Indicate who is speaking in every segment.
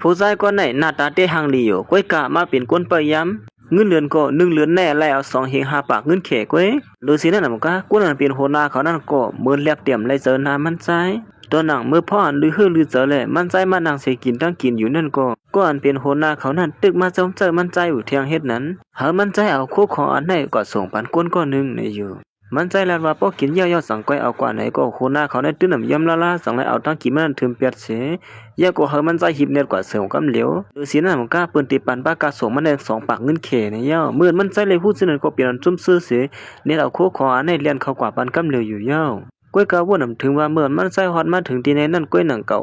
Speaker 1: ผู้ชายก็ไหนหน้าตาเตะหังดีอยู่ก้อยกะมาเป็นก้นเปยย้ำเงินเดือนก็1 เดือนแน่แล้วเอา2 เฮง 5 ปากเงินเขก้อยหรือสินั่นน่ะมันก็ก้นนั้นเป็นหัวหน้าเขานั่นก็เหมือนแลบเตรียมเลยเจอหน้ามันใจตัวหนังเมื่อพ่ออันลือฮือลือเจอแหละมันใจมันนางเสกินตั้งกินอยู่นั่นก็อันเป็นหัวหน้าเขานั่นตึกมาจอมเจอมันใจอยู่เทียงเฮ็ดนั้นหามันใจเอาโคกของอันไหนก็ส่งปันก้นก็นึงในอยู่มันใจแล้วว่าป้อกินเย่อๆสังก้อยเอากว่าไหนก็หัวหน้าเขาได้ตื้นน้ำยำละสังเลยเอาตั้งกินมันถึมเปียดเสยาก็เฮามันใจหิบเน็ตกว่าเสือกำเหลียวหรือสินั่นมันก็เปิ้นติปันปากาส่งมันได้2 ปากเงินเขในย่อเมื่อมันใจเลยฮู้ซื่อนั้นก็เปลี่ยนจุ่มซื่อเสเน็ตเอาโคกของอันไหนเลียนเข้ากว่าปันกำเหลียวอยู่ย่อก้อยกะว่านำถึงว่าเมื่อมันใจฮอดมาถึงที่ในนั่นก้อยหนังเก่า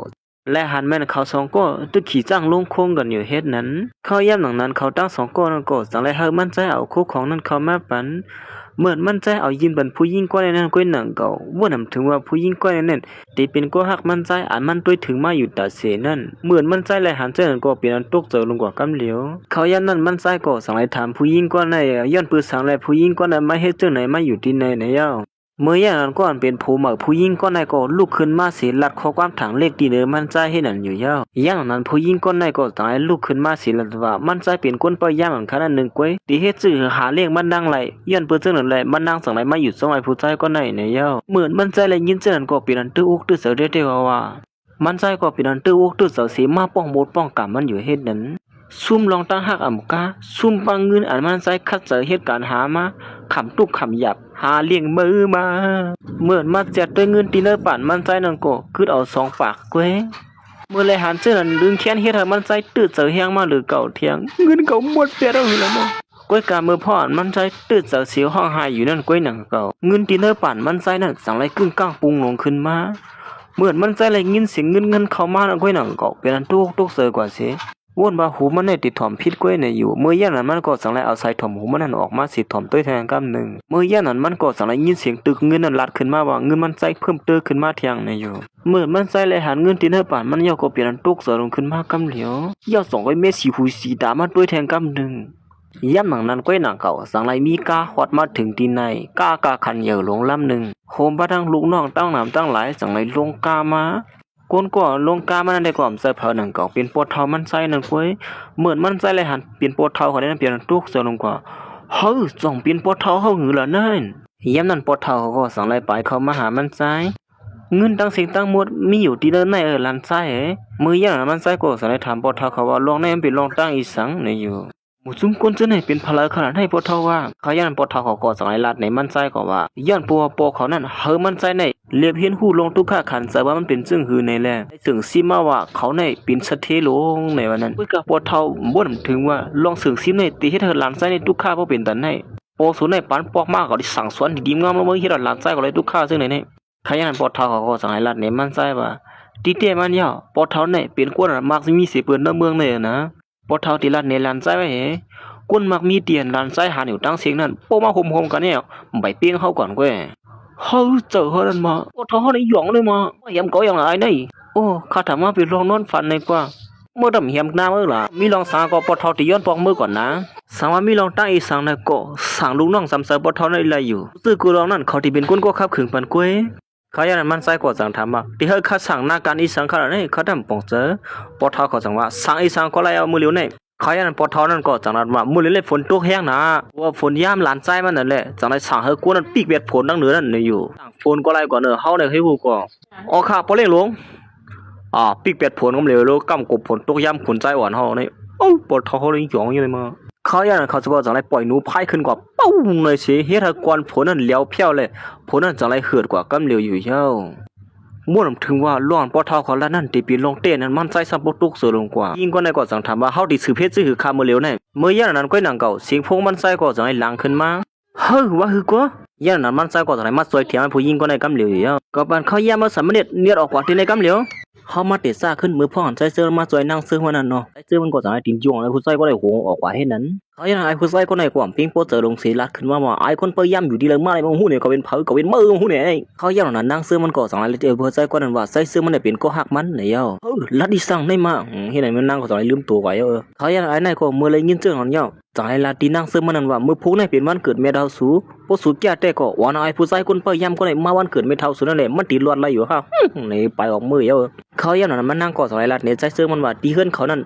Speaker 1: และหันแม่นเขา2ก็ตึกขี่จ้างลงโคงกันอยู่เฮ็ดนั้นเขาย่ำหนังนั้นเขาตั้ง2ก็นั่นก็สังเลยเฮามันใจเอาโคกของนั้นเข้ามาปันเมื่อมันใจเอายินเป็นผู้หญิงก้อยนั้นก้อยหนังเก่าว่านำถึงว่าผู้หญิงก้อยนั้นตีเป็นก็ฮักมันใจอันมันต้วยถึงมาอยู่ตาเสนั่นเหมือนมันใจและหันใจนั้นก็เปลี่ยนตกเจอลงกว่ากำเหลียวเขาย่ำนั้นมันใจก็สังเลยถามผู้หญิงก้อยนั้นย้อนปืนสังเลยผู้หญิงก้อยนั้นมาเฮ็ดจังไหนมาอยู่ที่ไหนเนี่ยย่อเมื่อย่างนั้นก็อันเป็นผู้หมอกผู้หญิงก็นายก็ลุกขึ้นมาเสียลัดข้อความถังเลขดีเนอมันใจให้นั่นอยู่ย่ออย่างนั้นผู้หญิงก็นายก็ตายลุกขึ้นมาเสียลัดว่ามันใจเป็นคนปย่างขนาด1ก้อยตีเฮ็ดจื้อหาเลขมันดังไหลย้อนเปิ้นจังนั้นแหละมันดังสังไหลมาอยู่2ไอ้ผู้ใจก็นายเนี่ยย่อเหมือนมันใจเลยยินจังนั้นก็เป็นอันตื้ออกตื้อเสือเด้อว่ามันใจก็เป็นอันตื้ออกตื้อเสือสิมาป้องโบดป้องกำมันอยู่เฮ็ดนั้นซุ่มลองตั้งหักอ่ำกาซุ่มปังเงินอันมันใจคัดเจอเหตุการณ์หามาขำตุกขำหยับหาเลี้ยงมือมาเหมือนมาจัดด้วยเงินตีเนอร์ปั่นมันใจนั่นก็คือเอา2 ปากเว้ยเมื่อไรหันเจอนั้นดึงแขนเฮ็ดให้มันใจตื้อเจอเฮียงมาหรือเก่าเทียงเงินเก่าหมดเปียแล้วแล้วเนาะก้อยกาเมื่อพ่อมันใจตื้อเจอเสียวห้องหายอยู่นั่นก้อยหนังเก่าเงินตีเนอร์ปั่นมันใจนั่นสั่งไรกึ่งก้างปุงลงขึ้นมาเหมือนมันใจไรยินเสียงเงินเข้ามานั่นก้อยหนังเก่าเป็นอันตุกเสือกว่าเสียวนบาหูมันได้ติดถ่อมพิษก้อยในอยู่เมื่อย่านั้นมันก็สั่งไรเอาใส่ถ่อมหูมันนั่นออกมาสิถ่อมต้วยแทงกำหนึ่งเมื่อย่านั้นมันก็สั่งไรยินเสียงตึกเงินนั่นลัดขึ้นมาว่าเงินมันใจเพิ่มเติมขึ้นมาเทียงในอยู่เมื่อมันใจเลยหันเงินตีเนอร์ป่านมันย่อก็เปลี่ยนตุกเสือลงขึ้นมากำเหลียวย่อ2 ก้อยเม็ดสีหูสีดามาต้วยแทงกำหนึ่งย่ำหนังนั้นก้อยหนังเก่าสั่งไรมีกาฮอดมาถึงตีในกาขันเหยื่อลงลำหนึ่งโฮมบ้าทั้งลูกน้องตั้งหนามตั้งหลายสั่งไรลงกามาก้นก็ลงกามันได้ก่อมใส่เผาหนังเก่าเป็นปวดเท้ามันใส่นั่นก้อยเหมือนมันใส่เลยหันเป็นปวดเท้าเขาได้นั่นเปลี่ยนตุกเสือลงกว่าเฮ้ยจ่องเป็นปวดเท้าเขาหือละนั่นย้ำนั่นปวดเท้าเขาก็สั่งไรไปเขามาหามันใส่เงินตั้งสิ่งตั้งหมดมีอยู่ที่เดินในลันใส่มือย่ามันใส่ก็สั่งไรถามปวดเท้าเขาว่าลองในมันเป็นลองตั้งอีสังในอยู่หมู่ซุ่มก้นจะไหนเป็นพลายขนาดให้ปวดเท้าว่าเขาย่านปวดเท้าเขาก็สั่งไรลัดในมันใส่ก็ว่าย่านปัวเขานั่นเฮอมันใส่ในเลียบเฮียนหูลงทุกข้าขันใส่ว่ามันเป็นซึ่งหือในแลถึงซิมาว่าเขาในเป็นสะเทลงในวันนั้นเพื่อกับปวดเท้าบ่นถึงว่าลองสึงซิมในตีให้เธอหลานใส่ในทุกข้าเพราะเป็นตันให้ปอสูในปันปอกมากเขาได้สั่งสอนดีงามแล้วเมื่อเฮ็ดหลานใส่ก็เลยทุกข้าซึ่งในนี้ขยันปวดเท้าเขาก็สั่งให้ลัดในมันใส่ว่าตีเตมันยาวปวดเท้าในเป็นกวนมักสิมีเสียเปิ้นในเมืองเลยนะปวดเท้าที่ลัดในหลานใส่ไว้เฮก้นมักมีเตียนหลานใส่หาอยู่ตั้งเสียงนั้นโปมาห่มๆกันเนี่ยใบเปียงเฮาก่อนก้อยเฮ้ยเจอเฮานั่นมาปวดเท้าเฮาได้หยองเลยมาเหี่ยมเก่าอย่างไรนี่โอ้ข้าถามว่าไปลองนอนฝันในกว่าเมื่อดำเหี่ยมหน้ามื้อล่ะมีลองสางก็ปวดเท้าที่ย้อนปอกมือก่อนนะสังว่ามีลองตั้งอีสังในก็สั่งลูกน้องสำเสปวดเท้าในไรอยู่ซื่อกูลองนั่นเขาที่เป็นคนก็ขับขึงปันก้อยเขาอย่างนั้นมันใส่กว่าสั่งถามว่าที่เฮาข้าสั่งหน้าการอีสังขนาดนี้เขาทำปองเจอปวดเท้าเขาสั่งว่าสั่งอีสังก็ไล่เอามือเหลียวในเขาอย่างนั้นปวดเท้านั่นก็จังนั้นว่ามื้อนี้ฝนตกแห้งนะว่าฝนยามหลานใจมันนั่นแหละจังได๋สั่งเฮากูนั่นปีกเบ็ดฝนดังเหนือนั่นอยู่ฝนก็ไล่ก่อนเฮาได้ให้ฮู้ก็อ๋อค่ะบ่เล่งลงปีกเป็ดฝนก็เหลวแล้วกำกบฝนตกยามฝนใจอ่อนเฮานี่ปวดเท้าเลยหยองอยู่เลยมาเขาอย่างนั้นเขาจะว่าจังได๋ปล่อยหนูพายขึ้นกว่าปุ้งเลยสิเฮ็ดให้ก่อนฝนนั้นเหลียวเพี้ยวเลยฝนนั้นจังได๋เหือดกว่ากำเหลวอยู่เจ้าม่วนถึงว่าร้อนปอเท้าเขาแล้วนั่นตีปีลงเต้นนั้นมันใจซับปตุกเสือลงกว่ายิ่งกว่าในก็สั่งถามว่าเฮาดิสืบเพชรซื่อคาเมื่อเหลียวในเมื่อย่านนั้นก้อยหนังเก่าเสียงพงมันใจก็จังได๋หลังขึ้นมาเฮ้ยว่าคือกว่าย่านนั้นมันใจก็จังได๋มาสวยเถียงผู้หญิงก็ในกำเหลียวอยู่ก็ปานเขาย่ามาสามเณรเนียดออกกว่าที่ในกำเหลียวเฮามาเตะซ่าขึ้นมือพ่อหันใจเสื้อมาสวยนั่งซื้อวันนั้นเนาะใจเสื้อมันก็จังได๋ติ่งจ่วงเลยผู้ใจก็ได้โหออกกว่าเฮ็ดนั้น เขายังไอ้ผู้ชายคนไหนกว่าปิ้งโปเจอลงสีลัดขึ้นมาว่าไอ้คนเปย่ำอยู่ดีเลยมาอะไรมาหูเนี่ยก็เป็นเผาก็เป็นมือหูเนี่ยเขายังนั้นนั่งซื้อมันก็สองอะไรผู้ชายคนนั้นว่าใส่ซื้อมันได้เป็นก็หักมันเนี่ยลัดดิสั่งได้มาที่ไหนมันนั่งก็สองอะไรลืมตัวไว้เขายังไอ้นายก็มือเลยยินเจ้าหนเนี่ยจังไอ้ลัดดีนั่งซื้อมันนั้นว่ามือพูในเป็นวันเกิดเมดาวสูพอสูแก่แต่ก็วันไอ้ผู้ชายคนเปย่ำคนไหนมาวันเกิดเมดาวสูนั่นแหละมันติดลวดอะไรอยู่ครับนี่ไปออกมือเขายังนั้นมันนั่งก็สองอะไรลัดเนี่ยใส่ซื้อมันว่าดีขึ้นเขานั่น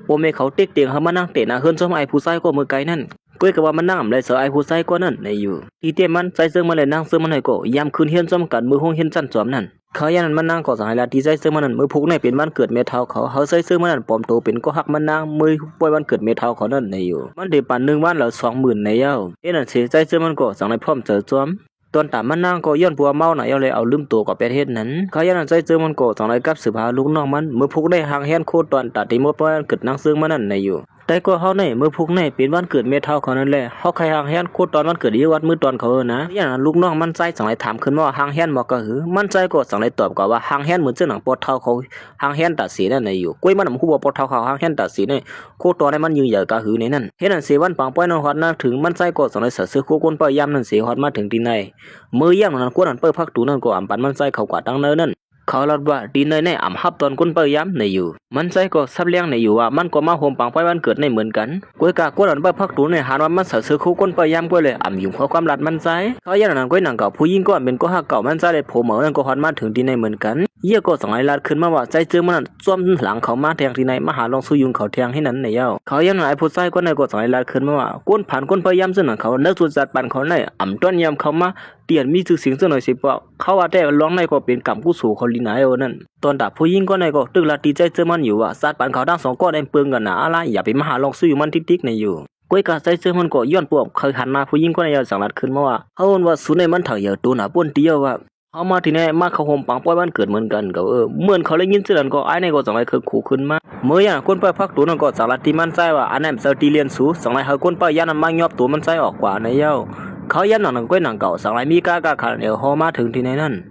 Speaker 1: โอเมเขาเต็กเตียงเขามานั่งเตะหน้าเฮือนซ้อมไอ้ผู้ชายก็มือไกลนั่นก้อยก็ว่ามันนั่งเลยเสือไอ้ผู้ชายก็นั่นในอยู่ที่เตี้ยมันใจเสื้อมันเลยนั่งเสื้อมันให้ก็ยามคืนเฮียนซ้อมกันมือห้องเฮียนจันจอมนั่นเขายันมันนั่งก็สายละที่ใจเสื้อมันนั่นมือพุกในเป็นวันเกิดเมทัลเขาใส่เสื้อมันนั่นปลอมตัวเป็นก็หักมันนั่งมือป่วยวันเกิดเมทัลเขานั่นในอยู่มันได้ปั่น1 วันแล้ว20,000ในเย้านั่นเสียใจเสื้อมันก็สั่งในพร้อมเจอจอมตอนตามมันนั่งก็ย้อนปัวเมาหน่อยเอาเลยเอาลืมตัวกับประเทศนั้นเขายันใจเจอมันก็สั่งในกับสืบหาลูกน้องมันมือพุกได้ห่างเฮียนโคตรตอนตัดที่หมดวันเกิดนั่งซึ่งมันนั่นในอยู่แต่ก็เฮาในมือพุกในเป็นวันเกิดเมทัลเขานั่นแหละเฮาใครห่างเฮียนโคตรตอนวันเกิดอีวัดมือตอนเขานะอย่างนั้นลูกน้องมันใจสั่งในถามขึ้นว่าห่างเฮียนบ่ก็หือมันใจก็สั่งในตอบก็ว่าห่างเฮียนเหมือนเจ้าหนังปอดเท่าเขาห่างเฮียนตัดสีนั่นในอยู่กุ้ยมันฮู้บ่ปอดเท่าเขาห่างเฮียนตัดสีในโคตรตอนในมันยืนใหญ่ก็หือในนั้นเฮ็ดนั่นสิวันปังป้อยนอนฮอดนะถึงมันใจก็สั่งในซื้อคู่คนป้อยยามนั่นสิฮอดมาถึงที่ไหนมือย่างนั้นกวนนั้นเปิ้พักตูนั่นก็อำปันมันใจเขากว่าตั้งเนินนั่นเขาลดว่าดีเนยในอ่ำฮับตอนคนเปย้ำในอยู่มันใจก็ซับเลี้ยงในอยู่ว่ามันก็มาโฮมปังไฟวันเกิดในเหมือนกันกวยกากวนอันเปิ้พักตูในหาว่ามันเสือคู่คนเปย้ำก็เลยอ่ำยุ่งเพราะความรัดมันใจเขาอย่างนั้นก็หนังเก่าผู้หญิงก็เป็นก็หักเก่ามันใจเลยโผล่เหมือนก็ฮอดมาถึงดีในเหมือนกันเยี่ยก็สองไอ้ลาดขึ้นมาว่าใจเจอมันจ้วมหลังเขามาแทงที่ในมหาลองสู้ยุงเขาแทงให้นั้นในเย้าเขาอย่างนั้นไอ้ผู้ชายก็ในก็สองไอ้ลาดขึ้นมาว่าก้นผ่านคนเปย้ำซึ่งเขาเนื้อสุดจัดปันเขาในอ่ำต้นยำเขามาเปลี่ยนมีชื่อเสียงซะหน่อยสิเปล่าเขาว่าแต่ร้องในก็เป็นกรรมกู้สู่เขาลีนายนั่นตอนดับผู้หญิงก็ในก็ตึกละตีใจเจอมันอยู่ว่าสัตว์ปันเขาทั้ง2ก็ได้เปลืองกันนะอะไรอย่าไปมหาลองสู้มันติ๊กๆในอยู่ก้อยกาใจเจอมันก็ย้อนปวกเคยหันมาผู้หญิงก็ในสังลัดขึ้นมาว่าเขาว่าสุในมันเถอะอย่าตัวหนาป้นเตี้ยว่าเขามาที่นี่มาเขาโฮมปังป้อยวันเกิดเหมือนกันก็เหมือนเขาเลยยินเสียงก็ไอ้ในก็สังไรคือขู่ขึ้นมาเมื่ออย่างคนไปพักตัวนั่นก็สังลัดที่มันใจว่าอันนั้นเซอร์ติเลียนสูสังไรเขาคนไปยันมันมายอบตัวมันใจออกกว่าในเย้าเขายันหนังก้อยหนังเก่าสังไรมีกากาขันเดี๋ยวฮอมาถึงที่ในนั่น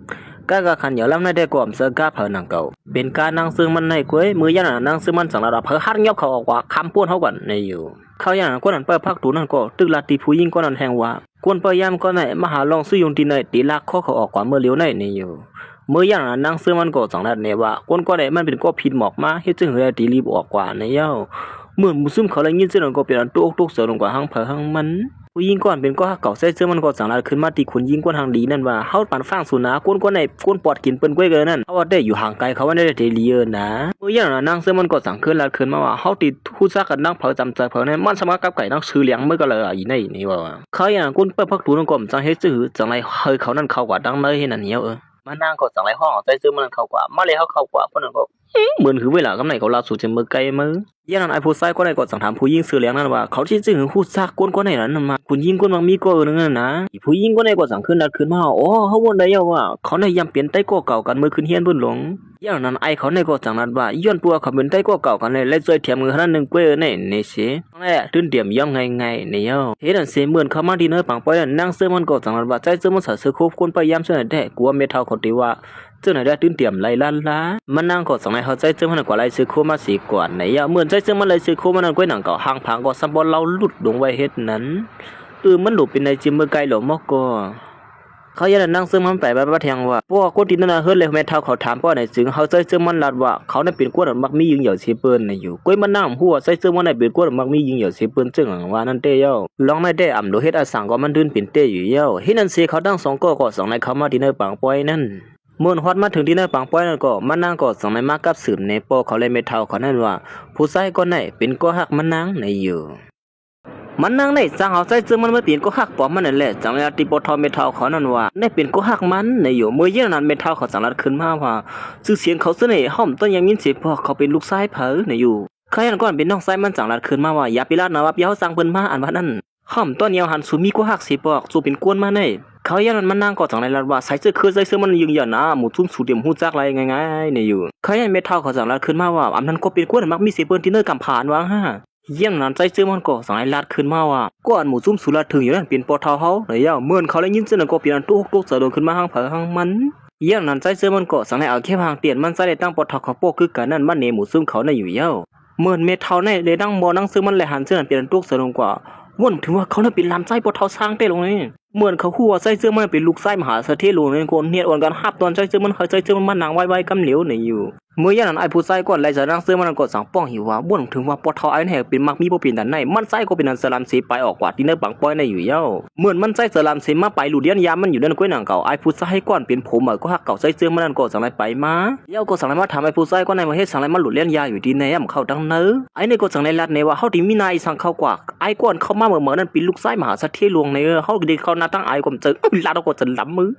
Speaker 1: กากาขันเดี๋ยวแล้วในได้ก่อมเสือกาเผาหนังเก่าเป็นการนั่งซึ่งมันในก้อยมือยันนั่งซึ่งมันสังระดับเผาหัดยอบเขาออกกว่าคำพูดเขาก่อนในอยู่เขายันคนนั้นไปพักตัวนั่นก็ตึกลาตีผู้หญิงก็นั่นแหงว่าควรพยายามก็ในมหาลองซื้อยุงที่ในตีลักข้อเขาออกกว่าเมื่อเลี้ยวในนี่อยู่เมื่ออย่างนั่งซื้อมันก็สังนัดเนี่ยว่าคนก็ได้มันเป็นก็ผิดหมอกมาเฮ็ดจึงเฮาตีรีบออกกว่าในเย้าเหมือนมุสลิมเขาเลยยินเสียงก็เป็นอันตุกเสือลงกว่าหังเผอหังมันผู้หญิงก่อนเป็นก็เก่าใส่เสื้อมันก็สังนัดขึ้นมาตีคนยิงคนทางดีนั่นว่าเฮาปานฟังสุนาคนก็ในคนปอดกินเปิ้นก้วยเกินนั่นเขาว่าได้อยู่ห่างไกลเขาว่าได้เดลีเยอนะเมื่ออย่างนั่งซื้อมันก็สั่งขึ้นลัดขึ้นมาว่าเฮาติดฮู้ซักกันนั่งเผอจำใจเผอในมันสมัครกับไก่นั่งซื้อเลี้ยงเมื่อก็เลยอีในนี่ว่าเขาอย่างคนเปิ้นพักตูนก็จังเฮ็ดซื่อจังไรเฮยเขานั่นเข้ากว่าดังเลยเฮ็ดนั่นเหี่ยวมันนั่งก็จังไรห้องใจซื้อมันเข้ากว่ามาเลยเฮาเข้ากว่าเพิ่นก็เหมือนคือเวลากำไหนเขาลาสู่จะมือไกลมือย่างนั้นไอ้ผู้ชายก็ได้ก็สั่งถามผู้หญิงซื้อเลี้ยงนั่นว่าเขาที่จึงฮู้ซักคนก็ได้นั้นมาผู้หญิงคนบางมีก็นึงนะผู้หญิงก็ได้ก็สั่งขึ้นดัดขึ้นมาโอ้เฮาบ่ได้ว่าเขาได้ยำเปลี่ยนไต้ก็เก่ากันมือขึ้นเฮียนเพิ่นหลงอย่างนั้นไอ้เขาได้ก็สั่งนั้นว่าย้อนปัวเขาเป็นไต้ก็เก่ากันเลยและช่วยเทียมมือนั้นนึงก้วยนี่สินั่นแหละตื่นเตรียมย่ำไงนี่เฮาเฮ็ดอันเสเหมือนเขามาที่เนื้อปังปอยนั่งเสื้อมันก็สั่งนั้นว่าใจเสื้อมันซื้อครบคนพยายามเสื้อได้กลัวเมทัลเขาติว่าเจ้าไหนได้ตื่นเตรียมไล่ลั่นละมันนั่งก็สั่งให้เขาใจเสื้อมันกว่าไล่ซื้อโคมาสีก่อนไหนเฮาเหมือนใจเสื้อมันไล่ซื้อโคมันนั่นก้วยหนังเก่าห่างพังก็ซับบอลเราหลุดลงไว้เฮ็ดนั้นมันหลุดเป็นในจิมเมื่อไกลหลมอกก็เขายันนั่งซึ่งมันไปบ้าแทงว่าพวกคนที่นั่นเฮิรเลยแม่เท่าเขาถามป้อไหนจึงเขาใส่เสื้อมันลัดว่าเขาได้เป็นกวนมักมียิงเหยื่อเสียเปิ้นในอยู่ก้อยมันนั่งหัวใส่เสื้อมันได้เป็นกวนมักมียิงเหยื่อเสียเปิ้นจึงว่านั่นเต้เย้าลองไม่ได้อ่ำดูเฮ็ดอาสังก็มันดื้นเป็นเต้อยู่เย้าเฮ็ดนั่นสิเขาตั้ง2ก็2ในเขามาที่เนอปังปอยนั่นเมื่อฮอดมาถึงที่เนอปังปอยนั่นก็มันนั่งก็2ในมากับสืบในปอเขาเลยไม่เท่าเขานั่นว่าผู้ชายคนไหนเป็นก็ฮักมันนั่งในอยู่มันนั่งในจังเอาใจเจอมันมาเปลี่ยนก็หักปอมมันนั่นแหละจังเลยติปอทอเมทัลเขานั่นว่าได้เป็นก็หักมันในอยู่เมื่อเย็นนั้นเมทัลเขาสังลัดขึ้นมาว่าชื่อเสียงเขาเสน่ห์ห้อมต้นยังยินเสียงพอเขาเป็นลูกชายเผอในอยู่เขายันก่อนเป็นน้องชายมันสังลัดขึ้นมาว่าอย่าไปลาดนะว่าเปียวสั่งเพิ่นมาอันว่านั้นห้อมต้นเยาวหันสูมีก็หักสิปอกสูเป็นกวนมาในเขายันมันนั่งก็จังเลยลัดว่าใส่เสื้อคือใส่เสื้อมันยิงอย่านะหมู่ทุ่มสูเดียมฮู้จักอะไรง่ายๆในอยู่เขายันเมทัลเขาสังลัดขึ้นมาว่าอันนั้นก็เป็นกวนมักมีเสียเปิ้นที่เนอร์กำผ่านว่าฮะเยี่ยงนั้นใจเสื้อมันก็สายลัดขึ้นมาว่าก่อนหมู่ซุ่มสุราถึงอยู่นั่นเป็นปอเท้าเฮาไหนย่าเมื่อเขาเลยยินเสียงก็เปลี่ยนตุกเสะโดนขึ้นมาหางเผอหางมันเยี่ยงนั้นใจเสื้อมันก็สังให้เอาแค่หางเตียนมันใส่ได้ตั้งปอเท้าเขาโปกคือกันนั่นมันเนหมู่ซุ่มเขาน่ะอยู่เย้า เหมือนเมทัลในเลยดังบ่นั่งซื้อมันเลยหันเสื้อนั้นเป็นตุกเสือลงกว่าว่นถึงว่าเขาน่ะเป็นลำไส้ปอเท้าสร้างได้ลงนี่เหมือนเขาหัวไส้เสื้อมันเป็นลูกไส้มหาเสถียรลงในคนเนียดอ่อนกันหับตอนไส้เสื้อมันเคยไส้เสื้อมันนางไว้กำเหลียวในอยู่เมื่อยันนั้นไอ้ผู้ไส้ก่อนไล่จะนั่งเสื้อมันก็สั่งป้องหิวว่าบ่นถึงว่าปอเท้าไอ้แห่เป็นมักมีบ่เป็นดันในมันไส้ก็เป็นอันสลัมเสไปออกกว่าที่ในบังป้อยในอยู่เย้าเหมือนมันไส้สลัมเสมาไปหลุดเดียนยามมันอยู่นั่นก้อยหนังเก่าไอ้ผู้ไส้ก่อนเป็นผมก็หักเก่าไส้เสื้อมันนั่นก็สั่งไล่ไปมาเย้าก็สั่งไล่มาทำไอ้ผู้ไส้ก่อนในประเทศสั่งไล่มาหลุดเลียนยาอยู่ดีในย่ำเข้าดังเนื้อไอ้ในก็สั่งไล่ลัดในว่าเขาที่มีนายสั่งเข้ากว่าไอ้ก่อนเข้ามาเหมือนนั่นเป็นลูกไส้มหาเสถียรลวงในเขาดีเขาหน้าตั้งไอ้ก็เจอลาดก็จะล้ำมือ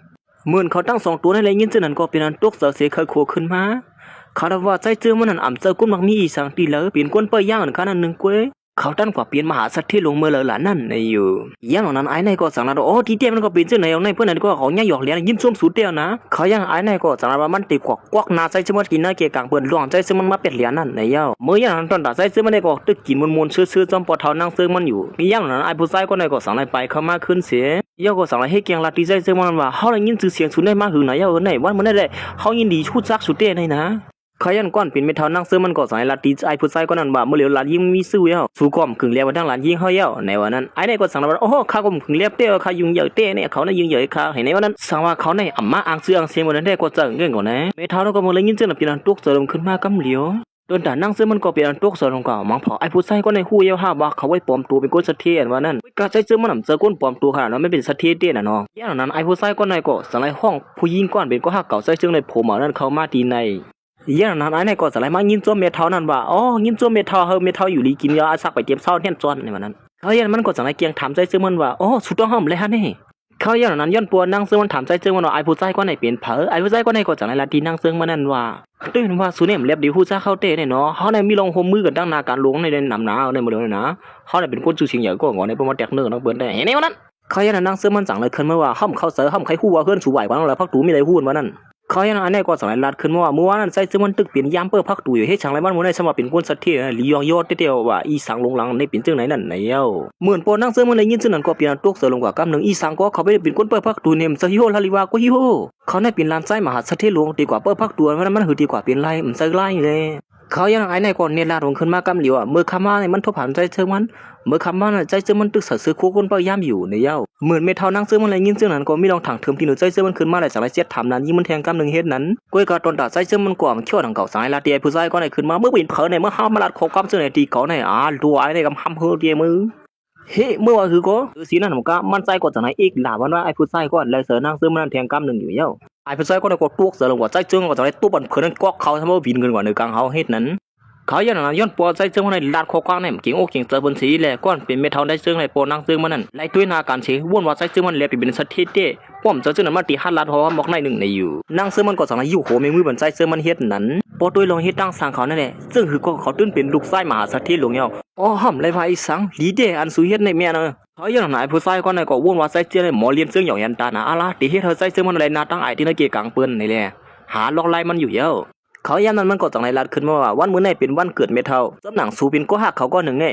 Speaker 1: เหมือนเขาตั้ง2 ตัวในไรยินเจ้านั้นก็เป็นอันตุกเสือเสียเคยโคขึ้นมาเขาได้ว่าใจเจอมันนั่นอ่ำเจอกุ้งมักมีอีสังตีเลยเปลี่ยนก้นเปย์ย่างอันขนาด1 ก้วยเขาตั้งกว่าเปลี่ยนมหาสัตว์ที่ลงเมื่อเลยหลานนั่นในอยู่ย่างเหล่านั้นไอ้ในก็สั่งแล้วโอ้ทีเดียวมันก็เป็นเจ้าไหนเอาในเพื่อนนั้นก็เขาเนี่ยหยอกเลี้ยงยิ้มส้มสุดเดียวนะเขาย่างไอ้ในก็สั่งแล้วมันตีกวักนาใจเชื่อมันกินน่าเกี่ยกลางเปิดหลวงใจเชื่อมันมาเป็ดเหรียญนั่นในเย้าเมื่อย่างนั้นตอนด่าใจเชื่อมันในก็ตึกกินมวนซื่อจอมปอเท้านั่งเชื่อมันอยู่มีย่างเหล่านั้นไอ้ผู้ชายก็ในก็สั่งไปเข้ามาขึ้นเสียย่าก็สั่งให้เกียงลาตีใจเชื่อมันว่าเขาได้ยินเสียงสุดได้มากหือไหนเย้าไหนวันมันได้เลยเขายินดีชุดซักสุดเดียวในนะเขายันก้อนเป็นเมทัลนั่งเสื้อมันก็สายลาตีไอผู้ชายก็นั่นว่าเมื่อเหลียวลายิงมีสู้เย้าสู้ก้อมขึงเลี้ยบมาทั้งหลานยิงเขาเย้าในวันนั้นไอ้ในก็สั่งว่าโอ้ข้าก็ขึงเลี้ยบเตี้ยข้ายุงเหยอะเตี้ยเนี่ยเขาในยิงเหยอะข้าเห็นในวันนั้นสั่งว่าเขาในอ่ำมาอ่างเสื้ออ่างเสียงวันนั้นได้ก็เจอเงี้ยก่อนนะเมทัลแล้วก็มาเลยยิงเสื้อเป็นอันตุกเสริมขึ้นมากำเหลียวโดนด่านั่งเสื้อมันก็เป็นอันตุกเสริมก่อนมองพอไอผู้ชายก็ในคู่เย้าห้าว่าเขาไว้ปลอมตัวเป็นก้นสะเทียนวันนั้นก็ใช้เสื้อมันเจอก้นปลอมตัวขนาดนั้นไม่เป็นสะเทียนเตี้ยน่ะน้องอย่างนั้นไอผู้ชายก็ในก็สั่งให้ห้องผู้ยิงก้อนเป็นก็หักเก่าใช้เสื้อในผมนั้นเข้ามาตีในอย่างนั้นไอ้ในก็สไลมายินตัวเมทัลนั่นว่าอ๋อยินตัวเมทัลเมทัลอยู่ลีกินยาซักไปเตรียมเศร้าเทียนจวนในวันนั้นเขาอย่างมันก็สไลเกียงถามใจซึ่งมันว่าอ๋อสุดต้องห้ามเลยฮะนี่เขาอย่างนั้นย้อนปัวนั่งซึ่งมันถามใจซึ่งมันว่าไอ้ผู้ชายก็ในเปลี่ยนเผอไอ้ผู้ชายก็ในก็สไลลาดีนั่งซึ่งมันนั่นว่าตื่นว่าสุเนี่ยเล็บดีผู้ชายเข้าเตะเนี่ยเนาะเขาในมีลงหมมือกันตั้งนาการลงในเดินนำหนาในมือเลยนะเขาในเป็นคนจูชิงใหญ่ก็งอในประมาณแตกเนื้อนักเบิร์นได้เห็นไหมวันนั้นเขาอย่างนั้นนั่งซึ่งมันสั่งเลยขึ้นมาว่าห้ามเข้าเสือห้ามใครคู่ว่าเพื่อนสูไหวกว่านั้นแล้วพักตูมีอะไรพูดวันนั้นเขาอย่างนั้นก็สมัยรัดขึ้นว่าเมื่อวานนั้นใส่ซึ่งมันตึกเปลี่ยนยามเปิดพักตู่อยู่ให้ช่างไรมันมันได้สมัครเป็นคนสัตย์ที่ลียองยอดเดียวว่าอีสังลงหลังในเป็นจึงไหนนั่นไหนเย้าเหมือนปนนั่งซึ่งมันเลยยินซึ่งนั้นก็เปลี่ยนตุกเสือลงกว่ากำหนึ่งอีสังก็เขาไม่ได้เป็นคนเปิดพักตู่เนี่ยมันจะฮิโฮลาลิวาก็ฮิโฮเขาในเป็นลานไส้มหาสัตย์ที่ลงดีกว่าเปิดพักตู่มันหือดีกว่าเป็นไรมันใส่ไล่เลยเขาอย่างไอ้ในก่อนเนี่ยลาดลงขึ้นมากำเหลียวเมื่อคำว่าเนี่ยมันทบผ่านใจเชิงมันเมื่อคำว่าใจเชิงมันตึกซื้อคู่คนพยายามอยู่ในเย้าเหมือนเมทัลนั่งซึ่งมันเลยยินซึ่งนั้นก็มีลองถังเถิมที่หนูใจเชิงมันขึ้นมาเลยจากไรเสียดถามนั้นยิ่งมันแทงกำหนึ่งเฮ็ดนั้นก้อยกาตอนด่าใจเชิงมันกว่ามันเขี้ยวดังเก่าสายลาเตียผู้ชายก็ในขึ้นมาเมื่อเป็นเผอในเมื่อห้ามมาลัดขบความซึ่งในตีเก่าในตัวไอ้ในกำห้ำเฮือเดียมือเฮ้เมื่อว่าคือก็สีนั้นมันก็มันใจก็จากไหนอีกหลาวันว่าไอ้ผู้ชายก็เลยเสือนั่งซึ่งมันแทงกำหนึ่งอยู่เย้าไอ้ผู้ชายก็ได้กดตุกเสือลงกว่าใจเชิงก็จากไหนตู้บันเขินนั้นก็เขาทำให้บินเงินกว่าในกลางเขาเฮ็ดนั้นเขาอย่างนั้นย้อนปอใจเชิงมันในลาดคอกว้างเนี่ยเก่งโอ้เก่งเจอบนสีแหละก้อนเป็นเมทัลได้เชิงในปอนั่งเชิงมันนั่นไล่ด้วยนาการเชวนว่าใจเชิงมันเลยเป็นสถิติป้อมเจอเชิงนั้นมาตีฮัดลาดหัวมอกในหนึ่งในอยู่นั่งเชิงมันก็สั่งให้อยู่โหไม่มือบนใจเชิงมันเฮ็ดนั้นปอด้วยลองเฮ็ดตั้งสั่งเขานั่นแหละซึ่งคือก็เขาตื้นเป็นลูกไส้มหาสถิตหลวงเยาอ๋อห่ำเลยพายสังลีเดอันสุเฮ็ดในเมียเนอะเขาอย่างนั้นไอ้ผู้ชายก็ในก็วนว่าใจเชิงในหมอเลี้ยงเชิงหยอกยันตานะอะไรตีเฮ็ดเธอใจเชิงมันอะไรนาตั้งไอ้ที่นักเกี่ยกลางปืนนี่แหละหาล็อกไล่มันอยู่เยอะเขาย่ำนั้นมันก็จากในรัดขึ้นมาว่าวันมื้อไหนเป็นวันเกิดเมทัลสำหนังสูเป็นก็หักเขาก็หนึ่งไง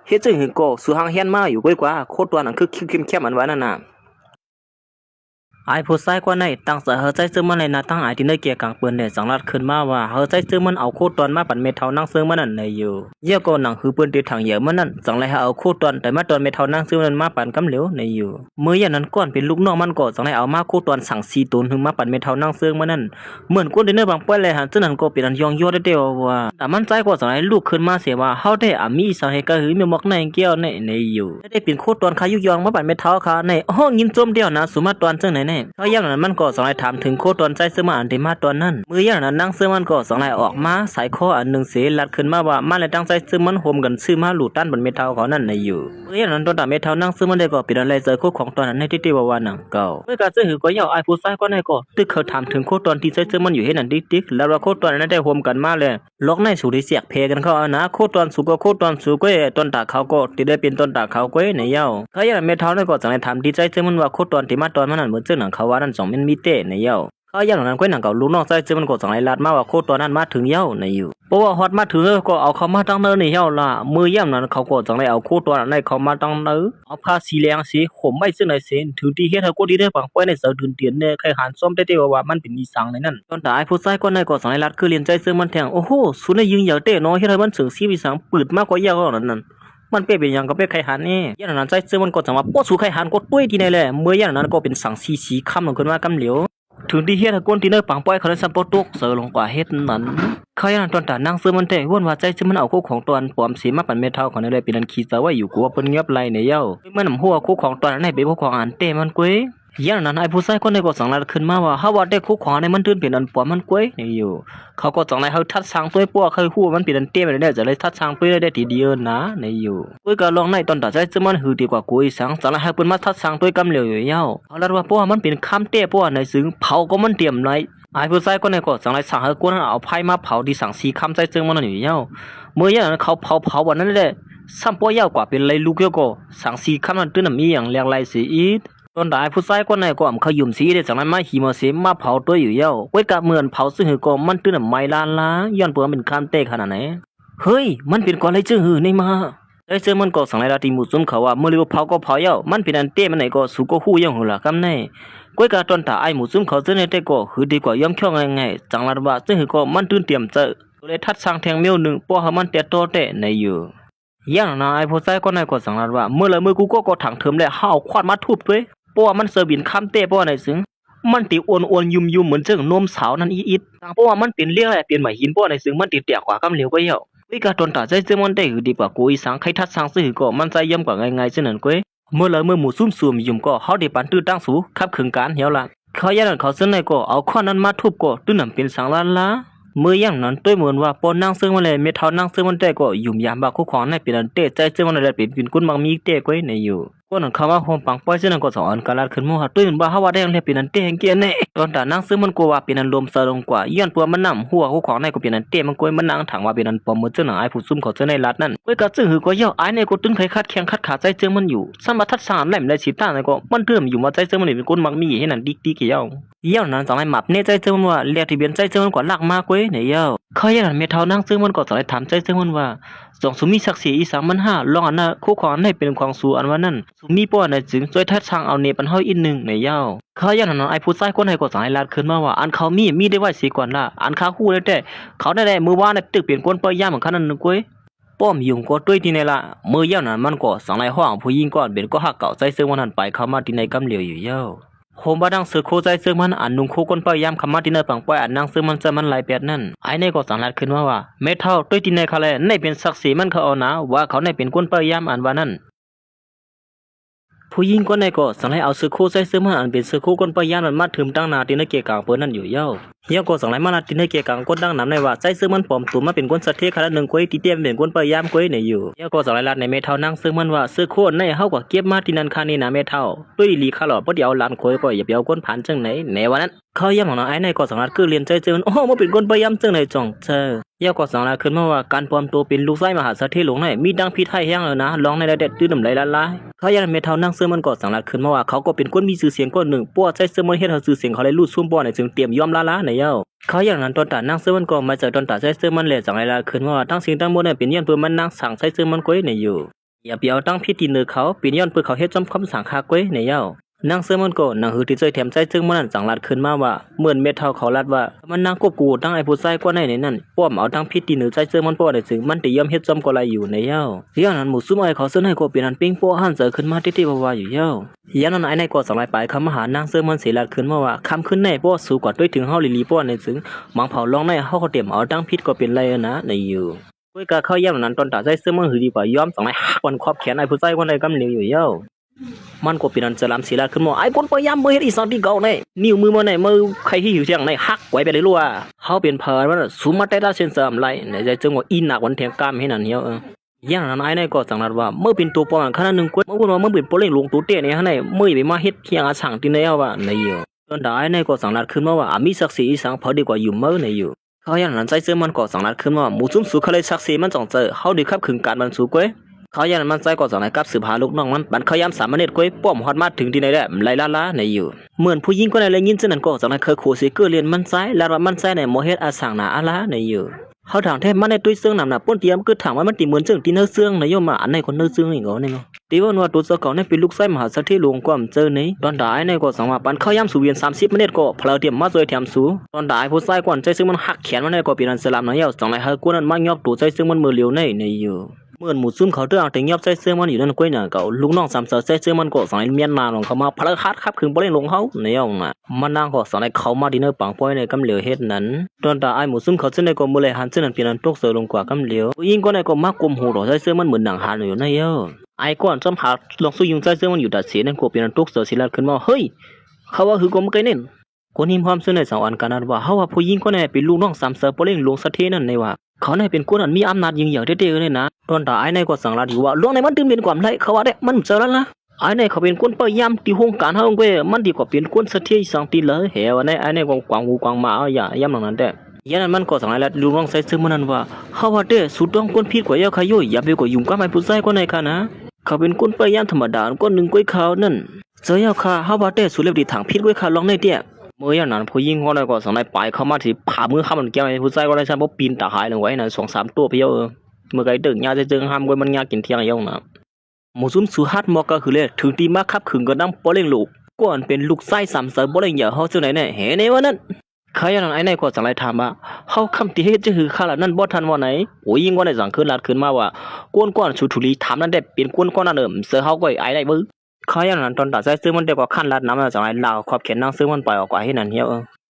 Speaker 1: เฮ็ดจึงหึงก็สูหางเฮียนมาอยู่กว่าโคตรตัวนั้นคือเข้มอันไว้นั่นน่ะไอ้ผู้ชายก็ในตั้งใจเฮาใจซึ่งมันในนาตั้งไอ้ที่ในเกี่ยกลางปืนเนี่ยสังรัดขึ้นมาว่าเฮาใจซึ่งมันเอาโคตรตอนมาปั่นเมทัลนั่งซึ่งมันนั่นในอยู่เยี่ยก็หนังคือปืนตีถังเหยื่อมันนั่นสังไรเอาโคตรตอนแต่มาตอนเมทัลนั่งซึ่งมันมาปั่นกำเหลวในอยู่เมื่ออย่างนั้นก่อนเป็นลูกน้องมันก็สังไรเอามาโคตรตอนสั่ง4 ตนถึงมาปั่นเมทัลนั่งซึ่งมันนั่นเหมือนคนที่ในบางป้อยเลยหันซึ่งนั้นก็เป็นอันยองยอดเดียวว่าแต่มันใจก็สังไรลูกขึ้นมาเสียว่าเฮาได้มีสาเหตุก็คือมีหมอกในเกี่ยวในอยู่ได้เป็นโคตรตอนขายุยองมาปั่นเมทัลค่ะในห้องยินจมเดียวนะสุมาตอนซึ่งไหนเนี่ยเขาอย่างนั้นมันก็สองนายถามถึงโคตรใจเสื้อมาอันที่มาตอนนั้นมืออย่างนั้นนั่งเสื้อมันก็สองนายออกมาสายคออันหนึ่งเสียลัดขึ้นมาว่ามันเลยตั้งใจเสื้อมันโฮมกันซื้อมาหลุดด้านบนเมทัลเขานั่นในอยู่มืออย่างนั้นตอนตัดเมทัลนั่งเสื้อมันได้ก็เป็นอะไรเจอโคของตอนนั้นในที่ว่าหนังเก่าเมื่อการเสื้อหือก็ยาวไอผู้ชายก็ในก็ตึกเขาถามถึงโคตรที่ใจเสื้อมันอยู่ให้นั่นติ๊กแล้วว่าโคตรนั้นได้โฮมกันมาเลยล็อกในสูดเสียกเพกันเขานะโคตรสูก็โคตรสูก็ต้นตาเขาก็ที่ได้เป็นต้นตาเขาก็ในยาวเขาอย่างเมทัลนั่นก็จะในถามที่ใจเสื้อมันว่าโคตรที่มาตอนมันนั่นเหมือนเสื้อหนังเขาว่านั่นสองมันมีเตะในเย้า เขาอย่างนั้นก้อยหนังเก่าลูกน้องใจเจอมันก็สั่งไล่ลัดมาว่าโคตรนั้นมาถึงเย้าในอยู่เพราะว่าฮอดมาถึงก็เอาเขามาตั้งเนินในเย้าละมือย่ำนั้นเขาก็สั่งไล่เอาโคตรนั้นเขามาตั้งเนินเอาผ้าสีแดงสีห่มไม่ซึ่งในเส้นถือที่เฮ็ดให้กูดีได้ปังป้อยในเสือดืนเตียนเนี่ยใครหันซ้อมได้ว่ามันเป็นอีสังในนั้นตอนตายผู้ชายก็ในก็สั่งไล่ลัดคือเรียนใจเจอมันแทงโอ้โหสุนัยยิงเหยาเตะน้อยเฮ็ดให้มันถึงสีวิสังปืดมากกว่าเย้านั้นมันเป็นอย่างก็เป็นไข่หันนี่ยันนั้นใจเจอมันก็จะมาป้อสู่ไข่หันก็ตุ้ยที่ไหนแหละเมื่อยันนั้นก็เป็นสังสีคำลงขึ้นมากำเหลียวถึงที่เฮ็ดก้นที่เนอปังป้อยเขาได้สัมปตุกเสือลงกว่าเฮ็ดนั้นเขายันตอนตานั่งซื้อมันแต่วนว่าใจเจอมันเอาคู่ของตอนปลอมสีมาปั่นเมทัลของในเลยเป็นนันขี้เสือว่าอยู่กัวเปิ้นเงียบไหลในเย้าเมื่อนำหัวคู่ของตอนนั้นเป็นพวกของอ่านเต้มันกุ้ยยันนั้นไอ้ผู้ชายคนในก็สั่งลาขึ้นมาว่าเฮาว่าได้คู่ของในมันตื่นเป็นอันปลอมมันกุ้ยนี่อยู่เขาก็สั่งไล่เฮาทัดสร้างตัวปัวเคยฮู้มันเป็นอันเต้มันได้จะเลยทัดสร้างตัวได้ทีเดียวนะนี่อยู่กุ้ยก็ลองในตอนตัดใจจะมันหือดีกว่ากุ้ยสั่งไล่เฮาเปิ้นมาทัดสร้างตัวกำเหลียวอยู่เย้าเอาละว่าปัวมันเป็นคำเต้ปัวในซึ่งเผาก็มันเตรียมไว้ไอ้ผู้ชายคนในก็สั่งไล่สั่งเฮากวนเอาไผ่มาเผาที่สั่งสีคำใจจึงมันอยู่เย้าเมื่อยันนั้นเขาเผาวันนั้นแหละซ้ำปัวยาวกว่าเป็นไรลูกเยอะก็สั่งสีคำนั้นตื้นมีอย่างแรงไรสีอีดตอนได้ผู้ชายคนไหนก็อำเขายุ่มสีได้จากนั้นมาหิมะเสมาเผาตัวอยู่เย้าไว้กับเหมือนเผาซึ่งหือก็มันตื้นไม่ลานล้าย้อนเปลือกเป็นคำเตะขนาดไหนเฮ้ยมันเป็นก่อนไรจึงหือในมาได้เจอมันก็สั่งไล่ลาตีมุซุ่มเขาว่าเมื่อเรียกเผาก็เผาเย้ามันเป็นอันเตะมันไหนก็สู้ก็หู้ยังหัวละกำในไว้กับตอนตาไอ้มุซุ่มเขาเจอในเตะก็หือดีกว่าย่อมเข่งไงจังลาว่าซึ่งหือก็มันตื้นเตรียมเจอเลยทัดสร้างแทงเมียวหนึ่งป้อให้มันเตะโตเตะในอยู่อย่างนั้นไอ้ผู้ชายคนไหนก็สั่งลาว่าเมื่อไรเมื่อกูก็ถังเถิมเลยห้าวควาดมาทุบด้วยเพราะว่ามันเซอร์บินคำเต้เพราะว่าไหนซึ่งมันติอ้วนยุ่มเหมือนเจ้านมสาวนั่นอีดเพราะว่ามันเป็นเรื่องอะไรเป็นหมายหินเพราะว่าไหนซึ่งมันติแตกกว่ากำเหลวก็เยอะวิกาตนตาใจเจ้ามันได้หือดีกว่ากูอีสังใครทัดสังซื้อก็มันใจย่ำกว่าไงเช่นนั้นก้อยเมื่อหมู่ซุ่มยุ่มก็เขาได้ปันตื้อตั้งสูขับขึงการเหี่ยวละเขายันเขาเส้นไหนก็เอาข้อนั้นมาทุบก็ตื้นนำเป็นสังล้านละเมื่อย่างนั้นด้วยเหมือนว่าปนนั่งซึ่งมันเลยเมทัลนั่งซึ่งมันได้ก็ยุ่มยามบาคู่ของในเป็นอันเตะใจเจ้ามันเลยเป็นกุนบางมีเตะก้อยในอยู่ก็นั่นคำว่าโฮมปังป้อยซึ่งนั่นก็สอนการลาดขึ้นมั่วด้วยเหมือนว่าเขาว่าได้ยังเรียกเป็นอันเตะแห่งเกียร์เนี่ยตอนแต่นั่งซึ่งมันกลัวว่าเป็นอันลมเสลงกว่าย้อนเปลือกมันนำหัวคู่ของในก็เป็นอันเตะมันก้อยมันนั่งถังว่าเป็นอันปอมมือเจ้าหน้าไอ้ผู้ซุ่มเขาเจ้าในรัดนั่นก้อยก็จึงหือก็ย่อไอ้ในก็ตึงไข่คัดแข็งคัดขาใจเจ้ามันอยู่สมาทัดสามแหลมในชีต้าในก็มันเริ่มอยู่มาใจเจ้ามันเป็นกุนบางมีให้นั่นดิกเกี่ยวย่อนั้นสองไอ้หมับเนี่ยใจเจ้ามันว่าเรียกที่เบียนใจเจ้ามันกว่าลากมากก้อยเนี่ยย่อเขาอย่างนั้นเมทัลนั่งซึ่งมันก็สอนให้ถามใจเจ้ามันว่าสองสุมีศักดิ์ศรีอีสามมันห้าลองอันน่ะคู่ของให้เป็นความสูอันว่านั่นสุมีป้อในจึงช่วยทัดทางเอาเนปันเฮาอีกหนึ่งในยาวเขาอย่างนั้นไอ้ผู้ชายคนให้ก็สอนให้ลาดขึ้นมาว่าอันเขามีได้ไว้สีก่อนละอันข้าคู่ได้แต่เขาได้มือว่าในตึกเปลี่ยนก้นเปย่าเหมือนขนาดนึงก้อยป้อมยุงก็ด้วยที่ในละมือย่านั้นมันก็สั่งไล่ห้องผู้หญิงก่อนเป็นก็หักเก่าใจซึ่งวันนั้นไปเข้ามาที่ในกำเหลียวอยู่ยาวโฮมบ้าดังเสือโคใจซึ่งมันอันนุ่งโคก้นเปย่าคำมาที่ในปังป้อยอันนั่งซึ่งมันจะมันไหลเปียดนั่นไอ้ในก็สั่งลาดขึ้นมาว่าเมทัลด้วยที่ในเขาเลยในเป็นศักดิ์ศรีมันเขาเอานะว่าเขาในเป็นก้นเปย่าอันว่านั่นผู้หญิงคนไหนก็สั่งให้เอาเสื้อคู่ใส่เสื้อมันอันเป็นเสื้อคู่ก้นปยานมันมาถึมตั้งนาตีนเกียกลางเปิ้นนั่นอยู่เย้าเฮียก็สั่งให้มานาตีนเกียกลางก้นดังน้ำในว่าใส่เสื้อมันปลอมตัวมาเป็นก้นสัตว์เทขนาดหนึ่งก้อยตีเตี้ยมเป็นก้นปยามก้อยในอยู่เฮียก็สั่งให้ลาดในเมทัลนั่งเสื้อมันว่าเสื้อคู่ในเฮากว่าเก็บมาที่นั่นคานี่นะเมทัลด้วยลีคาหลอดบ่เดียวล้านก้อยก็อย่าไปเอาก้นผ่านจังไหนในวันนั้นเขายังของน้องไอ้ในก็สั่งให้คือเรียนใจเจอโอ้มาเป็นก้นปยามจังไหนจ่องเจอเฮียก็สั่งให้ขึ้นมาว่าการปลอมตัวเป็นลูกไส้มหาเศรษฐีหลวงในมีดังพิษให้แห้งเลยนะลองในระดับตื้นน้ำไหลละลายเขายังเมทัลนั่งเสื้อมันก็สั่งให้ขึ้นมาว่าเขาก็เป็นคนมีชื่อเสียงคนหนึ่งป้อใจเสื้อมันเฮ็ดให้ชื่อเสียงเขาเลยลู่ซุ่มป้อในจึงเตรียมยอมละในเย้าเขาอย่างนั้นตอนตานั่งเสื้อมันก็มาจากตอนตาใจเสื้อมันเลยสั่งให้ละขึ้นว่าตั้งสิ่งตั้งหมดเนี่ยเป็นย้อนเพื่อมันนั่งสั่งใจเสื้อมันก้อยในอยู่อย่าไปเอาตั้งพิธีเนื้อเขาเป็นย้อนเพื่อเขาเฮ็ดจำคำสั่งคาก้อยในเย้านั่งเสื้อมันก็นั่งหือที่ใจแถมใจซึ่งมันนั่นสั่งลัดขึ้นมาว่าเหมือนเม็ดเท่าเขาลัดว่ามันนั่งควบกูตั้งไอ้ผู้ชายก็ในนั้นป้อมเอาตั้งพิธีเนื้อใจเสื้อมันป้อได้ถึงมันติยอมเฮ็ดจำก็ไรอยู่ในเย้าอย่างนั้นหมู่ซุ่มไอ้เขาเสื้อให้ก็เป็นอันปิ้งป้อหันเจอขึ้นมาที่ว่าอยู่เย้าอย่างนั้นไอ้ในก็สั่งไล่ไปคำมหานางเสื้อมันเสียลัดขึ้นมาว่าคำขึ้นในป้อสู้กว่าด้วยถึงเฮาลีป้อในถึงมังเผาลองในเฮาเขาเตรียมเอาตั้งพิษก็เป็นไรนะในอยู่ก้อยกะเข้าย่ำนั้นตอนตาใจเสื้อมันหือดีกว่ายอมสั่งไล่หักวันครอบแขนไอ้ผู้ชายคนใดกำเหลียวอยู่เย้ามันก็เป็นอันจะลำศีลาขึ้นมาไอ้คนพยายามมือเฮ็ดอีสังที่เก่าในนิ้วมือมาในมือใครที่อยู่เชียงในหักไว้ไปเลยรัวเขาเป็นเพลินว่าสุมาแต่ละเส้นสามไรในใจจึงว่าอินหนักวันเทียงกล้ามให้นั่นเหี้ยอย่างนั้นไอ้ในก็สั่งนัดว่าเมื่อเป็นตัวปลอมขนาดหนึ่งกว่าเมื่อว่าเมื่อเป็นโปรเล่งลงตัวเตะในข้างในเมื่อไปมาเฮ็ดเทียงอาสังที่ในเอาว่าในอยู่ตอนได้ในก็สั่งนัดขึ้นมาว่ามีศักดิ์ศรีอีสังพอดีกว่าอยู่เมื่อในอยู่เขาอย่างนั้นใจเสื้อมันก็สั่งนัดขึ้นมาหมู่ซุ่มสู่เขาเลยศักดิ์ศรีมันจ่องเจอเขาดีครับขึงการมันสู่ก้อย เขายันมันใจก็สองในกับสืบหาลูกน้องมันบันเขาย้ำสามเณรก้อยป้อมฮอดมาถึงที่ไหนได้ไล่ล่าในอยู่เหมือนผู้หญิงก็ในเลยยินเช่นนั้นก็สองในเคยขู่สิเกอเรียนมันใจแล้วว่ามันใจในโมเฮ็ดอาสังนาอาลาในอยู่เขาถางแทบมันในตุ้ยเสื่องนำหนักป้นเตรียมคือถางว่ามันตีเหมือนเสื่องตีเนื้อเสื่องในโยมมาอันในคนเนื้อเสื่องอีกเหรอเนี่ยตีว่านัวตัวเจ้าก่อนในเป็นลูกไส้มหาเสถียรหลวงความเจอนี้ตอนด่าในก็สองว่าปันเขาย้ำสู่เวียน30เมตรก็เพลเตรียมมาจอยเทียมสู่ตอนด่าผู้ชายก่อนใจซึ่งมันหักแขนมันในก็เป็นอันสลามในเย้าสองในเฮกูนั้นมันยอกตัวใจซึ่งมันมือเลียวในอยู่เมื่อหมู่ซุ่มเขาเตือนแต่ยอบใจเสื่องมันอยู่นั่นก้อยหน่าเก่าลูกน้องสามเสือใจเสื่องมันก็สองในเมียนมาลงเขามาพลคัดขับคืนบริเวณลงเขาในย่องน่ะมันนางก็สองในเขามาดินเนอร์ปังป้อยในกำเหลียวเฮ็ดนั้นตอนด่าไอหมู่ซุ่มเขาเส้นในก็มือเลยหันเส้นนั้นเป็นอันตกเสือลงกว่ากำเหลียวยิ่งก็ในก็มากกลมหูหล่อใจเสื่องมันเหมือนหนังหันอยู่ในเย้าไอ้ก่อนจำหาลองสู้ยุงใจเสื่องมันอยู่ดัดเสียนั่นก็เป็นอันตกเสือสิลัดขึ้นมาเฮ้ยเขาว่าคือกลมไกเน่นคนหิมความเสื่อในสองอันกันนั้นว่าเขาว่าผู้หญิงก็ในเป็นลูกน้องสามเสือปลิงหลวงสะเทนั่นในว่าเขาในเป็นคนอันมีอำนาจยิ่งใหญ่เด้ๆเลยนะตอนด่าไอ้ในก็สั่งลาดีว่าหลวงในมันตื่นเป็นความไรเขาว่าได้มันเจอแล้วนะไอ้ในเขาเป็นคนเปิดยามที่โครงการเฮาเว้ยมันดีกว่าเป็นคนสะเทียสังตีเลยเหวในไอ้ในกวางหูกวางมาเอาอย่ายามหลังนั้นแต่ยันนั้นมันก็สั่งแล้วลูกน้องใส่ซึ่งมันนั้นว่าเขาว่าได้สุดต้องคนผิดกว่าเยาขย่อยอย่าไปกว่ายุ่งกับไอ้ผู้ชายคนไหนค่ะนะเขาเป็นคนเปิดยามธรรมดาคนหนึ่งก้อยเขานั่นเจอเยาค่ะเขาว่าได้สุดเล็บดีถังผิดก้อยเขาลองในเตี้ยเมื่ออย่างนั้นผู้หญิงคนนั้นก็สั่งในปลายเข้ามาที่ผ่ามือข้ามันแก้วไอ้ผู้ชายก็ได้ใช้พวกปีนตาหายลงไว้นั่น2-3ตัวไปเยอะเมื่อไก่ตึงยาจะเจอห้ามก้อยมันยากินเที่ยงเยอะนะหมูซุ่มสุฮัดมอก็คือเลยถึงตีมาคับขึงก็นั่งปอเล่งลูกก่อนเป็นลูกไส้สามเสือปอเล่งอย่าเขาเจ้าไหนเนี่ยเห็นในวันนั้นใครอย่างนั้นไอ้ในก็สั่งไรถามว่าเขาคำที่เฮ็ดจะคือข้าละนั่นบ่ทันว่าไหนโอ้ยยิ่งว่าในสั่งขึ้นลัดขึ้นมาว่าก้นก้อนสุทุลีถามนั่นได้เป็นก้นก้อนนั่นเสือเขาก็ไอ้ได้บื้อใครอย่างนั้นตอนตัดใจซื้อมันได้กว่าขั้นลัดน้ำสั่งไรลาวขอบเขียนนั่งซื้อมันปล่อยออกกว่าให้นั่นเหี้ย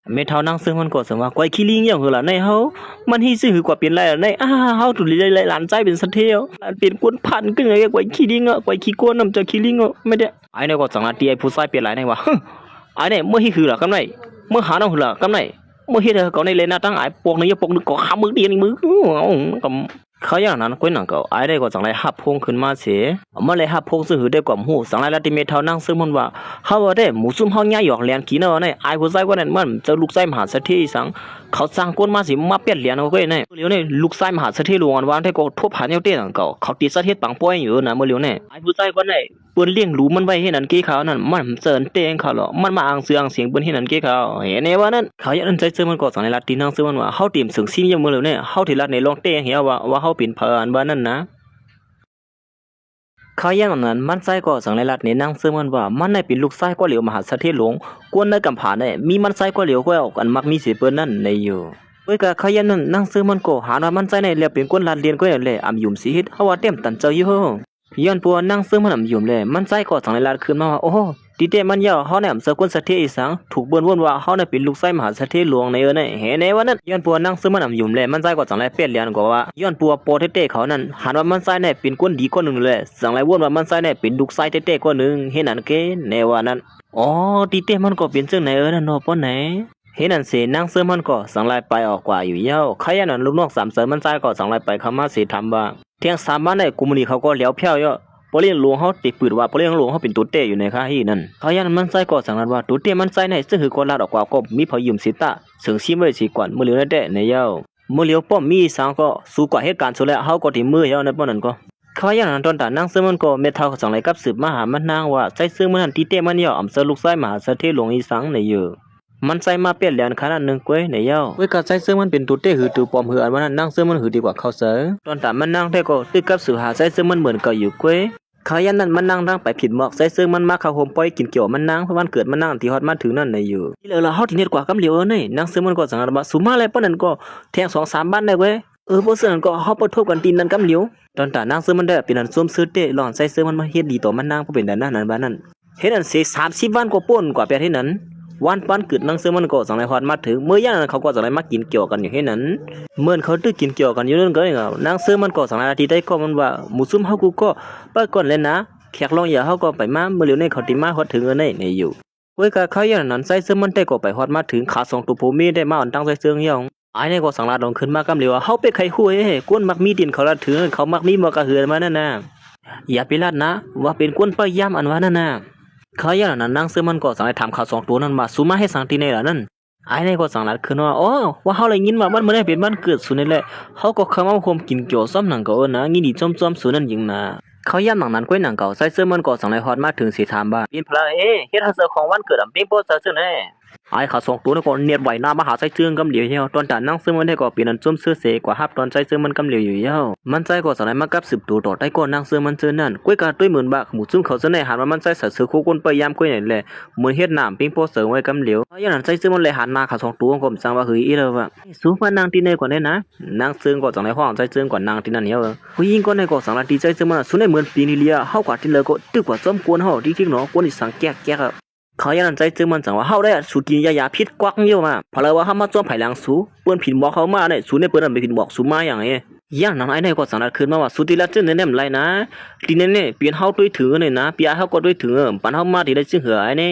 Speaker 1: เมทัลนั่งซึ่งมันก็สมว่าก้อยขี้ลิงอย่างหือล่ะในเฮามันฮีซื่อกว่าเป็นไรล่ะในเฮาตุลีไรหลานใจเป็นสัตว์เที่ยวเป็นกวนพันขึ้นไงก้อยขี้ลิงอ่ะก้อยขี้กวนนำจะขี้ลิงอ่ะไม่ได้ไอ้เนี่ยก็สังนาทีไอ้ผู้ชายเปลี่ยนหลายในว่าไอ้เนี่ยเมื่อฮีคือล่ะกำไรเมื่อหาน้องหือล่ะกำไรเมื่อเฮ็ดเขาในเลนหน้าตั้งไอ้พวกนี้พวกนึกก็ขามือเดียวนี่มือก็เขาอย่างนั้นก้อยหนังก็ไอ้ได้ก็สังไรหับพงขึ้นมาเสียเมื่อไรหับพงซื้อได้กว่าหูสังไรละติเมทัลนั่งซึ่งมันว่าเฮาว่าได้หมูซุ่มเฮาย่าหยอกแลนขี้เนาะในไอ้ผู้ชายคนนั้นมันจะลูกไส้มหาเศรษฐีสังเขาสร้างก้นมาสิมาเปลี่ยนเหรียญเอาไว้ในเลี้ยวในลูกไส้มหาเศรษฐีหลวงอันวานได้ก็ทบหาแนวเต้นก็เขาตีสะเทศปังป้อยอยู่นะเมื่อเลี้ยวในไอ้ผู้ชายคนนั้นเปิ้นเลี้ยงรู้มันไว้ให้นั่นกี้เขานั่นมันเสิร์นเต้งเขาหรอมันมาอ่างเสียงเปิ้นให้นั่นกี้เขาเห็นในว่านั้นเขาอย่างนั้นใจเจอมันก็สังในลัดตีนั่งซื้อมันว่าเฮาเตรียมสึงซิมยังเมื่อเลี้ยวในเฮาที่ลัดในลองเต้งเหี่ยว่าเฮาเป็นเพิ่นว่านั่นนะเขาอย่างนั้นมันใจก็สังในรัฐในนั่งซึ่งมันว่ามันในเป็นลูกไส้ก็เหลียวมหาเสถียรหลวงกวนในกำผาเนี่ยมีมันไส้ก็เหลียวก็ออกอันมักมีสิเปิ้นนั่นในอยู่เว้ยก็เขาอย่างนั้นนั่งซึ่งมันก็หาว่ามันใจในแล้วเป็นคนลาดเรียนก็อย่างเลยอำยุมสิเฮ็ดเฮาว่าเต็มตันเจออยู่ย้อนปัวนั่งซึ่งมันอำยุมเลยมันใจก็สังในรัฐขึ้นมาว่าโอ้ดีเตมันยาวเฮาเนี่ยเสือคนเสถียรอีสังถูกเบิ่นวนว่าเฮาเนี่ยเป็นลูกไส้มหาเสถียรหลวงในเนี่ยเห็นในวันนั้นย้อนปัวนั่งซึ่งมันอำยุมเลยมันใจก็สังไรเปลี่ยนเรียนก็ว่าย้อนปัวโปเต้เขานั้นหันว่ามันใจเนี่ยเป็นคนดีคนนึงเลยสังไรวนว่ามันใจเนี่ยเป็นลูกไส้เต้คนนึงเห็นนั่นเกในวันนั้นอ๋อดีเตมันก็เป็นจังไหนนั่นเนาะป้อไหนเห็นนั่นเสนั่งเสือมันก็สังไรไปออกกว่าอยู่ยาวใครนั่นลูกนอก3เสือมันใจก็สังไรไปเข้ามาสิถามว่าเที่ยง3วันในกุมนี้เขาก็เหลียวเพี้ยวปเลี้ยงหลวงเขาติดปืนว่าปเลี้ยงหลวงเขาเป็นตัวเต้อยู่ในค่าที่นั่นเขายันมันใจก็สังนั้นว่าตัวเต้มันใจในซึ่งคือคนลาดออกกว่าก็มีพอยืมสิตาซึ่งชิมไว้สิก่อนเมื่อเลี้ยวได้ในเย้าเมื่อเลี้ยวป้อมมีสังก็สู้กว่าเหตุการณ์สุดแล้วเขาก็ที่มือเย้าในป้อนั้นก็เขายันนั้นตอนตานั่งซึ่งมันก็เมทัลสังไรกับสืบมหามันนางว่าใจซึ่งมันตีเต้มันเย้าอำเสลูกไส้มหาเสถียรหลวงอีสังในเยอะมันใจมาเปลี่ยนเหรียญขนาดนึงก้อยในเย้าเว้ยก็ใจซึ่งมันเป็นตัวเต้หือตัวปอมหืออันวันนั้นนั่งซึ่งมันหือดีกว่าเขาเสือตอนตามันนั่งได้ก็ตึกกับสืบหาใจซึ่งมันเหมือนกับอยู่ก้อยเขายันนั้นมันนั่งทางไปผิดหมอกใส่ซึ่งมันมาเข้าโฮมปล่อยกินเกี่ยวมันนั่งเพราะมันเกิดมันนั่งที่ฮอดมาถึงนั่นในอยู่ที่เหลือเฮาที่เน็ตกว่ากำเหลียวนี่นั่งซึ่งมันก็สังหารว่าสุมาแล้วปานนั้นก็แทง2-3บ้านได้เว้ยบ่ซึ่งนั้นก็เฮาปะทบกันตีนนั้นกำเหลียวตอนตานั่งซึ่งมันได้เป็นอันสวมซื้อเตะหลอนใส่ซึ่งมันมาเฮ็ดดีต่อมันนั่งเพราะเป็นด้านนั้นบ้านนั้นเฮ็ดอันสิ30วันกว่าป่นกว่าแปดเฮ็ดนั้นวันปันเกิดนั่งซึ่งมันก็สังไรฮอดมาถึงเมื่อย่างนั้นเขาก็สังไรมากินเกี่ยวกันอยู่เฮ็ดนั้นเมื่อเขาตึกกินเกี่ยวกันอยู่นั่นก็นั่งซึ่งมันก็สังไรอาทิตย์ได้ก็มันว่าหมู่ซุ่มเฮากูก็ปะก่อนเลยนะแขกลองอย่าเฮาก็ไปมาเมื่อเร็วนี้เขาติมาฮอดถึงในอยู่เว้ยก็เขาอย่างนั้นใส่เสื้อมันได้ก็ไปฮอดมาถึงขา2ตัวผู้มีได้มาอ่อนตั้งใส่เสื้อเหี่ยวไอ้นี่ก็สังลาดลงขึ้นมากำเหลียวเฮาไปไขฮู้เฮ้กวนมักมีดินเขาละถึงเขามักมีบ่กระเหือมานั่นน่ะอย่าไปลาดนะว่าเป็นกวนพยายามอันว่านั่นน่ะเขาอย่างนั้นนั่งเสื้อมันก็สังให้ถามขา2ตัวนั้นมาสุมาให้สังตีในล่ะนั่น ไอ้นี่ก็สั่งลัดคือว่าโอ้ว่าเฮาเลยยินว่ามันบ่ได้เป็นบ้านเกิดสุนั่นแหละเฮาก็เข้ามาคมกินเกี่ยวซ้ำหนังก็นะงี้ดิจ้อมๆสุนั่นยิงนะเขาย่ำหนังนั้นก้วยหนังเก่าใส่เสื้อมันก็สั่งเลยฮอดมาถึงสิถามว่าเป็นพลาเฮ็ดหาเสื้อของวันเกิดอำเป็นโปสเตอร์ซื่อแน่ไอ้เขาส่งตัวนี่ก็เนียดไหวหน้ามาหาใส่เจืองกำเหลียวเหี่ยวตอนตานั่งซื้อมันได้ก็เป็นอันจุ่มเสื้อเสกว่าฮับตอนใส่เสื้อมันกำเหลียวอยู่เหี่ยวมันใจก็สั่งเลยมากับ10ตัวต่อได้ก็นั่งซื้อมันเจอนั่นก้วยกาด้วยหมื่นบาทหมู่จุ่มเขาเสนอหันว่ามันใส่เสื้อคู่คนไปยามก้วยนี่แหละเหมือนเฮ็ดน้ำปิ้งโปสเตอร์ไว้กำเหลียวอย่างนั้นใส่เสื้อมันเลยหันมาเขาส่งตัวก็สั่งว่าเฮ้ยอีแล้วว่าสูมานางที่ไหนก่อนได้นะนางซื้อก็สั่งเลยห้องใส่เสื้อก่อนนางที่นั่นเหี่ยวผู้หญิงก็ในก็สั่งละดีใจเสื้อมันสุดได้เหมือนปีนี้เลียเฮากว่าที่เลยก็ตึกกว่าจอมกวนเฮาที่คิดเนาะกวนนี่สั่งแก๊กเขายันใจเจอมันจังว่าเฮาได้สูกินยาพิษกวักเยอะมาเพราะเลยว่าเฮามาจ้วมไผหลังสูเปิ้นผิดบอกเขามาได้สูเนี่ยเปิ้นไปผิดบอกสูมาอย่างไงอย่างนั้นไอ้นี่ก็สังนัดขึ้นมาว่าสุติละจึงเนี่ยไรนะทีนี้เนี่ยเปลี่ยนเฮาด้วยถือเนี่ยนะเปียเฮาก็ด้วยถือปันเฮามาที่ได้จึงเหือไอ้นี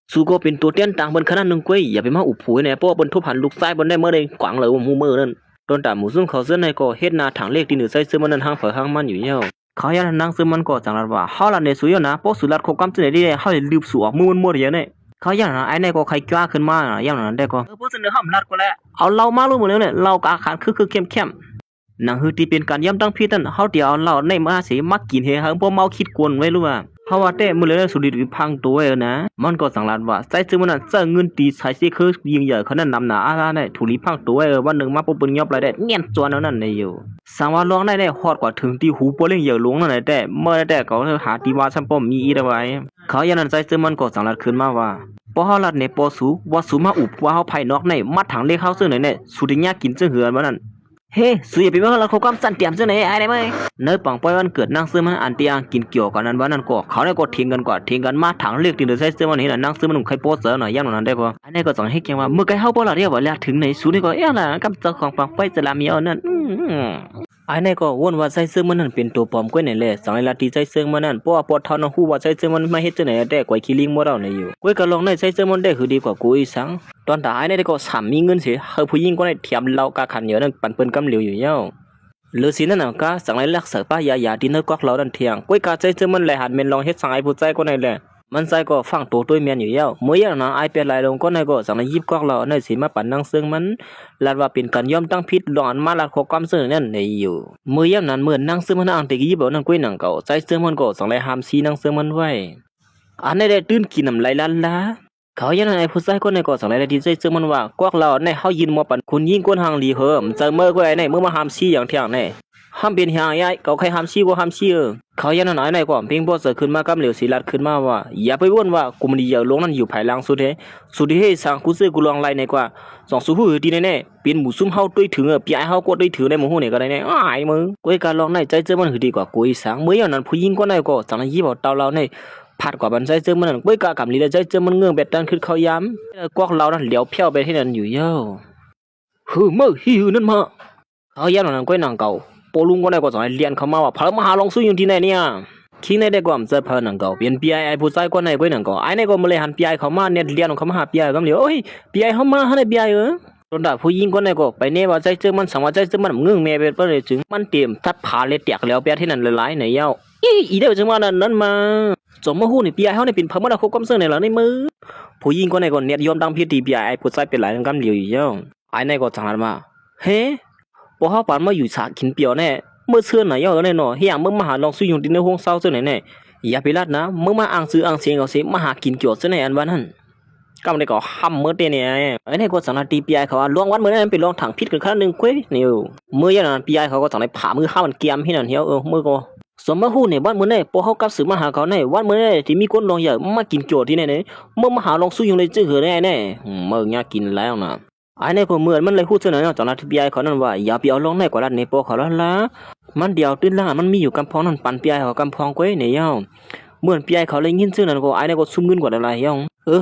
Speaker 1: ่สูก็เป็นตัวเตี้ยนต่างบนขนาดนึงก้อยอย่าไปมาอุบผูเนี่ยเพราะว่าบนทุบหันลูกซ้ายบนได้เมื่อได้กวางเลยว่ามูมือนั่นตอนตาหมูซุ่มเขาเสื้อในก็เฮ็ดนาถังเลขที่1ใส่เสื้อมันนั้นห่างเฝอห่างมันอยู่เหี่ยวเขายันนั่งซื้อมันก็จังนัดว่าเฮาละเนี่ยสุยนะเพราะสุรัดโคกำจังได๋ได้เฮาเลยลืมสูออกมือเดียวเนี่ยเขาอย่างนั้นไอ้นี่ก็ใครกล้าขึ้นมาอย่างนั้นได้ก็พวกเสนอห้ามลัดก็แล้วเอาเรามารู้หมดแล้วเนี่ยเรากอาคารคือเข้มหนังฮือที่เป็นการย้ำตั้งพี่นั่นเฮาเดียวเราในมาสิมักกินเฮฮะพวกเมาคิดกวนไว้รู้ว่าเพราะว่าแต่มื้อเลยสุดิพังตัวนะมันก็สังลัดว่าใส่ซื้อมันนั้นเสื้อเงินตีใช้สิคือยิงใหญ่เขานั้นนำหน้าอาได้ถูริพังตัววันนึงมาปุ๊บเปิ้นยอบไรได้เงี้ยนจวนนั้นได้อยู่สังว่าร้องได้ฮอดกว่าถึงที่หูโปเล่งเหยื่อหลงนั่นได้แต่เมื่อแต่เขาหาที่ว่าซัมป้อมมีอีได้ไว้เขาอย่างนั้นใส่ซื้อมันก็สังลัดขึ้นมาว่าพอเฮาลัดในปอสูว่าสูมาอุบว่าเฮาภายนอกในมัดถังเลขเฮาซึ่งไหนเนี่ยสุดิญญากินซึ่งเหือนว่านั้นเฮ้สุยไปเมื่อเราเขากำสั่นเตรียมซึ่งไหนไอ้ได้มั้ยเนื้อปังปอยวันเกิดนั่งซื้อมันอันเปียงกินเกี่ยวกันนั้นว่านั้นก็เขาได้ก็ทิ้งกันกว่าทิ้งกันมาถังเลขที่ใส่ซื้อมันนี่น่ะนั่งซื้อมันใครโพสเตอร์หน่อยอย่างนั้นได้บ่อันนี้ก็สังเฮ็ดจังว่าเมื่อไกเฮาบ่ล่ะเรียกว่าแล้วถึงไหนสุนี่ก็เอ๊ะล่ะกำเจ้าของปังปอยสลามีเอานั่นไอ้นี่ก็วนว่าใส่เสื้อมันนั่นเป็นตัวปลอมก้อยนี่แหละสังลาตีใส่เสื้อมันนั่นเพราะว่าปอดเท่านั้นฮู้ว่าใส่เสื้อมันมาเฮ็ดจังไหนแต่ก้อยขี้ลิงบ่เราในอยู่ก้อยก็ลองได้ใส่เสื้อมันได้คือดีกว่ากูอีสังตอนตายนี่ก็สามมีเงินสิเฮาผู้หญิงก็ได้เทียมเรากะขันเยอะนั่นปันเปิ้นกำเหลียวอยู่เย้าหรือสินั่นน่ะก็สังไรลักษป้ายาที่เนื้อกอกเราดันเทียงก้อยกาใจเจอมันแลหันเมนลองเฮ็ดสังไอ้ผู้ใจก็ได้แหละมันใจก็ฟังตัวตัวเมียนอยู่เย้าเมื่ออย่างนั้นไอ้เป็นไรลงก็ในก็สังไรยิบกอกเราในสิมาปั่นนังซึ่งมันลาดว่าเป็นการย่อมตั้งพิษหลอนมาลาดขอความซึ่งนั่นในอยู่เมื่ออย่างนั้นเมื่อนั่งซึ่งมันอ่างติยิบเอานั่งก้อยหนังเก่าใจซึ่งมันก็สังไรหามซีนั่งซึ่งมันไว้อันนี้ได้ตื่นกินน้ำไหลละเขายังไงผู้ชายคนในก็สั่งอะไรที่ใจซึ่งมันว่ากวกเราในเฮายินมาปั่นคุณยิ่งก้นหางลีเหิมเจอเมื่อก็ไอ้ในเมื่อมาหามซีอย่างเที่ยงในห้ามเป็นหางใหญ่เขาใครห้ามซีก็ห้ามซีเขายังนั่นไหนก็เพียงบ่เสือขึ้นมากับเหลียวสีลัดขึ้นมาว่าอย่าไปว่นว่ากูมันดีอย่าลงนั่นอยู่ภายหลังสุดเฮสั่งกูซื้อกูลองไล่ในกว่าสองสู้หือดีแน่ๆเป็นหมูซุ่มเฮาด้วยถึงพี่ไอ้เฮาก็ด้วยถือในหมู่ฮู้นี่ก็ได้แน่อ้ายมึงกูการลองในใจเจอมันหือดีกว่ากูอีสังเมื่ออย่างนั้นผู้หญิงก็ในก็สั่งยิบเอาเตาเราในผัดกว่าบันใจเจอมันนั่นก้อยกากำลีแล้วใจเจอมันเงื่อนแบบนั้นคือเขาย้ำกวกเรานั่นเหลียวเพี้ยวไปที่นั่นอยู่เย้าฮือมื้อฮือนั่นมาเขาย้ำนั่นก้อยนางเก่าปลุงก็ได้ก็สอนเรียนเขามาว่าพระมหาลงสู้อยู่ที่ไหนเนี่ยคิงในได้ก็มันจะพานังเก่าเปลี่ยนปีไอผู้ชายก็ในก้อยนางเก่าไอ้ในก็มาเลยหันปีไอเขามาเนี่ยเรียนของเขามาหาปีไอก็เหลียวโอ้ยปีไอเขามาให้ปีไอตอนด่าผู้หญิงก็ในก็ไปเนี่ยว่าใจเจอมันสังว่าใจเจอมันเงื่อนเมย์เป็นเลยจึงมันเตรียมทัดผาเลยเตียกแล้วเปียที่นั่นหลายๆในเย้าอีเดียวจังว่านั้นมาจอมมาฮู้นี่ปีไอเฮานี่เป็นพระมรดกความเสื่อในหลังในมือผู้หญิงก็ในก็เนี่ยยอมตั้งพิธีปีไอผู้ชายเป็นหลายกำเหลียวอยู่เย้าไอ้ในก็จังนั้นมาเฮ้พอเฮาปานมาอยู่ฉากกินเปียวแน่เมื่อเชื่อไหนเย้าแน่เนาะเฮียมึงมาหาลองซื้ออยู่ที่ในห้องเศร้าจังไหนแน่อย่าไปลัดนะมึงมาอ้างซื้ออ้างเสียงเอาสิมาหากินเกี่ยวจังไหนอันว่านั้นก็มันได้ก็ห้ำเมื่อเตเนี่ยไอ้นี่ก็สังนาทีปีไอเขาว่าล่วงวันเมื่อนั้นเป็นลองถังพิษกันครั้งนึงเว้ยนี่เมื่ออย่างนั้นปีไอเขาก็สังได้ผ่ามือข้ามันเกียมให้นั่นเฮียมือก็สมมาฮู้เนี่ยวันมื้อนี้พอเฮากลับสืบมาหาเขาเนี่ยวันมื้อนี้ที่มีคนลองอยากมากินโจที่ไหนเนี่ยมึงมาหาลองสู้อยู่ในจื้อหือแน่ๆมึงอยากกินแล้วนะไอ้นี่ก็เหมือนมันเลยฮู้เท่านั้นเนาะจากนั้นที่ปีไอเขานั้นว่าอย่าไปเอาลองในกว่ารัดในปอเขาละมันเดียวตื้นล่างมันมีอยู่กำพองนั่นปันปีไอเขากำพองก้อยเนี่ยเฮาเหมือนปีไอเขาเลยยินซื่อนั่นก็ไอ้นี่ก็ซุ่มเงินกว่าอะไรเฮา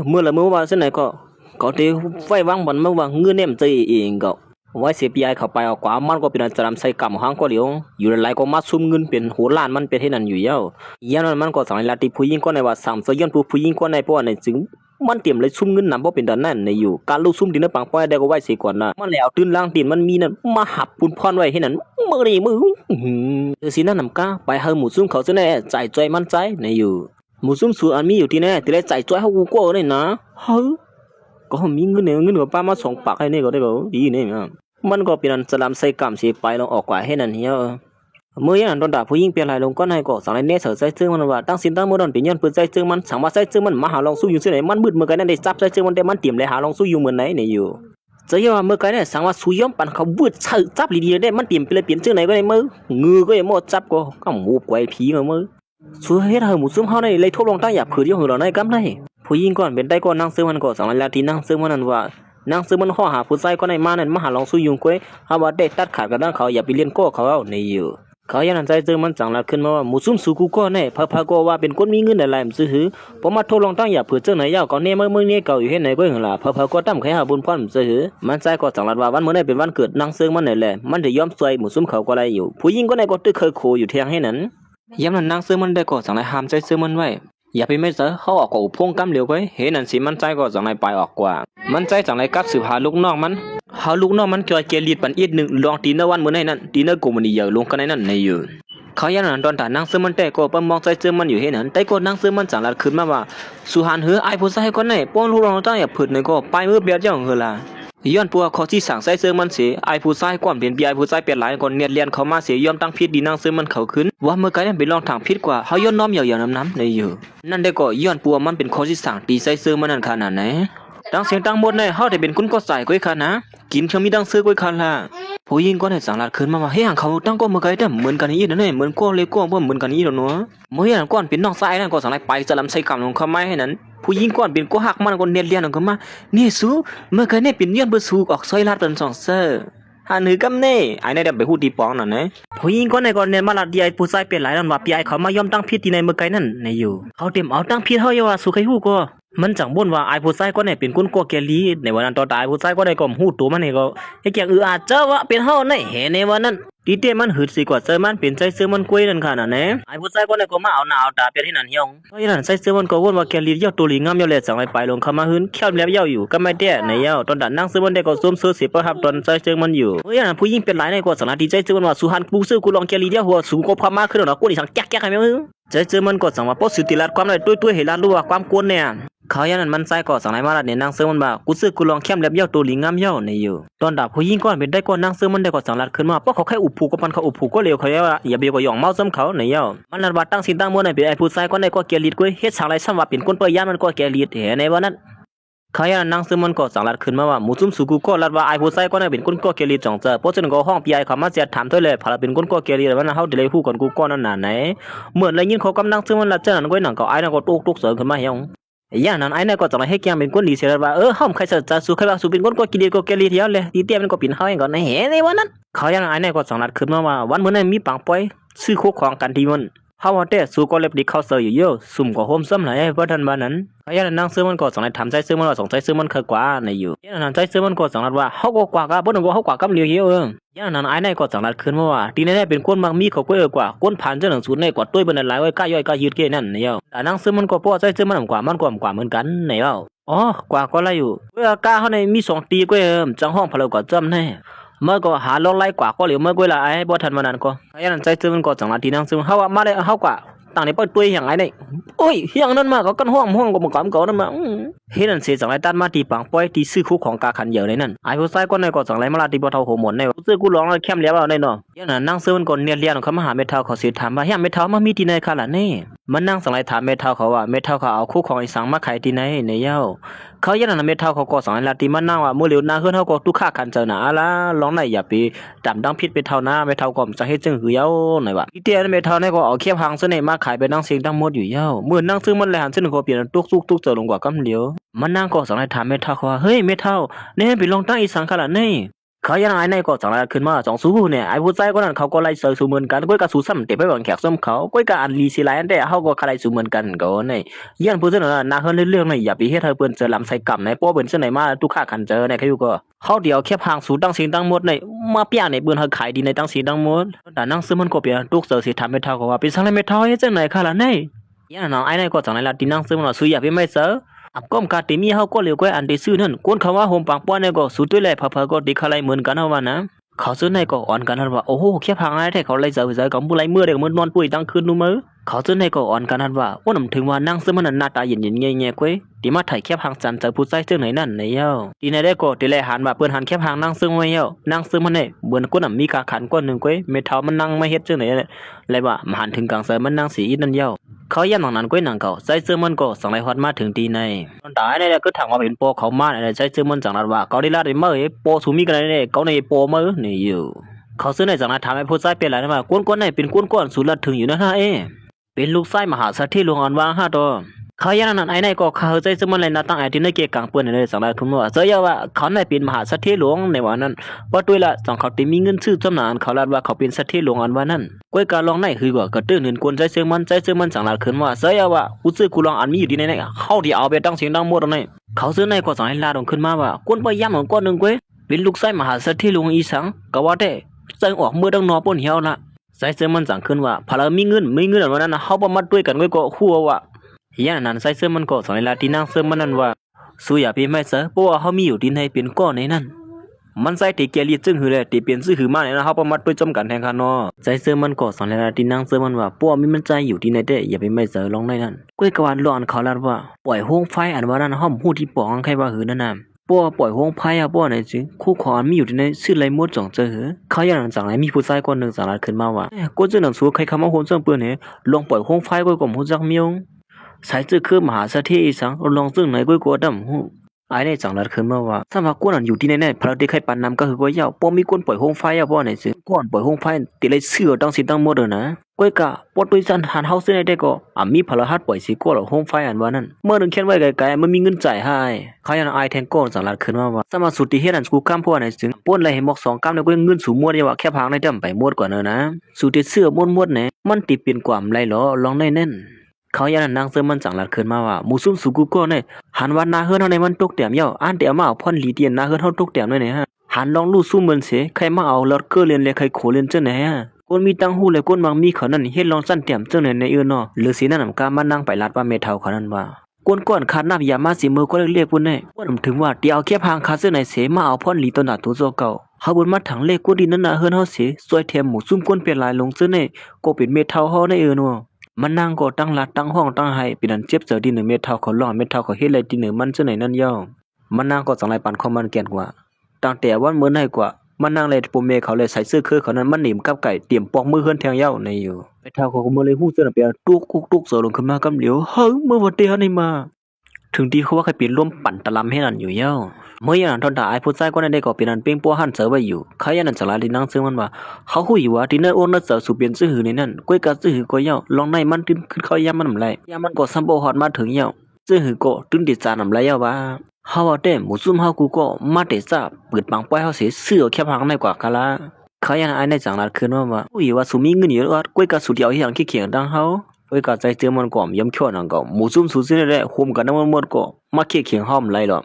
Speaker 1: เมื่อละเมื่อว่าซั่นไหนก็เตไฟวางบ่มาว่าเงินเนี่ยมันใจเองก็ไว้เสียปีไอเข้าไปเอากว่ามันก็เป็นอันตรายใส่กำหางก็เหลียวอยู่หลายก็มาซุ่มเงินเป็นโหล้านมันเป็นที่นั่นอยู่เย้าอย่างนั้นมันก็สั่งลาติผู้หญิงก็ในว่าสั่งเสยย้อนผู้หญิงก็ในเพราะว่าในจึงมันเตรียมเลยซุ่มเงินนำบ่เป็นดันนั่นในอยู่การลูกซุ่มดินปังป้อยได้ก็ไว้เสียก่อนนะมันแล้วตื่นล่างตีนมันมีนั่นมาหับปุ่นพรไว้ที่นั่นมือนี่มือสินั่นนำกาไปเฮาหมู่ซุ่มเขาซะแน่ใจใจมันใจในอยู่หมู่ซุ่มสูอันมีอยู่ที่แน่แต่ได้ใจใจเฮากูก็ได้นะเฮ้ ก็มีเงินกับป้ามา2 ปากให้นี่ก็ได้ก็ดีนี่มันก็เป็นอันสลัมใส่กรรมสิไปลองออกกว่าให้นั่นเหี่ยวเมื่อยันตอนด่าผู้หญิงเปลี่ยนหลายลงก็ให้ก็สั่งให้เนเสใส่ซึ่งมันว่าตั้งสินตั้งมื้อนั้นเป็นย้อนเปิ้นใส่ซึ่งมันสั่งว่าใส่ซึ่งมันมาหาลองสู้อยู่ซื่อไหนมันมืดเมื่อไกนั้นได้จับใส่ซึ่งมันได้มันเตรียมเลยหาลองสู้อยู่มื้อไหนนี่อยู่จะอย่าว่าเมื่อไกเนี่ยสั่งว่าสู้ยอมปันเขาบืดจับลีๆได้มันเตรียมไปเลยเปลี่ยนซึ่งไหนก็ได้มือငือก็ยังหมดจับก็หมูกวยผีมามือสู้เฮ็ดให้หมู่ซุ่มเฮาได้เลยทดลองตั้งหยับคือเดียวหือเราในกำไรผู้หญิงก่อนเป็นได้ก็นั่งซึ่งมันก็สั่งแล้วที่นั่งซึ่งมันนั้นว่านางซื้อมันข้อหาผู้ชายก็ในมานั่นมาหาลองสู้ยุงก้อยหาว่าได้ตัดขาดกับนางเขาอย่าไปเรียนก็เขาเอาในอยู่เขายันนั้นใจเจอมันจังละขึ้นมาว่าหมู่ซุ่มสู่กูก็แน่พะก็ว่าเป็นคนมีเงินหลายๆมันซื้อพอมาทดลองตั้งอย่าเผื่อเจ้าไหนยาวก็เนี่ยมื้อนี้เก่าอยู่เฮ็ดไหนก็หั่นล่ะพะก็ตั้มไขหาบุญพรมันซื้อมันใจก็จังละว่าวันมื้อนี้เป็นวันเกิดนางซื้อมันนั่นแหละมันได้ยอมซวยหมู่ซุ่มเขาก็ได้อยู่ผู้หญิงก็ในก็ตึกเคยโคอยู่เที่ยงให้นั้นยามนั้นนางซื้อมันได้ก็จังละห้ามใจซื้อมันไว้อย่าไปไม่เจอเขาออกกับพงกำเหลียวไว้เห็นนั่นสิมันใจก็จังไรไปออกกว่ามันใจจังไรกับสืบหาลูกน้องมันหาลูกน้องมันจอยเกลียดปันอีกหนึ่งลองตีเนวันมื้อไหนนั่นตีเนกูมันนี่เยอะลงกันในนั่นในอยู่เขายันนั้นตอนตานั่งซื้อมันแต่ก็ปมองใจเจอมันอยู่เห็นนั่นแต่ก็นั่งซื้อมันจังละขึ้นมาว่าสุหันเหือไอผู้ชายคนไหนป้อนลูกน้องตั้งอย่าผืดในก็ไปมือเบียดเจ้าเหือละย้อนปัวเขาที่สั่งใส่เสื้อมันเสียไอผู้ชายก่อนเปลี่ยนปีไอผู้ชายเปลี่ยนหลายคนเรียนเขามาเสียยอมตั้งพิษดีนั่งเสื้อมันเขาขึ้นว่าเมื่อไกลนั้นไปลองทางพิษกว่าเขาย้อนน้อมยาวๆน้ำในอยู่นั่นได้ก็ย้อนปัวมันเป็นเขาที่สั่งตีใส่เสื้อมันนั่นขนาดไหนตั้งเสียงตั้งหมดในเขาได้เป็นคุณก็ใส่ก้อยคันนะกินเชื่อมีตั้งเสื้อก้อยคันละผู้หญิงก็ได้สั่งลาดขึ้นมาว่าเฮ้ยหางเขาตั้งก็เมื่อไกลแต่เหมือนกันนี่นั่นเองเหมือนก้อนเลยก้อนเหมือนกันนี่หรอเนาะเมื่ออย่างก้อนเป็นน้องชายนั่นก็สั่งลายไปจะลำใส่กำลงเขาไม้ให้นั้นผู้หญิงก่อนเป็นก็หักมันก็เนียนเลียนออกมานี่สู้เมื่อไงเนี่ยเป็นย้อนเบอร์สูออกซอยลาดเป็นสองเซอร์หันหือกำเน่ไอ้เนี่ยเดี๋ยวไปพูดตีปองนั่นนะผู้หญิงก่อนในก่อนเนี่ยมาลาดดีไอผู้ชายเปลี่ยนหลายนั่นว่าพี่ไอเขามายอมตั้งพิษที่ในเมื่อไงนั่นในอยู่เขาเต็มเอาตั้งพิษเฮาอย่าว่าสู้ใครฮู้ก็มันจังบ่นว่าไอผู้ชายก็เนี่ยเป็นคนก่อแกลีในวันนั้นตอนตายผู้ชายก็ได้ก็ฮู้ตัวมันนี่ก็ไอ้แกอาจเจอว่าเป็นเฮาในเห็นในวันนั้นตีเต้มันหืดสิกว่าเจอมันเป็นใจเสื้อมันกล้วยนั่นขนาดนั้นไอ้ผู้ชายก็เลยก็มาเอาหน้าเอาตาเปลี่ยนที่นั่นเหี่ยวเพราะฉะนั้นใจเสื้อมันก็วนว่าแกลีเหี่ยวตัวหลีงามเหี่ยวเลยสั่งไปลงเข้ามาหื้นเข้มแล้วเหี่ยวอยู่ก็ไม่ได้ในเหี่ยวตอนนั้นนั่งเสื้อมันได้ก็สวมเสื้อสิประหับตอนใจเสื้อมันอยู่เพราะฉะนั้นผู้หญิงเป็นหลายในก็สั่งดีใจเสื้อมันว่าสุหันปูซื้อกูลองแกลีเหี่ยวหัวสูงก็พม่าขึ้นแล้วกูนี่สั่งแก๊กๆให้มึงใจเสื้อมันก็สั่งว่าปอสุติรัดความได้ตุ้ยๆให้รัดรู้ว่าความกวนเนี่ยเขายันนั้นมันใจก็สั่งให้มาลัดเนี่ยนางเสื้อมันบ่ากูซื้อกูลองเข้มแล้วเหี่ยวตัวหลีงามเหี่ยวในอยู่ตอนดาผู้หญิงก่อนเป็นได้ก็นางเสื้อมันได้ก็สั่งลัดขึ้นมาเพราะเขาแค่อุบผูกกับมันเขาอุบผูกก็เร็วเขาว่าอย่าเบียก็ย่องเมาซ้ำเขาในเหี่ยวมันลัดว่าตั้งสินตั้งมื้อในเป็นไอ้ผู้ชายก็ได้ก็เกลียดกูเฮ็ดสั่งไรซ้ำว่าเป็นคนเปยานมันก็เกลียดเห็นในวันนั้นเขายันนางเสื้อมันก็สั่งลัดขึ้นมาว่าหมู่ซุ่มสู่กูก็ลัดว่าไอ้ผู้ชายก็ได้เป็นคนก็เกลียดจ่องเจอเพราะฉะนั้นก็ห้องพี่ไอ้เขามาเสียถามเท่าเลยพาเป็นคนก็เกลียดมันเฮาได้เลยฮู้กันกูก็นั่นน่ะไหนเหมือนได้ยินเขากำลังเสื้อมันลัดเจ้านั้นก็หนังก็ไอ้นั่นก็ตุกเสริมขึ้นมาเหี่ยวอย่างนั้นไอ้เนี่ยก็จะมาให้แกเป็นคนดีเสียว่าห้องใครจะสู้ใครว่าสู้เป็นคนก็กิเลสก็เกลียดเดียวเลยตีเตี้ยมันก็ปิ่นเฮาเองก็ในเห็นในวันนั้นเขาอย่างไอ้เนี่ยก็สั่งนัดขึ้นมาว่าวันเมื่อนั้นมีปังป่อยซื้อคู่ของกันที่มันเฮาว่าแต่สู้ก็เล็บดีเข้าเซอร์อยู่เยอะซุ่มก็โฮมซ้ำหลายเพราะทันบ้านนั้นเขาอย่างนั้นนั่งซื้อมันก็สั่งให้ทำใจซื้อมันว่าสงใจซื้อมันเคยกว่าในอยู่อย่างนั้นใจซื้อมันก็สั่งนัดว่าเฮาก็กว่าก็บ่ต้องว่าเฮากว่ากับเลี้ยงเยอะอย่างนั้นไอ้เนี่ยก็สั่งนัดขึ้นมาว่าทีนี้เป็นคนมักมีเขาก็กว่าคนผ่านเจ้าหนังสูตรในกว่าตุ้ยเป็นหลายไว้ก้าย่อยก้ายืดเก้นั่นเนี่ยแต่นั่งซื้อมันก็พอใจซื้อมันกว่าเหมือนกันในเว้ากว่าก็ไล่อยู่เวลากาเขาในมี2 ตีก็จังห้องพะเราก็จำแน่เมื่อก็หาลองไล่กว่าก็เหลียวเมื่อก็ละไอ้บ่ทันมานั้นก็ไอ้นั่นใจซื้อมันก็จังละทีนั่งซื้อเฮาว่ามาได้เฮากว่าต่างในป้อยตุ้ยอย่างไอ้นี่โอ้ยอย่างนั้นมาก็กันห้องก็บ่กำนั่นมาเฮ็ดนั่นเสียจังไรตัดมาตีปังป้อยตีซื้อคู่ของกาขันเหี่ยวในนั้นไอ้ผู้ชายก็ในก็จังไรมาลาตีบ่เท่าหัวหมดในซื้อกูร้องแล้วแคมแล้วเอาในเนาะอย่างนั้นนั่งซื้อมันก็เนียนเลียนเขามาหาเมทัลเขาสิถามว่าเฮียเมทัลมามีที่ไหนคะล่ะนี่มันนั่งจังไรถามเมทัลเขาว่าเมทัลเขาเอาคู่ของไอ้สังมาขายที่ไหนในเย้าเขาอย่างนั้นเมทัลเขาก็สั่งให้ลาตีมันนั่งว่ามื้อเหลียวหน้าเฮือนเฮาก็ตุค่ากันเจอหน้าละลองไหนอย่าไปดำดังพิษไปเท่าหน้าเมทัลก็จะเฮ็ดจังหือเย้าหน่อยว่าอีเตี้ยเมทัลนี่ก็เอาเคียบหางซะนี่มาขายไปนั่งเสียงดังหมดอยู่เย้ามื้อนั่งซื้อมันเลยหันซึ่งก็เปลี่ยนตุกเจอลงกว่ากำเหลียวมันนั่งก็สั่งให้ถามเมทัลเขาว่าเฮ้ยเมทัลนี่ไปลองตั้งอีสังคะล่ะนี่เขาอย่างไอ้นี่ก็สั่งอะไรขึ้นมา2 สู้เนี่ยไอ้ผู้ชายคนนั้นเขาก็ไล่เสือสู้เหมือนกันก้อยก็สู้ซ้ำเตะไปบังแขกซ้ำเขาก้อยก็อันลีสิไลอันแต่เขาก็คลายสู้เหมือนกันก็นี่ยันผู้เสนอนาเฮือนเรื่องๆนี่อย่าไปเฮ็ดให้เปิ้นเจอลำใส่กำในป้อเปิ้นเสนอมาตุค่ากันเจอในเขาอยู่ก็เขาเดียวแค่พางสู้ตั้งสิงตั้งหมดในมาเปียในเปิ้นเฮาขายดีในตั้งสิงตั้งหมดแต่นั่งซื้อมันก็เปลี่ยนตุกเสือสิทำให้เท่าก็ว่าเป็นสังเลยไม่เท่าเฮ็ดจังไหนคะล่ะนี่ยันน้องไอ้นี่ก็สั่งให้ละที่นั่งซื้อมันสู้อย่าไปไม่เสืออับก้มกาติมีเฮาก็เหลียวก้อยอันที่ซื้อนั่นก้นคำว่าโฮมปังป้อนเนี่ยก็สู้ด้วยแลพะก็ดีคลายเหมือนกันเฮาว่านะเขาซื้อในก็อ่อนกันว่าโอ้โหแค่พังอะไรแต่เขาไล่เจอกับผู้ไล่เมื่อเด็กมันนอนป่วยตั้งคืนนู้มั้ยเข เขาจนในก็อ่อนกันนั้นว่าอ้วนถึงว่านั่งซึ่งมันหน้าตาเย็นๆเงี้ยๆก้อยดีมาถ่ายแคบหางจันเจอผู้ใส่ซึ่งไหนนั่นในเย้าดีในได้ก็ตีแลหันว่าเปิ้นหันแคบหางนั่งซึ่งไว้เย้านั่งซึ่งมันเนี่ยเหมือนก้นมีกาขันก้นหนึ่งก้อยเมทัลมันนั่งไม่เฮ็ดซึ่งไหนเลยว่ามันหันถึงกลางเสยมันนั่งสีนั่นเย้าเขาย่ำหนังนั้นก้อยหนังเก่าใส่ซึ่งมันก็สังไรฮอดมาถึงตีในตอนตายเนี่ยก็ถามว่าเป็นโปเขามาอะไรใส่ซึ่งมันจังนั้นว่าเขาได้ลาได้เมื่อโปสูมีกันเนี่ยเขาในโปเมื่อนี่อยู่เขาซื้อในจังนั้นถามไอ้ผู้ใส่เป็นไรนะว่าก้นๆไหนเป็นก้นๆสุดละถึงอยู่นะฮะเป็นลูกไส้มหาเศรษฐีหลวงอันว่างห้าตัวเขายันนั้นไอ้ไหนก็เขาใจสมันเลยนะตั้งไอ้ที่ในเกี่ยกลางเปื้อนในสังได้คุณว่าเสียว่าเขาในเป็นมหาเศรษฐีหลวงในวันนั้นว่าด้วยละสองเขาติมีเงินซื้อจำนานเขาลาดว่าเขาเป็นเศรษฐีหลวงอันว่านั้นก้อยการลองในคือว่ากระตื้อเงินกวนใจเสื่อมันสังได้ขึ้นว่าเสียว่ากูซื้อกูลองอันมีอยู่ที่ไหนเข้าที่เอาไปตั้งเสียงดังหมดตรงนี้เขาซื้อในก็สังให้ลาดงขึ้นมาว่าก้นไปย้ำของก้อนหนึ่งก้อยเป็นลูกไส้มหาเศรษฐีหลวงอีสังก็ว่าได้ใจออกเมื่อดังนอปนเหี่ยวละใส่เสื้อมันสั่งขึ้นว่าพอเรามีเงินวันนั้นเขาประมาด้วยกันก็หัวว่าอย่างนั้นใส่เสื้อมันก็สอนลาที่นั่งเสื้อมันนั่นว่าสู้อย่าพี่ไม่เสือเพราะว่าเขามีอยู่ที่ในเป็นก้อนในนั้นมันใส่ตีเกียร์ลีจึงหือเลยตีเปลี่ยนซื้อหือมาเนี่ยนะเขาประมาด้วยจำกันแทงคานอใส่เสื้อมันก็สอนลาที่นั่งเสื้อมันว่าเพราะว่ามีมันใจอยู่ที่ในได้อย่าไปไม่เสือลองในนั้นก้อยกวาดหลอนเขาลาดว่าปล่อยห้องไฟอันว่านั้นห้อมหูที่ปองใครว่าหือนั่นน่ะป้อปล่อยห้องไพ่อะป้อไหนจึงคู่ขอนมีอยู่ที่ในชื่อไรมดจ่องเจอเขาอย่างนั้นจังไรมีผู้ชายคนหนึ่งสารขึ้นมาว่าก็จะหนังสู้ใครคำว่าโหนเสื่อเปื้อนเนี่ยลองปล่อยห้องไฟก็กลมหูจักเมียงสายจื้อคือมหาเศรษฐีอีสังลองซึ่งไหนก็กลัวดำหูไอ้ในจังไรขึ้นมาว่าถ้ามาก้นอยู่ที่ในพระเด็กใครปันนำก็คือก็ยาวป้อมีก้นปล่อยห้องไฟอะป้อไหนจึงก้อนปล่อยห้องไฟติเลยเสือตั้งสิตั้งหมดเลยนะก้อยกะปอดด้วยสันหันเฮาซื้อในได้ก็มีพลหัดปล่อยสิก้นหรอห้องไฟอันว่านั้นเมื่อนึงเขียนไว้ไกลๆมันมีเงินจ่ายให้เขายังไอแทงก้นจังไรขึ้นมาว่าสมาสุดที่เฮ็ดอันกูข้ามพวกไหนจึงป้นอะไรให้หมอกสองกำเนี่ยก็เงินสูงมวดเนี่ยว่าแค่พังในดำไปมวดกว่าเนอะนะสุดที่เสื้อมวดเนี่ยมันติดเปลี่ยนความไรหรอลองได้แน่นเขายันนางเสื้อมันจังหลัดขึ้นมาว่ามูซุ่มสุกุก็เนี่ยหันวันนาเฮือนเฮาในมันตกเตียมเย้าอ่านเตียมมาเอาพ่อนลีเตียนนาเฮือนเฮาตกเตียมด้วยเนี่ยฮะหันลองลู่ซุ่มมันเสใครมาเอาลอดเกอเรียนเลยใครโขเรียนเจ้าไหนฮะคนมีตังหูเลยคนบางมีเขานั่นเฮ็ดลองสั้นเตียมเจ้าไหนในอื่นเนาะหรือสินั่นนำกามานั่งไปลาดว่าเมทัลเขานั่นว่าก้อนขาดน้ำยามาสิมือก็เรียกพุ่นแน่ว่าถึงว่าเดี๋ยวเอาแค่พางคาเสื้อไหนเสมาเอาพ่อนลีต้นหนาตัวโซเก่าเฮาบนมาถังเลขกูดินนั่นน่ะเฮือนเฮาเสสวยแถมหมูซุ่มก้นเปลี่ยนลายลงเสื้อในก็เป็นเมทัลเฮาในเนาะมันนั่งก็ตั้งลัดตั้งห้องตั้งให้เป็นอันเจ็บเจอที่หนึ่งเมทัลเขาล้อเมทัลเขาเฮ็ดอะไรที่หนึ่งมันเสื้อไหนนั่นย่อมันนั่งก็สังไรปันความมันแก่นกว่าตั้งแต่วันมื้อไหนกว่ามันนั่งเลยปมเมเขาเลยใส่เสื้อคือเขานั้นมันหนีมกับไก่เตรียมปอกมือเฮือนแทงเหย้าในอยู่เมทัลเขาก็มือเลยฮู้เสื้อน่ะเปียตุกกุกๆเสือลงขึ้นมากำเหลียวเฮ้ยเมื่อวันเดียวนี่มาถึงที่เขาว่าใครเปลี่ยนร่วมปั่นตะลำให้นั่นอยู่เย้าเมื่ออย่างนั้นทนตาไอ้ผู้ชายก็ได้ก็เป็นอันเป้งปัวหันเสือไว้อยู่เขาอย่างนั้นจังไรที่นั่งซึ่งมันว่าเขาคุยว่าที่นั่นโอนนั่นเสือสูบเปลี่ยนซื้อหือในนั่นก้อยกะซื้อหือก็เย้าลองในมันขึ้นเขาย่ามันนำไรย่ามันก็ซัมโบฮอดมาถึงเย้าซื้อหือก็ตึงติดจานนำไรเย้าว่าเฮาว่าแต่หมูซุ่มเฮากูก็มาแต่ซาเปิดปังป้อยเฮาเสียเสื้อแค่พังในกว่าคาละเขาอย่างนั้นไอ้ในจังไรคืนว่าคุยว่าสูมีเงินอยู่ว่าก้อยกะสูเดียวที่อย่างขี้เขียงดังเฮาก้อยกะใจเจอมันก็ย้ำชั่วนั่นก็หมูซุ่มสูซื้อได้โฮมกันน้ำมันหมดก็มาขี้เขียงห้อมไรหรอก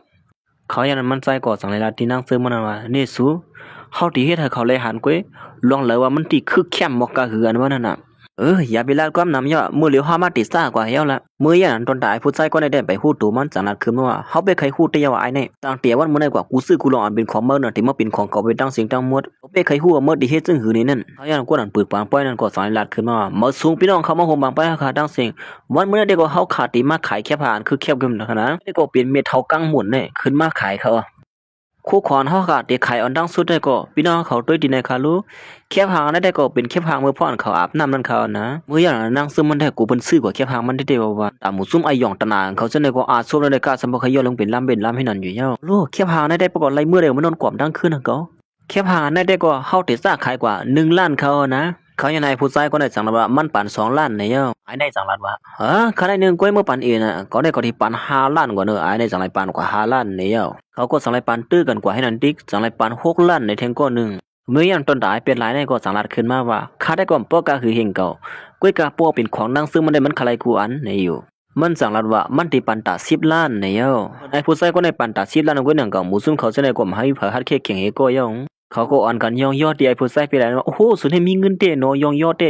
Speaker 1: เขาอย่างนั้นมันใจก่อสังไรละที่นั่งซื้อมันว่าเนี่ยสูเขาตีเฮ็ดให้เขาเลยหันก้อยลองเลยว่ามันตีคึกแคมมอกกะหืออันว่านั่นน่ะอย่าไปลาดความน้ำย่อมือเหลียวห้ามาติดซ่ากว่าเหี้ยวละมืออย่างนั้นตนตายผู้ใจก็ได้ไปฮู้ตู่มันจังนัดคือว่าเขาไปใครฮู้เตียวไอ้เนี่ยตั้งเตียวันมื้อได้กว่ากูซื้อกูลองอันเป็นของเมื่อน่ะที่มาเป็นของเก่าไปตั้งเสียงตั้งหมดเขาไปใครฮู้ว่าเมื่อที่เฮ็ดจึงหือนี่นั่นเขาอย่างนั้นก็นั่นปืดปางป้อยนั่นก็สอนลาดขึ้นมาเมื่อสูงพี่น้องเขามาโฮมบางป้อยขาตั้งเสียงวันมื้อได้ก็เฮาขาดตีมาขายแค่ผ่านคือแคบขึ้นขนาดได้ก็เปลี่ยนเม็ดเท่ากังหมุนเนี่ยขึ้นมาขายเขาคู่ขอนเฮาก็เด็กไข่อ่อนดังสุดได้ก็พี่น้องเขาด้วยดีในคารู้แคบหางได้ก็เป็นแคบหางเมื่อพ่อนเขาอาบน้ำนั่นเขานะเมื่ออย่างนั้นนั่งซึมมันได้กูเป็นซื้อกว่าแคบหางมันได้ว่าตามหมูซุ่มไอหยองตะนางเขาจะได้ก็อาซุ่มได้กาสมบัติขย่อลงเป็นลำให้นั่นอยู่เย้าโลแคบหางได้ประกอบไรเมื่อเดียวมันนอนกวมดังขึ้นนะก็แคบหางได้ก็เฮาเตซ่าขายกว่า1 ล้านเขานะเขาอย่างไรผู้ชายก็ได้จังว่ามันปั่น2 ล้านเนี่ยไอ้ได้จังว่าขนาดนึงก้อยเมื่อปั่นเองน่ะก็ได้ก็ที่ปั่น5 ล้านกว่าเนอะไอ้ได้จังไรปั่นกว่า5 ล้านเนี่ยเขาก็จังไรปั่นตื้อกันกว่าให้นั่นติ๊กจังไรปั่น6 ล้านในแทงก้อนหนึ่งเมื่อยันต้นตายเป็นหลายในก็จังรัดขึ้นมาว่าข้าได้ก่อมป้อกาคือเฮงเก่าก้อยกาป้อเป็นของนั่งซึ่งมันได้มันคลายกูอันในอยู่มันจังรัดว่ามันตีปั่นตา10 ล้านเนี่ยไอ้ผู้ชายก็ได้ปั่นตา10 ล้านก้อยหนังเก่าหมูซุ่มเขาจะได้ก่อมให้เผาฮัดเค้กเข่งเฮก็ย่องเขาก็อ่อนกันยองยอดที่ไอ้ผู้ชายไปแล้วว่าโอ้โหสุดให้มีเงินเตะเนาะยองยอดเ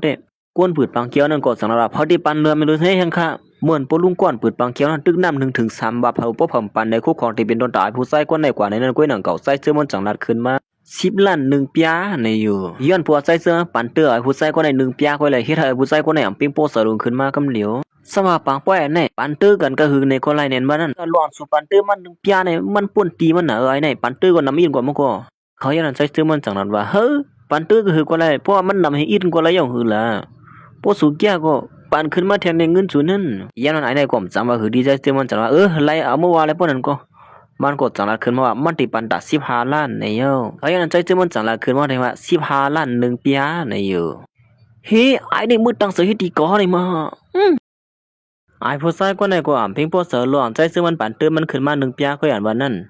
Speaker 1: ตะก้นปืดปังเกี้ยวนั่นก็สังระพอที่ปันเรือไม่รู้ให้ยังค่ะเหมือนปลุงก้อนปืดปังเกี้ยวนั้นตึกน้ำ1 ถึง 3 บาทเผาป้อผมปันในคู่ของที่เป็นต้นตายผู้ใส่ก้นในกว่าในนั้นก้อยหนังเก่าใส่เสื้อมันจังนัดขึ้นมา 10 ล้าน1ပြားနေอยู่ย้อนผัวใจเสื้อปันเตอไอ้ผู้ใจคนไหน1ပြားคนเลยเฮ็ดให้ผู้ใจคนไหนอ่ำปิงโปสรุงขึ้นมากำเหลียวสมาปังป้อยเนี่ยปันเตอกันก็คือในคนไรเนี่ยมันนั่นก็ล้อนสู่ปันเตอมัน1ပြားเนี่ยมันป่นตีมันน่ะไอ้เนี่ยปันเตอก็นำอินกว่ามันก็เขายันใจเสื้อมันจังนั้นว่าเฮ้อปันเตอก็คือคนไรเพราะมันนำให้อินกว่าไรอย่างหือล่ะพอสุกแก่ก็ปันขึ้นมาแทนในเงินส่วนนั้นยันนั้นไอ้เนี่ยก็จำว่าคือดีใจเสื้อมันจังว่าไรเอาเมื่อวานแล้วพวกนั้นก็มันก็จังละขึ้นมาว่ามันติปันตา15ล้านในเยอะเขายังใจเจอมันจังละขึ้นมาได้ว่า15ล้าน1ပြားในเยอะเฮ้ไอ้นี่มือตั้งเสียที่ก่อเลยมาไอ้ผู้ชายคนไหนก็อ่ำเพียงพอเสือหลวงใจซื้อมันปันเติมมันขึ้นมา1ပြားก็อย่างวันนั้น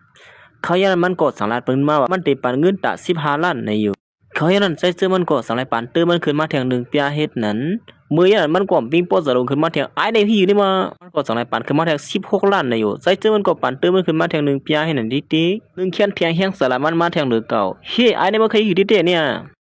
Speaker 1: เขายังมันก็จังละเปิ้นมาว่ามันติปันเงินตา15ล้านในเยอะเขายังใจซื้อมันก็จังละปันเติมมันขึ้นมาแทง1ပြားเฮ็ดนั้นมือยันมันก็ปิ้งปอจะลงขึ้นมาแทงไอ้ในพี่อยู่นี่มามันก็จังไรปันขึ้นมาแทง16ล้านในอยู่ใจเจอมันก็ปันเติมมันขึ้นมาแทง1ပြားให้นั่นดิ1เขียนเพียงแห้งสารมันมาแทงเก่าเฮ้ไอ้ในมันเคยอยู่ดิเนี่ย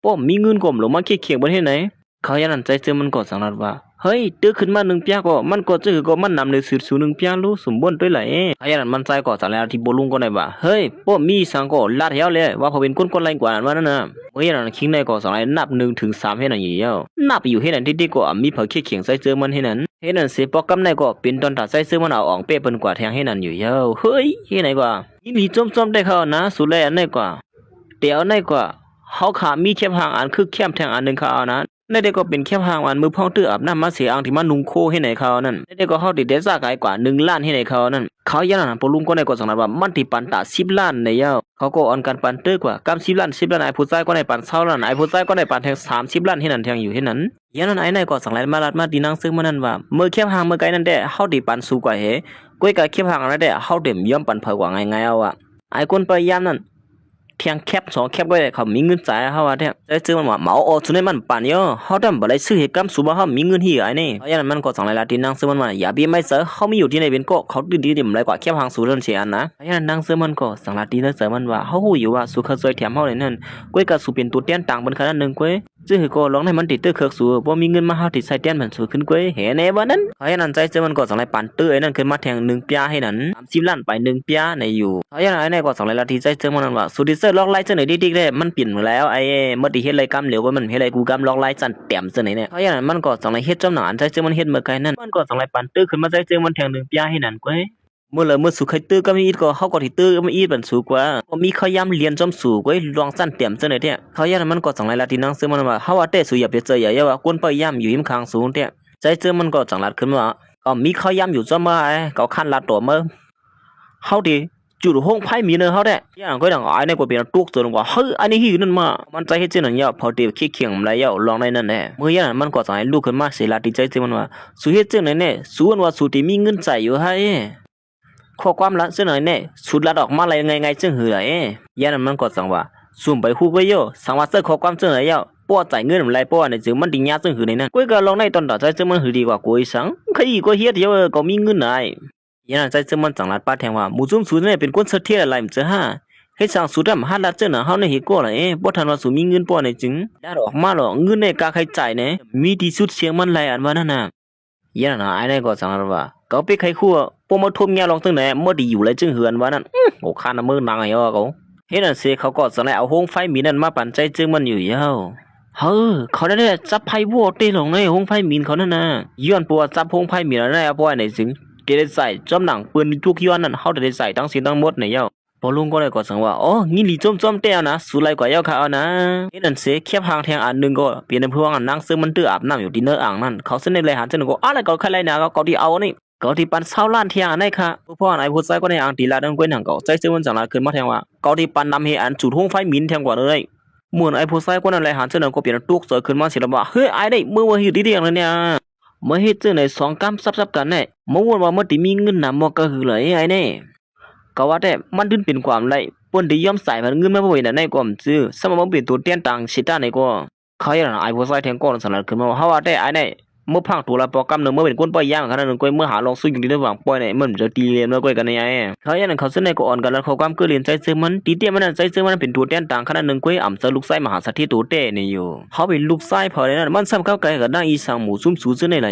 Speaker 1: ป้อมมีเงินกลมหรือมาเคียงบนเฮ็ดไหนเขายันใจเจอมันก็จังนั้นว่าเฮ้ยตื้อขึ้นมา1ပြားก็มันก็จะก็มันนำในสืบสู่1ပြားรู้สมบูรณ์ด้วยแหละเขายันมันใจก็จังแล้วที่บ่ลุงก็ได้ว่าเฮ้ยป้อมมีสังก็ลาดเหี่ยวเลยว่าพอเป็นคนไรกว่านั้นว่านั่นน่ะเมื่อยันคิงในก็จังไรนับ1ถึง3ให้นั่นอยู่แล้วนับอยู่ให้นั่นดิก็มีเผาเคียงใจเจอมันให้นั่นให้นั่นสิปอกกำในก็เป็นตอนตัดใจเจอมันเอาอ่องเป้เปิ้นกว่าแทงให้นั่นอยู่แล้วเฮ้ยให้ไหนกว่านี่มีจมๆได้เขานะสุแลอันไหนกว่าเดี๋ยวไหนกว่าเฮาขามีแคบห่างอันคือแคบแทงอันนึงเขาเอานะในเด็กก็เป็นแคบห่างอันมือพ่องตื้ออาบน้ำมาเสียอังที่มันนุงโคให้ไหนเขานั่นในเด็กก็เฮาติดเดซ่ากายกว่า1ล้านให้ไหนเขานั่นเขายันนั้นปลุงก็ในก็สังนั้นว่ามันติปันตา10ล้านในยาวเขาก็ออนกันปันเตอร์กว่ากำ10ล้าน10ล้านไอ้ผู้ชายก็ในปัน20ล้านไอ้ผู้ชายก็ในปันแทง30ล้านให้นั่นแทงอยู่ให้นั้นยันนั้นไอ้ในก็สังไรมาลัดมาดีนางซึ่งมันนั่นว่าเมื่อแคบห่างเมื่อไกลนั่นได้เฮาติปันสูกว่าเฮก้อยกะแคบห่างนั่นได้เฮาเต็มย่อมปันเผากว่าไงๆเอาอ่ะไอ้คนพยายามนั่นเทียงแคบ2แคบก็ได้เขามีเงินจ่ายเฮาว่าแท้ใจซื้อมันว่าเหมาออสุดให้มันปั่นย่อเฮาดำบ่ได้ซื้อเฮ็ดกำสูบ่เฮามีเงินเฮียไอ้นี่เพราะฉะนั้นมันก็จังไรล่ะที่นางซื้อมันว่าอย่าบีไม่เสือเฮามีอยู่ที่ไหนเป็นก็เขาดีๆมันไรกว่าแคบหางสูเรื่องเสียอันนะเพราะฉะนั้นนางซื้อมันก็จังละที่เสือมันว่าเฮาฮู้อยู่ว่าสุขซอยแถมเฮานี่นั่นก้อยก็สูเป็นตัวเตี้ยนต่างเปิ้นขนาดนึงก้อยซื้อก็ลองให้มันติดตื้อเคิกสูบ่มีเงินมาเฮาติดใส่เตี้ยนมันสูขึ้นก้อยเห็นแน่บ่นั้นเพราะฉะนั้นใจซื้อมันก็จังไรปั่นตื้อไอ้นั่นขึ้นมาแทง1ပြားให้นั่น30ล้านไป1ပြားในอยู่เพราะฉะนั้นไอ้นี่ก็จังไรล่ะที่ใจซื้อมันว่าสุดิเซอร์ล็อกไลท์จังไหนดิๆได้มันเปลี่ยนมาแล้วไอ้เมื่อที่เฮ็ดไรกำเหลวว่ามันเฮ็ดไรกูกำล็อกไลท์จันเต็มจังไหนเนี่ยเพราะฉะนั้นมันก็จังไรเฮ็ดจำหนานใจซื้อมันเฮ็ดเมื่อไกลนั่นมันก็จังไรปั่นตื้อขึ้นมาใจซื้อมันแทง1ပြားให้นั่นก้อยเมื่อเลยเมื่อสุขตื้อก็มีอีกก็เฮาก็ที่ตื้อก็มีอีกบันสูกว่าบ่มีเขาย้ำเรียนจอมสูกไว้ลองสั้นเต็มจังได๋แท้เขายันมันก็จังไรล่ะที่นางซื้อมันว่าเฮาว่าแต่สูอย่าไปเจออย่าว่าคนพยายามอยู่หิมข้างสูงแท้ใจเจอมันก็จังลัดขึ้นว่าก็มีเขาย้ำอยู่จอมว่าก็คันลัดตัวมื้อเฮาดิจุดห้องไพ่มีเนอเฮาแท้อย่างก็ดังไอ้นี่ก็เป็นตุกตัวนึงว่าเฮ้ยอันนี้หิวนั่นมามันใจเฮ็ดจังนั้นยาพอดีขี้เคียงมันแล้วลองได้นั่นแหละเมื่อยันมันก็จังให้ลุกขึ้นมาสิลาที่ใจเจอมันว่าสูเฮ็ดจังไหนแน่สูว่าสูที่มีเงินใจอยู่ให้ข้อความละซึ่งไหนเนี่ยสุดละดอกมาอะไรไงจึงหือไอ้ยันมันก็สังว่าสุ่มไปฮู้ก็โยสังว่าเสื้อข้อความจึงไหนยาวป้อจ่ายเงินอะไรป้อในจึงมันดิญญาจึงหือในนั้นก้อยก็ลองในตอนต่อใจจึงมันหือดีกว่าก้อยสังขยี้ก็เฮ็ดเดียวก็มีเงินไหนยันใจจึงมันจังลัดป้าแทงว่าหมู่จุ่มสุดเนี่ยเป็นคนเสถียรอะไรมันจะหาให้สั่งสุดมหาลัดเจ้าน่ะเฮาในเฮ็ดก็ล่ะบ่ทันว่าสูมีเงินป้อในจึงได้ดอกมาหรอกเงินในกาใครจ่ายเนี่ยมีที่สุดเสียงมันไหลอันว่านั่นน่ะยันน่ะไอ้นี่ก็จังลัดว่าก็ไปใครคั่วปมทุ่มยาลองตั้งไหนเมื่อดีอยู่เลยจึงเหือนว่านั่นโอ้ข้าน้ำมือนางไอ้ยอเขาเฮ็ดนั่นสิเขาก็สั่งเอาโฮงไฟมีนั่นมาปั่นใจจึงมันอยู่ยาวเขาได้จับไพ่วัวตีลงในโฮงไฟมีนเขานั่นน่ะย้อนปัวจับโฮงไฟมีนั่นได้ปัวไหนจึงได้ใส่จอมหนังปืนทุกย้อนนั่นเขาได้ใส่ทั้งสิ้นทั้งหมดในยาวพอลุงก็เลยก็สั่งว่าอ๋องี้ลีจอมเต้านะสุไลกว่ายาวเขานะเฮ็ดนั่นสิแคบหางแทงอันนึงก็เปลี่ยนเป็นพวกนั่งซึ่งมันตื้ออาบน้ำอยู่ที่เนื้ออ่างนั่นเขาเส้นในเลยหันเส้นก็อะไรก็ใครไรนะก็ที่เอานี่ก็ที่ปัน20ล้านเที่ยในค่ะพ่อไอ้ผู้ชายก็ในอ่างตีลาดังก้วยหนังก็ใจซื้อมันจังลาขึ้นมาแทงว่าก็ที่ปันนำให้อันจุดห้องไฟมินแทงกว่าเลยเหมือนไอ้ผู้ชายก็นั่นแหละหันเส้นก็เปลี่ยนตุกเสือขึ้นมาสิแล้วว่าเฮ้ยไอ้ได้มือว่าอยู่ดีๆเลยเนี่ยเมื่อเฮ็ดจังได๋2กำซับๆกันแน่เมื่อว่ามันสิมีเงินนำบ่ก็คือเลยไอ้นี่ก็ว่าแต่มันถึงเป็นความไรเปิ้นได้ยอมใส่มันเงินมาบ่ได้ในความซื่อสมมุติเป็นตัวเตี้ยนต่างสิตาในก็เขาอย่างไอ้ผู้ชายแทงก้อนสลัดขึ้นมาว่าเฮาว่าแต่ไอ้นี่เมื่อพังตัวละโปรแกรมนึงเมื่อเป็นคนปล่อยย่างขนาดนึงก้อยเมื่อหาลองสู้อยู่ในระหว่างปล่อยเนี่ยมันจะตีเรียนเมื่อก้อยกันยังไงเขาอย่างนั้นเขาเสนอก็อ่อนกันแล้วเขาความก็เรียนใจซื้อมันตีเตี้ยมันใจซื้อมันเป็นตัวเตี้ยนต่างขนาดนึงก้อยอ่ำจะลูกไส้มหาสัตว์ที่ตัวเต้นี่อยู่เขาเป็นลูกไส้พอได้นั่นมันซ้ำเข้าไกลกับนางอีสังหมูซุ่มสูซื้อในไหน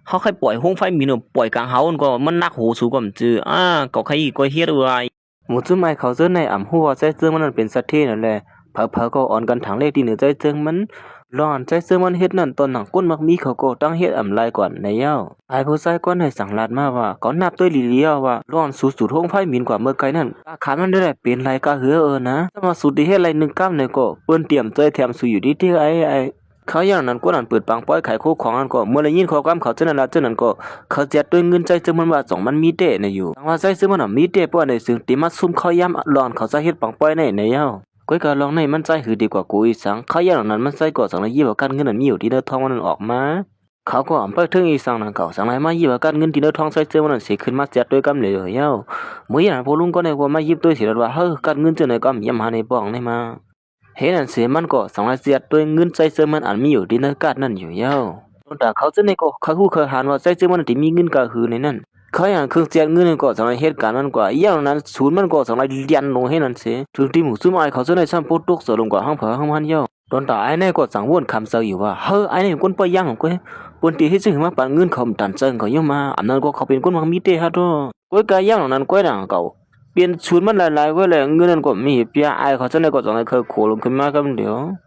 Speaker 1: เขาใครปล่อยห้องไฟมีเนาะปล่อยกลางเฮาก็มันนักโหสูก็มันจื้อก็ใครก็เฮ็ดอะไร หมู่จุ้มไอเขาเจอในอ่ำหัวใจเจิงมันเป็นสัตว์ที่นั่นแหละเผอๆก็อ่อนกันทางเลขที่เหนือใจเจิงมันร้อนใจเจิงมันเฮ็ดนั่นตอนหนังก้นมักมีเขาก็ตั้งเฮ็ดอ่ำลายก่อนในเย้าไอผู้ชายก้อนให้สั่งลาดมาว่าก็นับด้วยลีเลียวว่าร้อนสุดๆห้องไฟมินกว่าเมื่อไกลนั่นอาขามันได้เป็นไรก็เหือนะถ้ามาสุดที่เฮ็ดไร1 ก้ามเนี่ยก็เปิ้นเตรียมใจแถมสู่อยู่ดีที่ไอเขาอย่างนั้นก็นั่นเปิดปังป้อยขายโคของนั่นก็เมื่อได้ยินข้อความเขาเจ้านั่นละเจ้านั่นก็เขาเจ็ดด้วยเงินใจซึ่งมันว่า2มันมีเด้ในอยู่ตั้งว่าใจซึ่งมันมีเด้ป้อในซึ่งติมาซุ่มเขาย้ำหลอนเขาจะเฮ็ดปังป้อยในเย้าก้อยก็ลองในมันใจหือดีกว่ากูอีสังเขาอย่างนั้นมันใจก็สังละยี่ว่าการเงินนั้นมีอยู่ที่เนื้อทองมันออกมาเขาก็อำเภอถึงอีสังนั่นเขาสังละมายี่ว่าการเงินที่เนื้อทองใส่เจ้ามันสิขึ้นมาเจ็ดด้วยกำเลยเย้าเมื่ออย่างพอลุงก็ในว่ามายิบด้วยสิว่าเฮ้อการเงินเจ้าในก็ย้ำหาในบ้องในมาเห็นอันเสียมันก็สังละเจ็ดด้วยเงินใจเจ้ามันอันมีอยู่ที่เนื้อกาดนั่นอยู่เย้าแต่เขาจะในก็เขาคู่เคยหันว่าใจเจ้ามันที่มีเงินก็คือในนั้นเขาอย่างเครื่องเจ็ดเงินก็สังละเหตุการณ์มันกว่าอย่างนั้นศูนย์มันก็สังละเลียนลงให้นั่นเสียถึงที่หมู่ซุ่มไอเขาจะในซ้ำโพดตกเสือลงกว่าห้องเผอห้องมันเย้าตอนตาไอ้ในก็สังวนคำเซออยู่ว่าเฮ้อไอ้ในคนไปย่างของกูปนตีให้ซึ่งมาปันเงินเขาตันเซิงเขาย่อมาอันนั้นก็เขาเป็นคนมังมีเตฮะด้วยก้อยกาย่างนั้นก้อยด่างเก่าเปลี่ยนชุดมันหลายๆก็เลยเงินนั้นก็มีเปียไอเขาจะในก็จังในเคยโขลงขึ้นมากันเดียว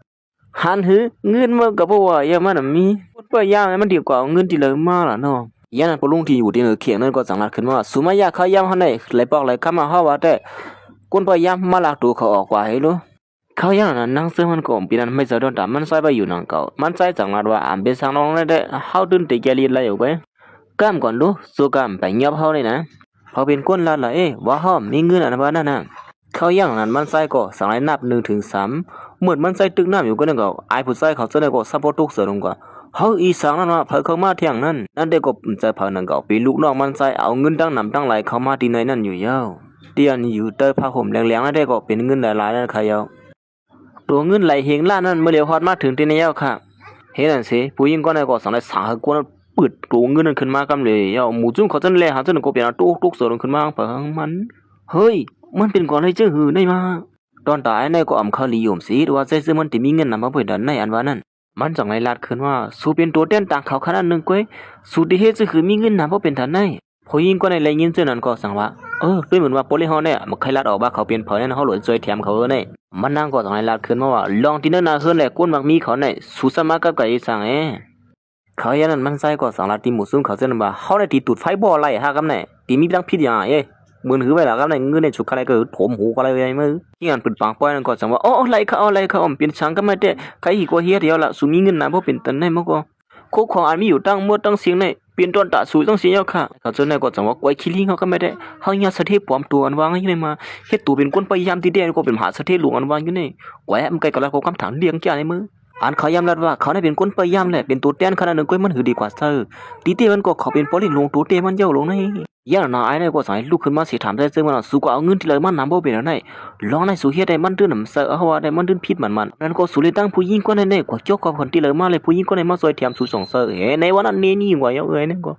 Speaker 1: หันหือเงินมันก็บ่ว่าอย่ามันมีคนไปย่างมันดีกว่าเงินที่เหลือมาล่ะเนาะย่างนั้นพอลุงที่อยู่ที่เขียงนั้นก็จังนัดขึ้นมาสุมายาเขาย่างเขาในเลยบอกเลยคำมาเฮาว่าแต่คนไปย่างมาลากตัวเขาออกว่าให้รู้เขาอย่างนั้นนั่งซึ่งมันก็ปีนั้นไม่เจอโดนแต่มันใส่ไปอยู่นั่งเก่ามันใส่จังหวัดว่าอ่านเป็นสังน้องเลยได้เขาดึงติแกลีอะไรอยู่ไปก้ามก่อนดูสู้ก้ามไปเงียบเขาเลยนะเขาเป็นคนลาละว่าเขามีเงินอันบ้านนั่นน่ะเขาอย่างนั้นมันใส่ก็สั่งให้นับ1 ถึง 3เหมือนมันใส่ตึกน้ำอยู่ก็นั่นก็ไอ้ผู้ใส่เขาเสนอก็ซัพพอร์ตทุกเสือลงกว่าเขาอีสังนั่นว่าเผยเข้ามาเที่ยงนั้นนั่นเด็กก็ใจเผยนั่นก็ปีลูกน้องมันใส่เอาเงินตั้งนำตั้งไหลเข้ามาที่ในนั่นอยู่เย้าเตียนอยู่เตอผ้าห่มแรงๆนั่นเด็กก็เป็นเงินหลายๆนั่นใครเย้าตัวเงินไหลเหงล้านนั้นเมื่อเลี้ยวฮอดมาถึงที่นี่แล้วค่ะเห็นนั่นสิผู้หญิงก็ในก็สั่งได้สาหกวนเปิดตัวเงินนั้นขึ้นมากำเลยเอาหมู่จุ้มเขาจนแลหาจนก็เปลี่ยนตุกๆเสือลงขึ้นมาเปิงมันเฮ้ยมันเป็นก่อนให้เจ้าหือได้มาตอนตายในก็อำเขาลียมสิว่าใจซื้อมันที่มีเงินนำมาเปิดดันในอันว่านั้นมันจังไรลาดขึ้นว่าสู้เป็นตัวเต้นต่างเขาขนาดนึงก้อยสู้ที่เฮ็ดจะคือมีเงินนำมาเป็นทันในผู้หญิงก็ในเลยยินเจ้านั้นก็สั่งว่าด้วยเหมือนว่าโปลิฮอเนี่ยมันใครลาดออกว่าเขาเป็นเผยนั่นเขาหลวยจอยแถมเขาเนี่ยมันนั่งก็จังไรลาดขึ้นมาว่าลองที่นั่นน่ะขึ้นแหละก้นมักมีเขาเนี่ยสู้สมัครกับไอ้สั่งเขาอย่างนั้นมันใส่ก็สั่งลาดที่หมู่ซุ่มเขาเจ้านั้นว่าเขาในที่ตุดไฟบ่อไล่ฮะกับเนี่ยที่มีตั้งพิษอย่างมือถือไปแล้วครับในเงินในฉุกอะไรก็ผมหูอะไรไปมือที่งานปิดปากป้อยนั่นก็จังว่าอะไรเขาเป็นช่างก็ไม่ได้ใครอีกว่าเฮียเดียวละสูมีเงินนะเพราะเป็นตันได้มากกว่าโคของอันมีอยู่ตั้งมดตั้งเสียงในเปลี่ยนต้นตาสูต้องเสียค่ะเขาเจ้าในก็จังว่าไว้คิลิงเขาก็ไม่ได้เขาเนี่ยสะเทปลอมตัวอันวางอยู่ในมาเฮ็ดตัวเป็นคนพยายามที่เด่นก็เป็นมหาสะเทหลวงอันวางอยู่ในไว้มันไกลกับเราคำถามเลี้ยงแก่ในมืออันเขาย้ำรัดว่าเขาได้เป็นคนพยายามแหละเป็นตัวแทนขนาดนึงก็มันหือดีกว่าเธอตีเต้มันก็เขาเป็นปลินลงตัวเต้มันเย่าลงในย่าหน้าไอ้เนี่ยก็สายลูกขึ้นมาสิถามได้ซึ่งมันสู้ก็เอาเงินที่เลยมันนำบ่เป็นอะไรลองในสู้เฮ็ดได้มันดื้อหนำเสือเอาว่าได้มันดื้อพิษมันนั่นก็สู้เลยตั้งผู้หญิงก็ในกว่าจกกับคนที่เลยมาเลยผู้หญิงก็ในมาซอยเทียมสู้สองเสือในวันนั้นนี่กว่าเยอะเลยนั่นก็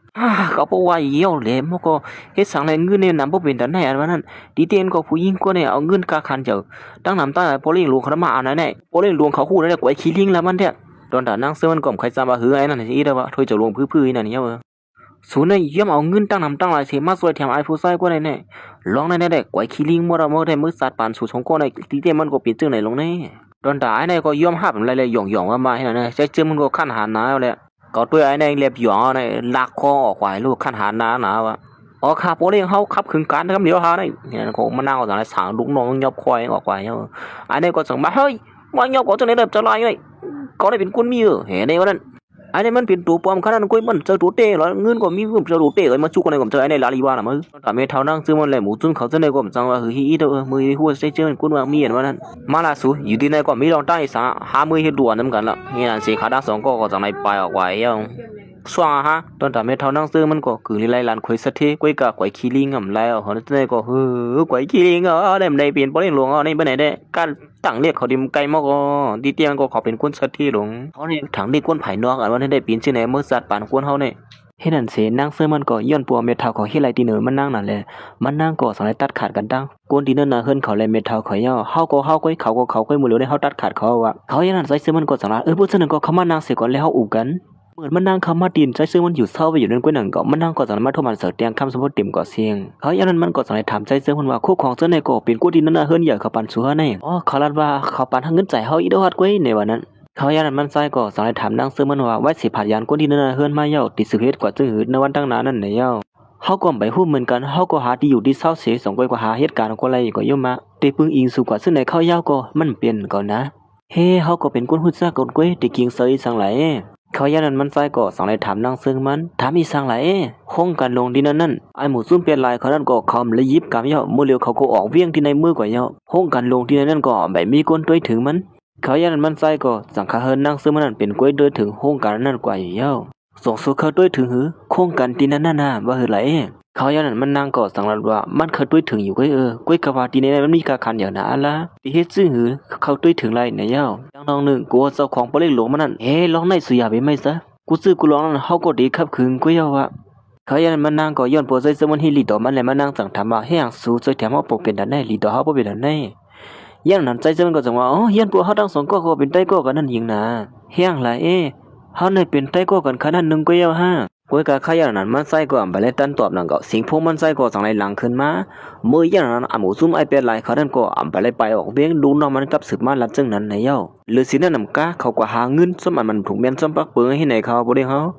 Speaker 1: เขาบอกว่าเยี่ยวเลยมันก็เฮ็ดสั่งในเงินเนี่ยนำบ่เป็นแต่ในอันวันนั้นตีเต้นก็ผู้หญิงก็ในเอาเงินกาคันเจอตั้งนำตั้งพอเลี้ยงหลวงเขามาอันนั้นเนี่ยพอเลี้ยงหลวงเขาคู่นั่นกว่าขี้ลิงแล้วมันเนี่ยตอนแต่นั่งเสื้อมันก่อมใครจำว่าหือไอ้นั่นสิได้ว่าถอยจะลงพื้นๆนั่นเนี่ยสูนย์เยี่ยมเอาเงินตั้งนำตั้งหลายเสียมาสวยแถมไอผู้ใส่ก็ได้แน่ลองในได้กวยคิลิงมัวเราเมื่อได้มือสัตว์ปานสู่ชงก็ในตีเต้มันก็เปลี่ยนจึงไหนลงแน่ตอนตายในก็ย่อมหับอะไรหย่องว่ามาให้นั่นใช้เจือมันก็ขั้นหาหนาแล้วแหละก็ตัวไอ้ในเล็บหย่องในลากคอออกควายลูกขั้นหาหนาวะขับโปเลี้ยงเขาขับขึงการนะครับเดี๋ยวหาได้เนี่ยก็มันนั่งก็สั่งสางลุกน้องยอบควายออกควายเนาะไอ้ในก็สั่งมาเฮ้ยมันยอบก็จะในเล็บจะลายไงก็ได้เป็นคนมีเห็นในวันนั้นไอ้นี่มันเป็นตัวปลอมขนาดนั้นก็มันเจอตัวเต้หรอเงินก็มีเจอตัวเต้เลยมาชุกกันในผมเจอไอ้ในลาลีวานะมึงแต่เมื่อเท่านั่งซื้อมันแหละหมูจุนเขาจะในก็ผมจังว่าฮีอีเด้อมือหัวใช้เจอมันกุ้นว่ามีเห็นว่านั้นมาล่าสุดอยู่ที่ในก็มีลองตั้งอีสานหามือเห็ดด่วนนั่นกันละเงี้ยนั่นสิขาด้านสองก็จังในปลายออกไว้ยังสว่างฮะตอนแต่เมื่อเท่านั่งซื้อมันก็คือไล่ลันคุยสักทีก้อยกะก้อยขี้ลิงอ่ะไล่เอาเขาในก็ก้อยขี้ลิงได้ไม่ได้เปลี่ยนปอเลี้ยงหลวงในไปไหนได้การตั้งเรียกเขาดิมไกลมากก็ดีเตียงก็เขาเป็นคนสักทีหลงเขาเนี่ยถังดีก้นไผ่นอกอันว่าได้ปีนชื่อไหนเมื่อสัตว์ป่านก้นเขาเนี่ยเฮ็ดนั่นเสนั่งเสื้อมันก็ย้อนปัวเม็ดเท้าเขาเฮ็ดไรตีเนอมันนั่งนั่นแหละมันนั่งก็สองไรตัดขาดกันตั้งก้นตีเนอน่ะเฮิรนเขาเลยเม็ดเท้าเขาย่อเฮาก็เฮาก้อยเขาก็เขาก้อยมือเหลียวได้เฮาตัดขาดเขาว่าเขาอย่างนั้นใส่เสื้อมันก็สองไรพวกเสื้อนึงก็เขามานั่งเสียก่อนแล้วเฮาอู่กันมื ปิดมันนั่งคำมาดินใจซึ่งมันอยู่เศร้าไปอยู่นั่นกวยหนังก็มันนั่งก็สั่งมาโทรมันเสือเตียงคำสมมติเต็มก่อเสียงเขาอย่างนั้นมันก็สั่งให้ถามใจซึ่งมันว่าคู่ของเจ้าในก็เป็นกู้ดินนั่นน่ะเฮิรนใหญ่เขาปันสัวในอ๋อเขาลัดว่าเขาปันทางเงินใจเฮาอีดอดกวยในวันนั้นเขาอย่างนั้นมันใจก็สั่งให้ถามนั่งซึ่งมันว่าไว้สิผ่านยานกู้ดินนั่นน่ะเฮิรนมาเย้าติดสืบเฮ็ดกว่าจึงหืดในวันตั้งนานนั่นไหนเย้าเฮาก็ไปฮู้เหมือนกันเฮาก็หาที่อยู่ที่เศร้าเสียสองกวยกว่าหาเหตุการณ์ก็อะไรก็ย่อมมาติปึงอิงสู่กว่าซึ่งในเขายาวก็มันเปลี่ยนก่อนนะเฮ้เฮาก็เป็นคนฮู้จักกันกวยติกิงเซยสังไหลเขาย่านั้นมันใจก็สั่งเลยถามนางซึ่งมันถามอีสังไหลห้องกันลงดินนั่นไอหมูซุ่มเปลี่ยนลายเขานั่นก็คำเลยยิบกำเยาะมือเร็วเขาก็ออกเวียงที่ในมือกว่าเยาะห้องกันลงที่นั่นก็แบบมีก้นด้วยถึงมันเขาย่านั้นมันใจก็สั่งขาเฮินนางซึ่งมันนั่นเป็นก้วยด้วยถึงห้องกันนั่นกว่าอยู่เยาะส่งสู่เขาด้วยถึงหือโค้งกันที่นั่นน่ะว่าหือไหลเขาย่านั้นมันนางก็สั่งลัดว่ามันเคยด้วยถึงอยู่ก้วยก้วยกะว่าที่ในมันมีกาคันอย่างนั้นละที่เฮ็ดซึ่งหือเขาด้วยถึงไรเนี่ยเยาะจังน้องหนึ่งกลัวเจ้าของปลิหลวงมันนั่นลองในสุยาไปไหมซะกูซื้อกูลองนั่นเฮาก็ดีครับคืนกูยาวะเขายันมันนางก็ย้อนโปรไซสมันฮิลิดอมันเลยมันนางสั่งถามว่าเฮียงสู้ใจแถมเฮาปกเป็นดันได้ลิดอเฮาบ่เป็นดันได้ยันนั้นใจมันก็จังว่าอ๋อยันปัวเฮาทั้งสองก็เป็นไต้ก็กันนั่นยิงนะเฮียงล่ะเฮาในเป็นไต้ก็กันขนาดนึงก็ยาวฮะกูกะขยันนั้นมันใส่ก็บ่เลยตันตอบนั่นก็สิงพงมันใส่ก็จังได๋หลังขึ้นมามื้อยันนั้นอหมูซุ่มไอเป็ดหลายเขานั่นก็บ่เลยไปออกเวียงดูน้องมันกับสืบมาลัดจังนั้นในเย้าหรือสินั่นนำกะเขาก็หาเงินสมันถูกแม่นสมปักเปิงให้ในเขาบ่ได้เฮา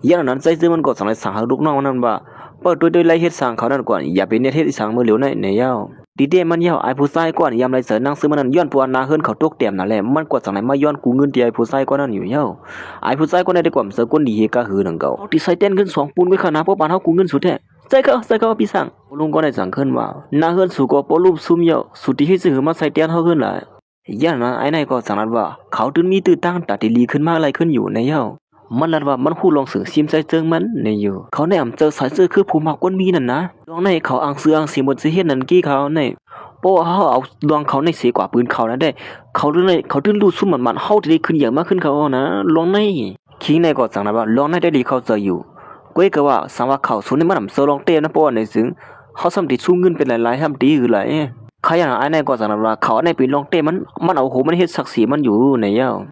Speaker 1: ยันนั้นใจซื่อมันก็จังได๋สั่งหาลูกน้องนั้นว่าเปิดด้วยไล่เฮ็ดสร้างเขานั่นก่อนอย่าไปเน็ตเฮ็ดอีสังมื้อเหลียวในเย้าดีเดมันเย้าไอผู้ชายก่อนยามไรเสิร์นนั่งซื้อมันนั่นย้อนปัวนาเฮิรนเขาตกเต็มนั่นแหละมันกว่าจังได๋มาย้อนกูเงินที่ไอผู้ชายก่อนนั้นอยู่เย้าไอผู้ชายก่อนได้กว่าเสิร์คนดีเฮกะหือนั่นก็เอาที่ใส่เต้นขึ้น2ปูนไว้ขนาดพวกบ้านเฮากูเงินสุดแท้ใส่เขาพี่สั่งลุงก็ได้สั่งขึ้นว่านาเฮิรนสู่ก็ปอรูปซุ่มเย้าสุดที่เฮ็ดซื้อมาใส่เตียนเฮาขึ้นล่ะย่านนั้นไอ้นายก็สั่งนัดว่าเขาตื่นมีตื่นตั้งตัดที่ลีขึ้นมาอะไรขึ้นอยู่ในเย้ามันลัดว่ามันคู่ลองสื่อซิมใส่เจิงมันในอยู่เขาในอำเจอสายเสื้อคือผู้มักคนมีนั่นนะลองในเขาอ่างเสืออ่างสีหมดสิเฮ็ดนั่นกี้เขาในโป้เฮาเอาดวงเขาในเสียกว่าปืนเขานั่นได้เขาตื่นในเขาตื่นรู้ซุ่มมันเฮาจะได้ขึ้นอย่างมากขึ้นเขานะลองในคิงในก็สั่งนัดว่าลองในได้ดีเขาเจออยู่ก้อยก็ว่าสังว่าเขาสุนในมันอำเซอลองเต้นะโป้ในซึ่งเขาสำติสู้เงินเป็นหลายๆทำดีคือหลายเขาอย่างไอ้นายก็สั่งนัดว่าเขาในปีลองเต้มันเอาโหมันเฮ็ดศักดิ์ศรีมันอยู่ในเย้า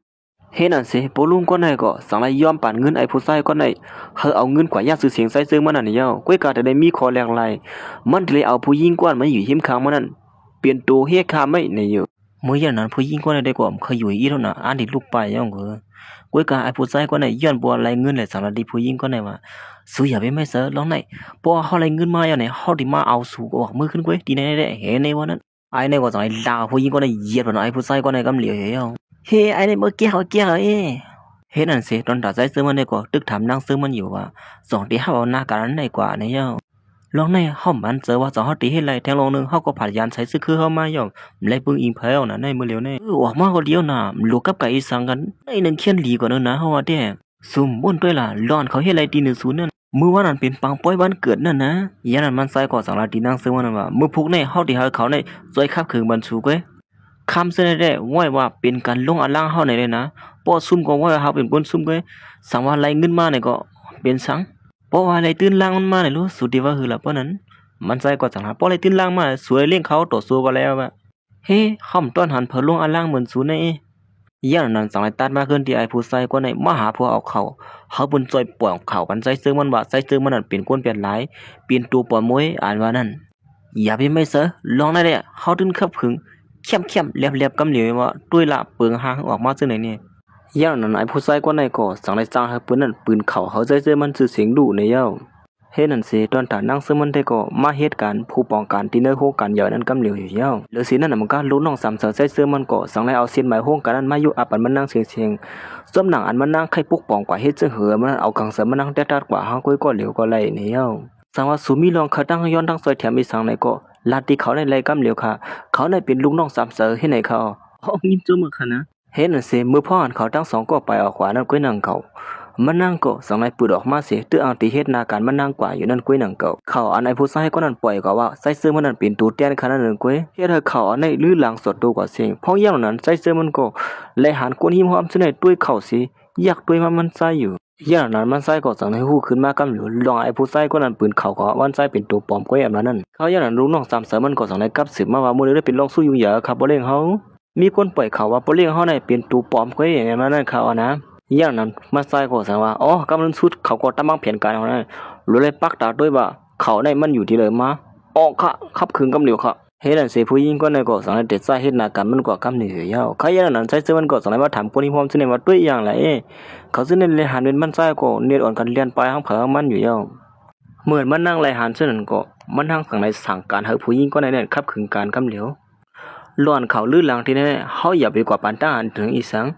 Speaker 1: เฮ็ดนั่นสิปลุงก็ไหนก็สั่งให้ยอมปานเงินไอ้ผู้ชายก็ไหนเฮาเอาเงินกว่าญาติซื้อเสียงใส่เสื้อมันนั่นนี่เย้าก้อยก็จะได้มีขอแลกหลายมันเลยเอาผู้หญิงกว่ามาอยู่หิมข้างมันนั่นเปลี่ยนตัวเฮ็ดข้าไม่ในอยู่มื้ออย่างนั้นผู้หญิงก็ได้กว่าเขาอยู่อีแล้วน่ะอันนี้ลูกไปย่องก้อยก็ไอ้ผู้ชายก็ไหนย้อนบ่ไหลเงินเลยสั่งดีผู้หญิงก็ไหนว่าสู้อย่าไปไม่เสือลองไหนพอเฮาไหลเงินมาอย่างไหนเฮาสิมาเอาสู่ออกมือขึ้นก้อยดีแน่ได้เห็นในวันนั้นไอ้ในก็สั่งให้ลาผู้หญิงก็ได้เหยียบไอ้ผู้ชายก็ไหนกำเหลียวเฮ้ยเฮ้ไอ้นี่เมื่อกี้เขาเกี่ยวเฮ็ดนั่นสิตอนตัดใจซื้อมันได้ก็ตึกถามนางซื้อมันอยู่ว่าสองที่เฮาเอาหน้ากันได้กว่าในเย้าลองในเฮามันเจอว่าสองเฮาตีเฮ็ดไรแทงลงนึงเฮาก็ผ่านยานใช้ซื้อคือเฮามาย่อมเลยปึงอิงเพลน่ะในมื้อเร็วนี่ออกมาก็เดียวน่ะลูกกับไก่สังกันไอ้นั่นเขียนดีกว่านั้นนะเฮาว่าแท้ซุ่มบ่นด้วยล่ะร้อนเขาเฮ็ดไรตี10นั่นมื้อวันนั้นเป็นปังป้อยวันเกิดนั่นนะยามนั้นมันใส่ก็สังลาตีนางซื้อมันว่ามื้อพุกในเฮาที่เฮาเขาในซอยคับคืนบันสูกเว้ยคำเสนอได้ว่าว่าเป็นการลงอล่างเฮาในเลยนะป้อซุ่มก็ว่าเฮาเป็นคนซุ่มก็สังว่าไหลเงินมาเนี่ยก็เป็นสังป้อว่าไหลตื่นล่างมันมาเนี่ยรู้สุดที่ว่าคือละป้อนั้นมันใจก็จังหาป้อไหลตื่นล่างมาสวยเลี้ยงเขาต่อสู้ก็แล้วว่าเฮ้ค่ำต้นหันเผลลงอล่างเหมือนสูในอย่างนั้นสังไหลตัดมาขึ้นที่ไอ้ผู้ใส่ก็ในมาหาพวกเอาเขาบนจอยป่วยเขากันใจซื้อมันว่าใจซื้อมันนั่นเป็นคนเปลี่ยนหลายเปลี่ยนตัวปล่อยมวยอ่านว่านั่นอย่าไปไม่เสือลองได้เลยเฮาตื่นขับขึงเข้มๆเรียบๆกำเหลียวว่าด้วยละเปิงหางออกมาจังไหนเนี่ยย่างนั้นไอ้ผู้ชายก็ในก็สั่งได้จ้างให้ปืนนั่นปืนเขาใจเจอมันสื่อเสียงดุในเย้าเฮ็ดนั่นสิตอนตานั่งซึมันได้ก็มาเฮ็ดการผู้ป้องกันที่ในโครงการใหญ่นั้นกำเหลียวอยู่เย้าหรือสินั่นน่ะมันก็รู้น้อง3เสือใจเจอมันก็สั่งให้เอาเส้นหมายโครงการนั้นมาอยู่อับอันมันนั่งเสียงส้มหนังอันมันนั่งไข่ปกป้องกว่าเฮ็ดจังเหือมันเอากังเสือมันนั่งแต๊ดๆกว่าหาก้อยก็เหลียวก็ไหลในเย้าสังว่าสุมีลองเขาตั้งย้อนทั้งซอยแถมมีสังในก็ลาดที่เขาในไล่กำเหลียวค่ะเขาในเป็นลูกน้อง3เสือให้ไหนเขายิ้มจุ่มค่ะนะเห็นนั่นสิมือพ่อหันเขาทั้งสองก็ไปออกขวานั่นก้อยนั่งเขามันนั่งก็สังในปืนออกมาเสียตื้อเอาตีเฮ็ดนาการมันนั่งกว่าอยู่นั่นก้อยนั่งเขาอันไอ้ผู้ชายก็นั่นปล่อยก็ว่าใส่เสื้อมันนั่นเป็นตูแตนขนาดนั้นก้อยเฮ็ดให้เขาอันในลื้อหลังสดตัวกว่าเสียงเพราะอย่างนั้นใส่เสื้อมันก็เลยหันก้นหิมหอมซะในด้วยเขาสิอยากด้วยมันใส่อยู่อย่างนั้นมันใส่ก็สังในหูขึ้นมากำอยู่ลองไอ้ผู้ใส่ก็นั่นปืนเขาก็วันใส่เป็นตัวปลอมก้อยแบบนั้นเขาอย่างนั้นรู้น้อง3เสือมันก็สังในกับสืบมาว่ามื้อนี้ได้เป็นลองสู้อยู่เหยอะครับบ่เล่งเฮามีคนปล่อยเขาว่าบ่เลี้ยงเฮาในเป็นตูปลอมก้อยอย่างนั้นเขานะ อย่างนั้นมาใส่ก็แสดงว่าอ๋อกำลังสุดเขาก็ตั้งวางแผนการเอานะรู้เลยปักตาด้วยว่าเขาได้มันอยู่ที่เลยมาอ๋อค่ะขับขึงกำเหลียวค่ะเฮ็ดอันเสียผู้หญิงก็ในก็สังเด็ดใส่เฮ็ดหน้ากันมันก็กำเหลียวยาวใครอย่างนั้นใช้เสื้อมันก็สังว่าถามคนที่พร้อมซึ่งว่าด้วยอย่างไรเขาซึ่งในเลยหันเป็นมันใส่ก็เน็ตอ่อนกันเรียนไปห้างเผามันอยู่ยาวเหมือนมันนั่งไหลหันซึ่งนั้นก็มันทางสังในสั่งการให้ผู้หญิงก็ในนั้นขับขึงการกำเหลียวล้วนเขาลื่นหลังที่นั่นเฮาอย่าไปกว่าปานตาหันถึงอีสั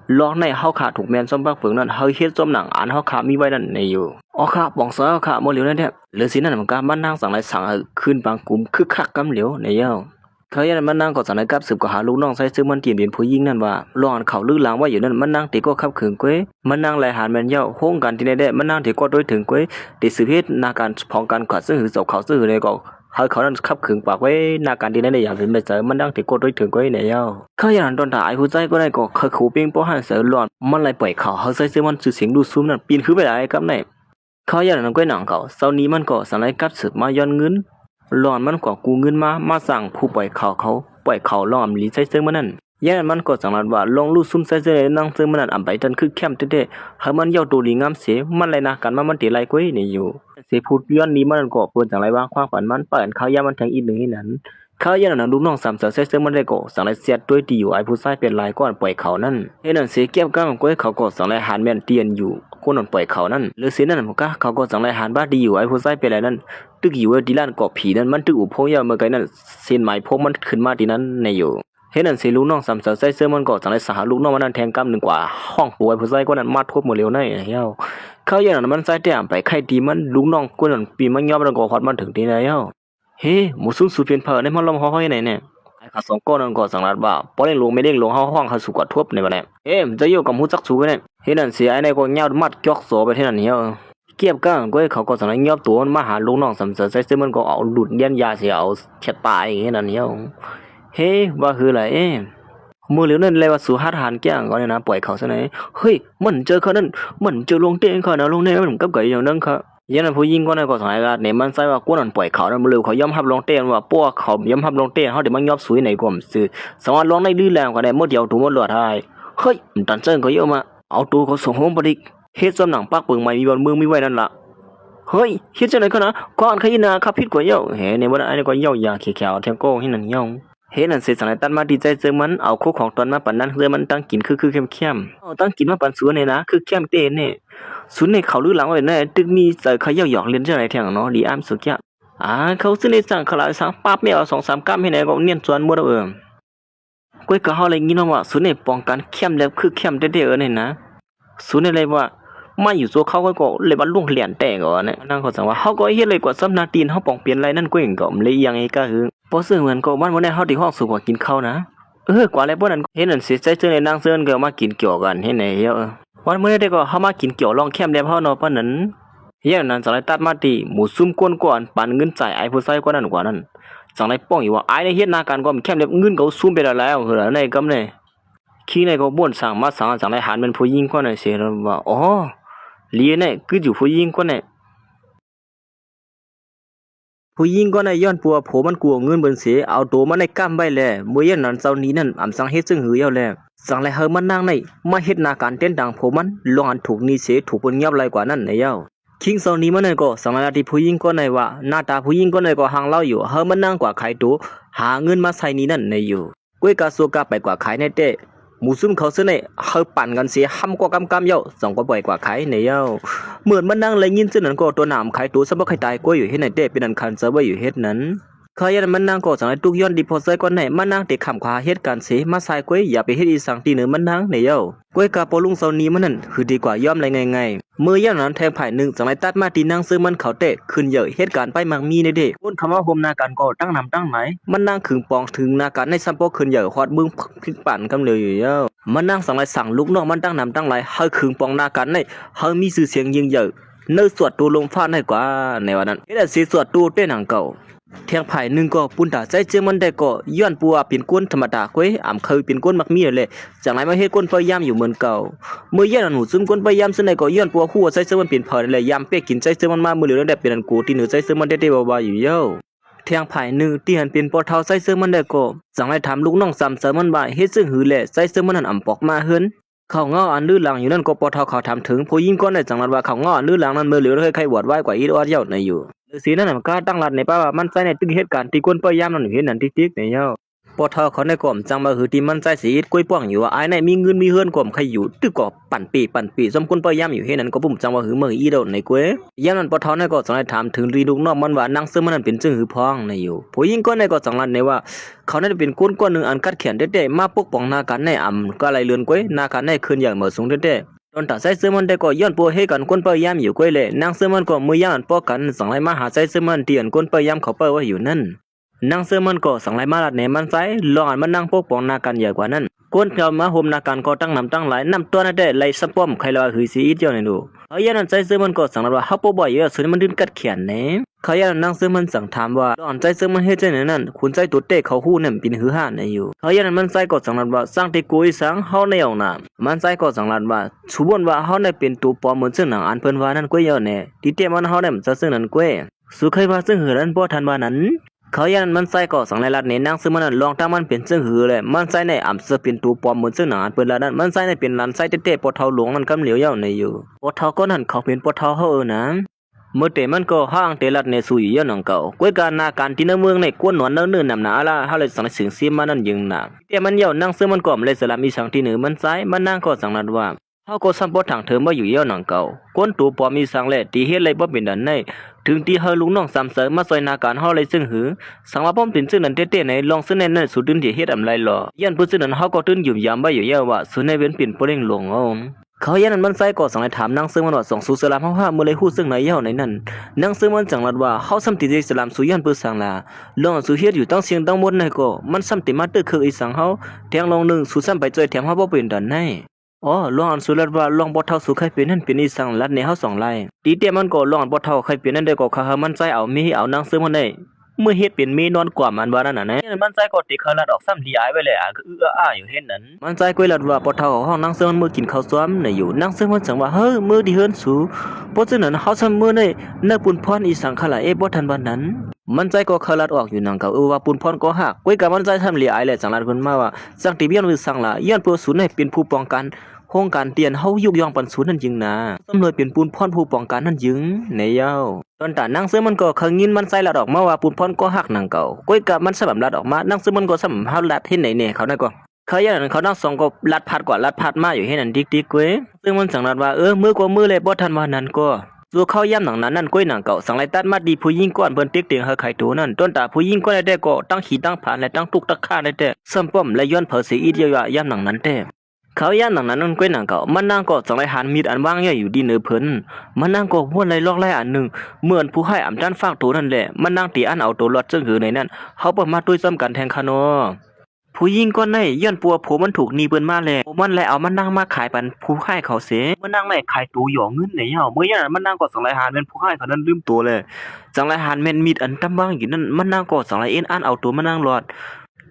Speaker 1: งลองในเฮาขาถูกแมนซ้อมบักเฟิงนั้นเฮาเฮ็ดซ้อมหนังอ่านเฮาขามีไว้นั่นในอยู่อ๋อค่ะปองซอยค่ะบ่เหลียวนั่นแท้หรือสินั่นมันก็มันนั่งสั่งไหลสั่งขึ้นบางกลุ่มคึกคักกำเหลียวในยาวเขายันมันนั่งก็สั่งในกับสืบก็หาลูกน้องใส่ซึ่งมันเตรียมเป็นผู้หญิงนั่นว่าลองเขาลื่นหลังว่าอยู่นั่นมันนั่งติก็ขับขึงก้อยมันนั่งไหลหันแม่นยาวโฮงกันที่ได้มันนั่งที่ก็โดยถึงก้อยติสืบเฮ็ดนาการพองกันกว่าซึ่งหือเจ้าเขาซึ่งหือในก็เขานั้นขับขึงปากไว้หน้าการที่นั่นได้อย่างเป็นไม่เจอมันดังที่กดด้วยถึงก็ในยาวเขาอย่างนั้นตอนถ่ายผู้ใจก็ได้ก็เคยขู่เปียงป้อหันเสือหลอนมันเลยปล่อยเขาใส่เสื้อมันสื่อเสียงดูซูมนั่นปีนขึ้นไปได้กับไหนเขาอย่างนั้นก็หนังเขาเสานี้มันก็สั่งให้กัดสืบมาย้อนเงินหลอนมันก็กูเงินมาสั่งผู้ปล่อยเขาปล่อยเขาล้อมลีใส่เสื้อมันนั่นอย่างนั้นมันก็สั่งว่าลองลู่ซุ่มใส่เสื้อนั่งเสื้อมันนั่นอ่ำไปจนคือแคมเต้ๆให้มันยาวตัวลีงามเสียมันเลยนะกันมันตีไรก้อยนี่อยู่เสียพูดย้อนนี้มันก็เปิดจังไรว่าความฝันมันเปิดเขาย่ามันทั้งอีกหนึ่งนั้นเขาย่านั้นลูกน้องสามเสือใส่เสื้อมันได้ก็สั่งไรเสียด้วยดีอยู่ไอ้ผู้ชายเป็นลายก้อนปล่อยเขานั่นเห็นนั่นเสียเก็บก้ามก้อยเขาก็สั่งไรหันแม่นเตียนอยู่คนนั้นปล่อยเขานั่นหรือเสียนั่นมันก็เขาก็สั่งไรหันบ้าดีอยู่ไอ้ผู้ชายเป็นไรนั่นตึกอยู่ไอ้ดีล้านเกาะผีนั่นมันตึกอุโพยาเมื่อไงนั่นเส้นไหมพกมันขึ้นมาที่นั้นในอยู่เห็นนั่นสิลูกน้องสามเสือใส่เสื้อมันก็สั่งไรสหลูกน้องมันนั่นแทงกำหนึ่งกว่าห้องป่วยผู้ชายก็นั่นมาทุบหมดเร็วในเหี้ยเขาอย่างนั้นมันใส่แต้มไปใครดีมันลูกน้องคนนั้นปีมันยอมแล้วก็ฮอดมันถึงที่ไหนเอ้าเฮ้หมูซุนสูเพียนเผอในมันลมฮ้อยไหนเนี่ยไอ้ข้าสองก้อนนั้นก็สังรัดว่าปอเล่งลงไม่เด้งลงห้องเขาสุกว่าทบในบัดนี้มันจะอยู่กับหูจักสูกันเนี่ยเห็นนั่นเสียไอ้ในก็ยาวมัดจอกโสไปที่นั่นเหี้ยเก็บก้างก็เขาก็สังรัดยอบตัวมาหาลูกน้องสำเสริญใส่ซึ่งมันก็เอาหลุดเลียนยาเสียเอาเข็ดตายอย่างนั้นเหี้ยว่าคืออะไรมือเหลียวนั่นเลยว่าสู่หาทหารแก้งก็เนี่ยนะปล่อยเขาซะไหนเฮ้ยมันเจอเขานั่นมันเจอลงเตียงเขานะลงเตียงมันก็เกยอย่างนั้นเขายันผู้หญิงก็ได้ก็สายกันเนี่ยมันใส่ว่ากูนั่นปล่อยเขานั่นมือเหลียวเขาย่อมหับลงเตียงว่าพวกเขาย่อมหับลงเตียงเขาเดี๋ยวมันยอบสวยไหนก็มันซื้อสามารถลองได้ดื้อแรงก็ได้หมดเดียวถูกหมดหลอดได้เฮ้ยมันตันเจิ้งเขาเยอะมาเอาตัวเขาส่งห้องปดิเฮ็ดซ้ำหนังปากเปิงใหม่มีบนเมืองมีไว้นั่นล่ะเฮ้ยเฮ็ดจังได๋เขานะก่อนเขายินาขับผิดกว่าเยอะเฮ้เนี่ยบ่ได้อันนี้ก็เยอะยาเขียวๆแทงโก้ให้นั่นเยอะเห็นนั่นเสียสังตันมาดีใจเจอมันเอาคู่ของตอนมาปั่นนั้นเพื่อมันตั้งกินคือเข้มๆตั้งกินมาปั่นสวนเนี่ยนะคือเข้มเต้เนี่ยสุนในเขาลือหลังไว้เนี่ยตึกมีใส่เขาหยอกเล่นจังไรแทงเนาะดีอ้ามสุดยอดเขาซื้อในสั่งขลาสั่งปั๊บไม่เอา2-3กั๊มให้ไหนก็เนียนสวนหมดก้อยก็เฮาเลยงี้เนาะว่าสุนในป้องกันเข้มแล้วคือเข้มเด้ๆเนี่ยนะสุนในเลยว่ามาอยู่ตัวเขาก็เลยว่าล่วงเหรียญแต่ก่อนเนี่ยนั่งเขาสั่งว่าเฮาก็เฮ็ดเลยกว่าซ้ำนาตีนเฮาป้องเปลี่ยนไรนั่นก็เองก็เลยยังไงก็คือพอซื้อเหมือนก็วันวันนี้เฮาที่ห้องสูงกว่ากินข้าวนะกว่าแล้วพวกนั้นเห็นนั่นสิใจเจอในนางเซินก็มากินเกี่ยวกันเห็นไหนเยอะวันมื้อนี้ก็เฮามากินเกี่ยวลองแคมแล้วเฮาเนาะปานนั้นเฮ็ดนั้นจังได๋ตัดมาติหมูซุ่มก้นก่อนปันเงินจ่ายไอ้ผู้ใส่กว่านั้นจังได๋ป้องอยู่ว่าไอ้ในเฮ็ดนาการก็แคมแล้วเงินเขาซุ่มไปแล้วคือในกำเนี่ยขี้ในก็บ่นสั่งมาสั่งจังได๋หันเป็นผู้หญิงกว่านั้นสิว่าอ๋อเลียเนี่ยคืออยู่ผู้หญิงกว่าเนี่ยผู้หญิงก็ในย้อนปัวโผมันกลัวเงินเบิ่นเสียเอาตัวมันในก้ามไว้แลมื้อยันนั้นเจ้านี้นั่นอำสังเฮ็ดซึ่งหือยาวแลสังไลเฮามันนางในมาเฮ็ดนาการเต้นดังโผมันลองอันถูกนี่เสียถูกเปิ้นยับไรกว่านั้นในยาวคิงเจ้านี้มันก็สังไลที่ผู้หญิงก็ในว่าหน้าตาผู้หญิงก็ในก็หางเล่าอยู่เฮามันนางกว่าขายตัวหาเงินมาใส่นี่นั่นในอยู่ก้วยกาสัวกาไปกว่าขายในเต้หมูซุ่มเขาซื้อในเฮาปั่นกันเสียห้ำกว่ากำเยาสองก็บ่อยกว่าขายในเยาเหมือนมันนั่งเลยยินซึ่งนั้นก็ตัวหนามขายตัวสมบัติใครตายก็อยู่เฮ็ดในเต้เป็นอันคันเซอร์ไว้อยู่เฮ็ดนั้นขยันมันนั่งก็สังไอ้ตุกย้อนดีพอใส่ก่อนไหนมันนั่งติดขำขวาเฮ็ดการเสียมาใส่ก้วยอย่าไปเฮ็ดอีสังตีเหนือมันนั่งในเยาก้วยกาปอลุงเซานี้มันนั่นคือดีกว่าย่อมไรง่ายๆมือย่างนั้นแทงไผ่หนึ่งสังไอ้ตัดมาตีนั่งซื้อมันเขาเตะขึ้นเยอะเฮ็ดการไปมักมีในเด้ก้นคำว่าโฮมนาการก็ตั้งนำตั้งไหนมันนั่งขึงปองถึงนาการในซัมโปขึ้นเยอะฮอดมึงพลิกปั่นกำเลยอยู่เยามันนั่งสั่งไรสั่งลูกน้องมันตั้งนำตั้งไรเฮาขึงปองนาการในเฮามีชื่อเสียงยิ่งใหญ่เนื้อสวดตัวลมฟ้าในกว่าในวันนั้นเฮ็ดสิสวดตัวเต้นหนังเก่าเทียงไผ่หนึ่งก็ปุ่นตาใจเจมันได้ก็ย้อนปัวเป็นก้นธรรมดาก้อยเคยเป็นก้นมักมีเลยจากไหนมาเฮ็ดก้นพยายามอยู่เหมือนเก่าเมื่อย่านหนูซึมก้นพยายามซึ่งในก็ย้อนปัวคู่ใจเจมันเป็นเผาเลยยามเป๊กกินใจเจมันมามือเหลือได้เป็นอันกูที่เหนือใจเจมันได้เบาๆอยู่เย้าเทียงไผ่หนึ่งที่หันเป็นปอเท้าใจเจมันได้ก็จากไหนถามลูกน้องซ้ำเสมันบ่าเฮ็ดซึ่งหือแหละใจเจมันหันปอกมาเฮิน เขาง้ออันลื้อหลังอยู่นั่นก็ปทเขาทำถึงผู้หญิงก็ในจังหวัดว่าเขาง้ออันลื้อหลังนั้นมือเหลือใครบวชไว้กว่าอีดอดเย้าในอยู่ฤาษีนั่นมันก็ตั้งรัดในป่าว่ามันใจในตึกเหตุการณ์ที่คนพยายามนั่นเห็นนั่นติ๊กๆในเย้าปทเขาในกล่อมจังมาหือที่มันใจสีกล้วยป้องอยู่ว่าไอ้ในมีเงินมีเฮือนกล่อมใครอยู่ตึกก็ปั่นปีสมคนพยายามอยู่เห็นนั่นก็ปุ่มจังว่าหือมืออีดอดในกล้วยยามนั้นปทในก็จังได้ถามถึงรีลูกน้องมันว่านางเสือมันนั้นเป็นจึงหือพ้องในอยู่ผู้หญิงก็ในก็จังรัดในว่าเขาได้เป็นก้นหนึ่งอันกัดเขียนเด็ดๆมาปกป้องนาการในอ่ำก็ไหลเลือนกล้วยนาการในคืนอย่างเหมือสูงเด็ดตอนถ้าใส่เสื้อมันได้ก็ย้อนปัวให้กันคนพยายามอยู่กล้วยเลยนางเสื้อมันก็มือย่างอันป้อกันสั่งไล่มาหาใส่เสื้อมันเตียนคนพยายามเขาเปิ้ว่าอยู่นั่นนางเสื้อมันก็สั่งไล่มาลัดในมันใส่ลองอันมันนั่งปกป้องนาการใหญ่กว่านั้นคนเขามาห่มนาการก็ตั้งนำตั้งหลายนำตัวนั่นได้ไล่สะป้อมใครลอยหือสีอีเดียวในดูเขาย่านั้นใส่เสื้อมันก็สั่งว่าเขาปบ่อยเยอะสุดมันดึงกัดเขียนเน่เขาย่านั้นนางเสื้อมันสั่งถามว่าตอนใจเสื้อมันเฮ็ดใจนั่นคุณใจตัวเตะเขาหู้นั่นเป็นหือห่าในอยู่เขาย่านั้นมันใส่ก็สั่งว่าสร้างที่กุยสังเฮาในเอาน่ะมันใส่ก็สั่งว่าชูบนว่าเฮาในเป็นตัวปลอมเหมือนซึ่งหนังอันเพิ่นว่านั่นก้อยเยอะแน่ที่เตะมันเฮาได้มันจะซึ่งนั้นก้อยสุเคยว่าซึ่งหือนั้นบ่ทันว่านั้นเขายันมันใส่ก็สั่งในรัดในนางซึ่งมันลองตั้งมันเป็นซึ่งหือเลยมันใส่ในอ่ำเสือเป็นตัวปลอมเหมือนซึ่งหนังอันเปิ้นละนั้นมันใส่ในเป็นลันใส่เตะปอเทาหลวงนั่นกำเหลียวเยาวในอยู่ปอเทาก็นั่นเขาเป็นปอเทาเฮานะเมื่อเตมันก็ห้างเตลัดในสู่อยู่หนังเก่าก้วยการนาการที่ในเมืองในกวนหนอนเนื้อนำหนาละเฮาเลยสั่งเสียงซีมันนั่นยิงหนักแต่มันเยาวนางซึ่งมันก็เลยสลับมีสังที่เหนือมันใส่มันนางก็สั่งนัดว่าเฮาก็สัมปทางเธอมาอยู่เยาหนังเก่าก้นตัวปอมีสังแลตีเฮ็ดเลยบ่เป็นดันในถึงที่เฮาลุงน้องซ้ำเสริมมาซอยนาการเฮาเลยซึ่งหือสังว่าป้อมเป็นซึ่งนั้นเต้ๆในลองซึ่งในนั้นสุดดึงที่เฮ็ดอำไรหรอยันผู้ซึ่งนั้นเฮาก็ตื่นอยู่ยามบ่อยู่เยาว่าสุในเว้นปิ่นบ่เร่งหลงเอาเขายันนั้นมันใส่ก็สั่งให้ถามนางซึ่งมันว่าส่งสู่สลามเฮามื้อเลยฮู้ซึ่งในเยาในนั้นนางซึ่งมันจังรัดว่าเฮาซ้ำติได้สลามสู่ยันผู้สังลาลองสู่เฮ็ดอยู่ตั้งเสียงตั้งหมดในก็มันซ้ำติมาตึกคืออีสังเฮาแทงลองนึงสู่ซ้ำไปจ่อยแถมเฮาบ่เป็นดันในอ๋อลองอันสุรัดว่าลองบ่เท่าสู่ใครเป็นนั่นเป็นอีสังลัดในเฮา2ไล่ตีเตมันก็ลองอันบ่เท่าใครเป็นนั่นได้ก็เขามันใจเอามีเอานางซึ่งมันได้เมื่อเฮ็ดเป็นมีนอนกว่ามันว่านั่นน่ะนะมันใจก็ติเขาลัดออกซ้ำดีอายไว้เลยก็อ้าอยู่เฮ็ดนั้นมันใจก็ลัดว่าบ่เท่าของห้องนางซึ่งมันมื้อกินข้าวซ้อมในอยู่นางซึ่งมันจังว่าเฮ้อมื้อดีเฮิรนสู่เพราะฉะนั้นเฮาซ้ำมื้อได้เนื้อปุนพรอีสังขลาบ่ทันวันนั้นมันใจก็เขาลัดออกอยู่นังเก่าว่าปุนพรก็หักก้อยกับมันใจทำลีอายแหละจังลัดเพิ่นมาว่าสังติเบียนคือสังละย้อนเพื่อศูนย์ให้เป็นผู้ป้องกันโครงการเตียนเฮายุกยองปันศูนย์นั่นยิงนะตำรวจเป็นปูนพรผู้ป้องกันนั่นยิงในเย้าตอนตานางเสือมันก็ขงินมันใส่ละดอกมาว่าปูนพรก็หักนังเก่าก้อยกับมันสำลัดออกมานางเสือมันก็สำเฮาลัดเฮ็ดไหนเนี่ยเขานั่นก็เขาอย่างนั้นเขานั่งสองก็ลัดพัดกว่าลัดพัดมาอยู่เฮ็ดนั่นติ๊กๆก้อยซึ่งมันสังนัดว่ามือกว่ามือเลยบ่ทันว่านั้นก็สู่เข้าย่ำหนังนั้นนั่นก้อยหนังเก่าสังไลตัดมาดีผู้หญิงก้อนเพิ่นติ๊กเตียงเฮาไข่ตูนั่นต้นตาผู้หญิงก็ได้ก็ตั้งขี้ตั้งผ่านและตั้งตุกตะค่าได้ซ้ำป้อมและย้อนเผอสีอีเดียวย่ำหนังนั้นแต่เขาย่านหนังนั้นนั่นก้อยหนังเก่ามันนางก็สังไลหันมีดอันว่างอยู่ดีเนื้อเพิ่นมันนางก็ห้วนไหลลอกไหลอันหนึ่งเหมือนผู้ให้อำด้านฟากตัวนั่นแหละมันนางตีอันเอาตัวรอดจึงหือในนั้นเขาเปิดมาตุ้ยซ้ำกันแทงคาโนผู้หญิงก็ในย้อนปัวผัวมันถูกหนีเปิ้นมาแล้วมันเลยเอามันนางมาขายปันผู้ให้เขาเสมันนางไม่ขายตัวหยอเงินไหนเฮาเมื่อย่นั้นมันนางก็สังไลหันเป็นผู้ให้เขานั้นลืมตัวเลยสังไลหันแม่นมีดอันตำว่างอยู่นั่นมันนางก็สังไลเอ็นอันเอาตัวมันนางรอด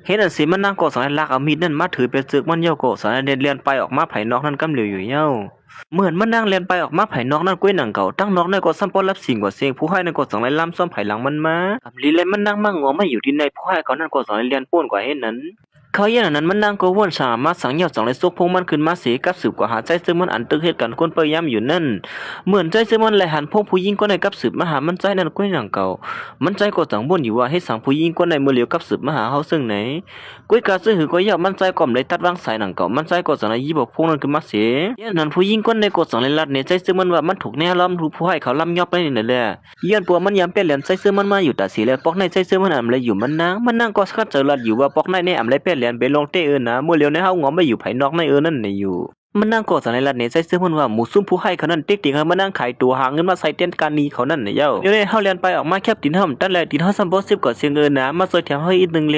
Speaker 1: เฮ็ดอันสิมันนั่งก็สอนให้ลักเอามีดนั่นมาถือไปซึกมันเย้าก็สอนให้เรียนไปออกมาไผนอกนั่นกำเหลียวอยู่เย้าเหมือนมันนั่งเรียนไปออกมาไผนอกนั่นก้วยหนังเก่าตั้งนอกนั่นก็ซ้ำปอรับสิ่งกว่าเสียงผู้ให้นั่นก็สอนให้ล้ำซ้อมไผหลังมันมากับลีเลยมันนั่งมางอมาอยู่ที่ในผู้ให้เขานั่นก็สอนให้เรียนป้วนกว่าเฮ็ดนั้นเขาอย่างนั้นมันนั่งก็วนสามารถสังเยาสองเลยซกพงมันขึ้นมาเสียกับสืบกว่าหาใจซึ่งมันอันตึกเหตุการณ์คนพยายามอยู่นั่นเหมือนใจซึ่งมันไหลหันพงผู้หญิงก็ในกับสืบมาหามันใจนั่นก้วยหนังเก่ามันใจก็สังบ่นอยู่ว่าให้สังผู้หญิงก็ในมือเหลียวกับสืบมาหาเฮาซึ่งไหนก้วยกาซึ่งหือก็ยาวมันใจก่อมเลยตัดวางสายหนังเก่ามันใจก็สังยีบอกพงนั้นขึ้นมาเสียอย่างนั้นผู้หญิงก็ในก็สังเลยลัดเนี่ยใจซึ่งมันว่ามันถูกแน่ล้อมถูกผู้ให้เขาล้ำยอบไปนี่แหละย้อนปัวมันยามเป็นเหรียญใจซึ่งมันมาอยู่ตาสีแล้วปอกในใจซึ่งมันอำเลยอยู่มันนั่งก็คัดเจอลัดอยู่ว่าปอกในอำเลยเป็นเหรียญไปลงเตนะเมื่อเลียวในเฮางอไม่อยู่ไผนอกในนั่นในอยู่มันนั่งกอดสันในรัดเนี่ยใจซื้อมันว่าหมูซุ่มผู้ให้เขานั่นติ๊กติ๊กให้มันนั่งขายตัวหาเงินมาใส่เต้นการนี้เขานั่นเนี่ยเย้าเดี๋ยวนี้เฮาเรียนไปออกมาแคบตินห้อมตั้งแต่ตินเฮาซัมบ่10ก่อนเสียงนะมาซอยแถมเฮาอีกนึงแล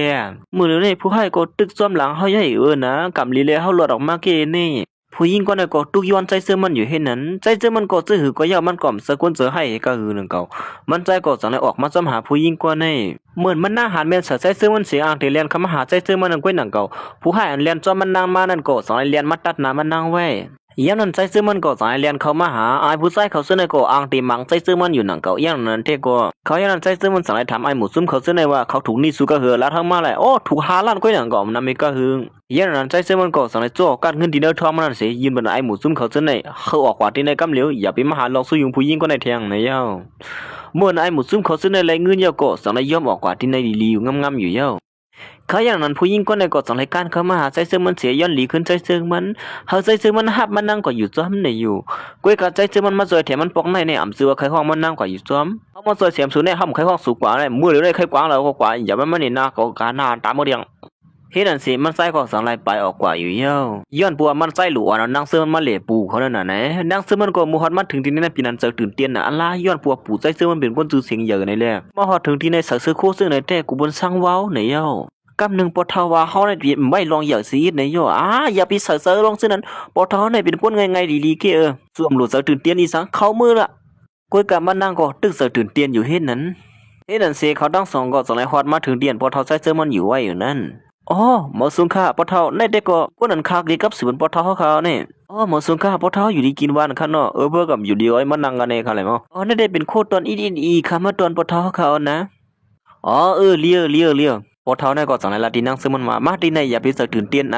Speaker 1: มื้อเดี๋ยวนี้ผู้ให้ก็ตึกซ้อมหลังเฮาใหญ่นะกำลีเลยเฮาหลดออกมาเกนี่ผู้หญิงก็ได้ก็ตุกย้อนใจเสื้อมันอยู่เฮ็ดนั้นใจเสื้อมันก็ซื้อหือก็ยาวมันก่อมสะกวนเสือให้ก็หือนึงเก่ามันใจก็สังได้ออกมาซ้ำหาผู้หญิงกว่าในเหมือนมันหน้าหานแม่นใจเสื้อมันเสียอ่างที่เรียนคำหาใจเสื้อมันนั่นก้อยหนังเก่าผู้ให้อันเรียนจอมมันนางมานั่นก็สังได้เรียนมาตัดหน้ามันนางไว้ ยามนั้นใจซื้อมันก็สายเรียนเข้ามาหาไอ้ผู้ชายเขาซื้อในก็อ้างตีมังใจซื้อมันอยู่หนังเก่าอย่างนั้นเทก็เขาอย่างนั้นใจซื้อมันสั่งให้ถามไอ้หมูซุ่มเขาซื้อในว่าเขาถูกนี่สู้ก็เหือแล้วทั้งมาแหละโอ้ถูก5 ล้านก็อย่างก่อนนำไม่ก็หืออย่างนั้นใจซื้อมันก็สั่งให้โจ้การเงินดีเนอร์ทอมมันสิยืนบนไอ้หมูซุ่มเขาซื้อในเขาออกกว่าที่ในกำเหลียวอย่าไปมาหาหลอกสู้ยุงผู้หญิงก็ในเทียงในเย้าเมื่อไอ้หมูซุ่มเขาซื้อในไรเงินเย้าก็สั่งให้ยอมออกกว่าที่ในดีๆอยู่งามๆอยู่เย้าเขาอย่างนั้นผู้หญิงก็ในก็สั่งให้การเข้ามาหาใจซื้อมันเสียย้อนหลีขึ้นใจซื้อมันเฮาใจซื้อมันหับมันนั่งก็อยู่จ้อมในอยู่กวยกะใจซื้อมันมาซอยแถมมันปอกในอ่ำซื้อว่าใครห้องมันนั่งก็อยู่จ้อมเฮามาซอยเสียมสูในห้ำใครห้องสูงกว่าเลยมือเหลือได้ใครกว้างแล้วก็กว่าอย่ามันนี่นาก็กาหน้าตามบ่เดียงเฮ็ดอันสิมันใส่ก็สั่งไล่ไปออกกว่าอยู่เย้าย้อนปัวมันใส่หลัวนั่งซื้อมันมาเหล่ปูเขานั่นน่ะนะนั่งซื้อมันก็มูฮอดมาถึงที่นั่นปีนั้นเจอตื่นเต้นน่ะอัลลาย้อนปัวปู่ใจซื้อมันเป็นคนจื้อเสียงเยอะในแลมาฮอดถึงที่ในสักซื้อโคซึ่งในแต่กูบนสร้างเว้าในเย้ากำหนึ่งปทว่าเฮาในไม่ลองอยากสิในโยอย่าไปเสือลงซึ่งนั้นปทในเป็นคนไงดีๆเกสวมหลุดเสือตื่นเต้นอีสังเข้ามือละกวยกะมานั่งก็ตึกเสือตื่นเต้นอยู่เฮ็ดนั้นเสเขาทั้งสองก็สลายฮอดมาถึงเดียนปทใส่เสื้อมันอยู่ไว้อยู่นั่นอ๋อหมอสุงค่าปทในเด็กก็คนนั้นคักดีกับสืบปทเขาเนี่ยอ๋อหมอสุงค่าปทอยู่ดีกินหวานคั่นเนาะเบิ่กับอยู่ดีไอ้มานั่งกันในคั่นแหละมั้งอ๋อในได้เป็นโคตรตอนอีค่ะมาตอนปทเขานะอ๋อเลี้ยวพอเท่านั้นก็สั่งในลาตินั่งซึ่งมันมาที่ในอย่าไปเสือตื่นเต้นน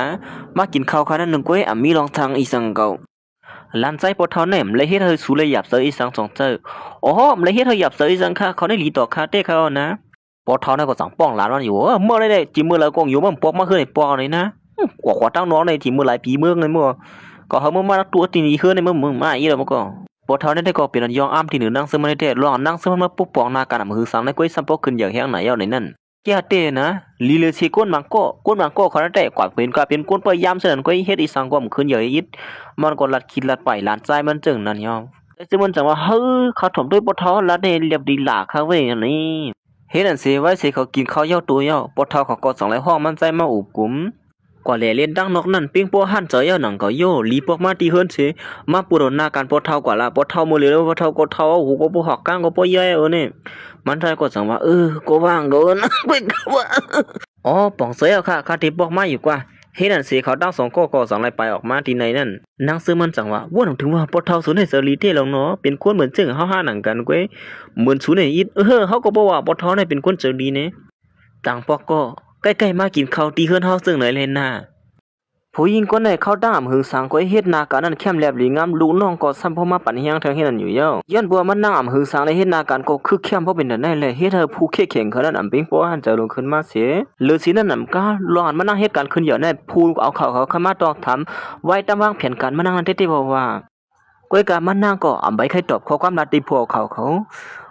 Speaker 1: ะมากินข้าวคันนั้นหนึ่งก้อยมีลองทางอีสังเก่าลันใจพอเท่านั้นเลยเฮ็ดให้สูเลยหยับเสืออีสังสองเจออ๋อเลยเฮ็ดให้หยับเสืออีสังค่ะเขาได้หลีต่อคาเต้เขานะพอเท่านั้นก็สั่งป้องหลานมันอยู่เมื่อได้จิมือแล้วกงอยู่มันปอกมาขึ้นในปอเลยนะกว่าขวาตั้งน้องในที่มือหลายปีเมืองเลยมั่วก็เขาเมื่อมาตัวตีนี้ขึ้นในเมืองมาอีแล้วมันก็พอเท่านั้นได้ก็เป็นยองอ้ามที่หนึ่งนั่งซึ่งมันได้ร้อนนั่งซึ่งมันมาปุ๊บปองนาการมือสังในก้อยซัมปอกขึ้นอย่างแห้งไหนเอาในนั่นแก่เต้นะลีเลซีก้นมังโก้เขาได้กว่าเป็นก้นพยายามเสนก็เฮ็ดอีสังก็มขึ้นใหญ่ยิดมันก็ลัดคิดลัดไปลานใจมันจึงนั่นยอมแต่ซึ่งมันจังว่าเฮ้อเขาถมด้วยปะเทาลัดได้เรียบดีหลาเขาเว้ยอันนี้เฮ็ดอันเสียไว้เสียเขากินข้าวเย้าตัวเย้าปะเทาเขาก็สองไหลห้องมันใจมาอุบกุมกว่าแลเล่นดังนอกนั่นเปียงปัวหันเจอเย้าหนังก็โยลีปอกมาตีเฮิรนเสมาปุโรนาการปะเทากว่าละปะเทามื้อเลยปะเทาก็เทาหูก็บ่หักก้างก็บ่ใหญ่เนี่ยมันได้ก็สั่งว่าก็ว่างโดนไปก็ว่าอ๋อป่องเสียค่ะคาติบอกมาอยู่กว่าเฮ็ดนั่นสิเขาตั้งสองก็สั่งไรไปออกมาที่ไหนนั่นนางซื้อมันสั่งว่าว่าถึงว่าปอเท่าสุนให้เสรีเท่ลงเนาะเป็นคนเหมือนจึงเฮาหาหนังกันเว้ยเหมือนสุนให้อีดเฮาก็บอกว่าปอเท่านี่เป็นคนเจอดีเนี่ยต่างปอกก็ใกล้ๆมากินข้าวตีเฮือนเฮาซึ่งไหนเลยน่ะผู้หญิงคนไหนเข้าตามหึงสังก็เฮ็ดนาการนั้นเข้มแลบหลีงามลูกน้องก็ซ้ำพอมาปั่นเฮียงทางเฮ็ดนั่นอยู่เย้าย้อนบัวมันนั่งอ่ำหึงสังในเฮ็ดนาการก็คือเข้มเพราะเป็นนั่นแหละเฮ็ดให้ผู้เข้แข็งเขานั้นอ่ำปิงปัวหันจะลงขึ้นมาเสียหรือสินั้นน่ะก็รอหันมานั่งเฮ็ดการขึ้นเยอะแน่ผู้เอาเขาเข้ามาตอกถามไว้ตามวางแผนการมานั่งนั้นเต้ๆบ่ว่าก้อยกามันนั่งก็อ่ำใบใครตอบข้อความลัดติพวกเขา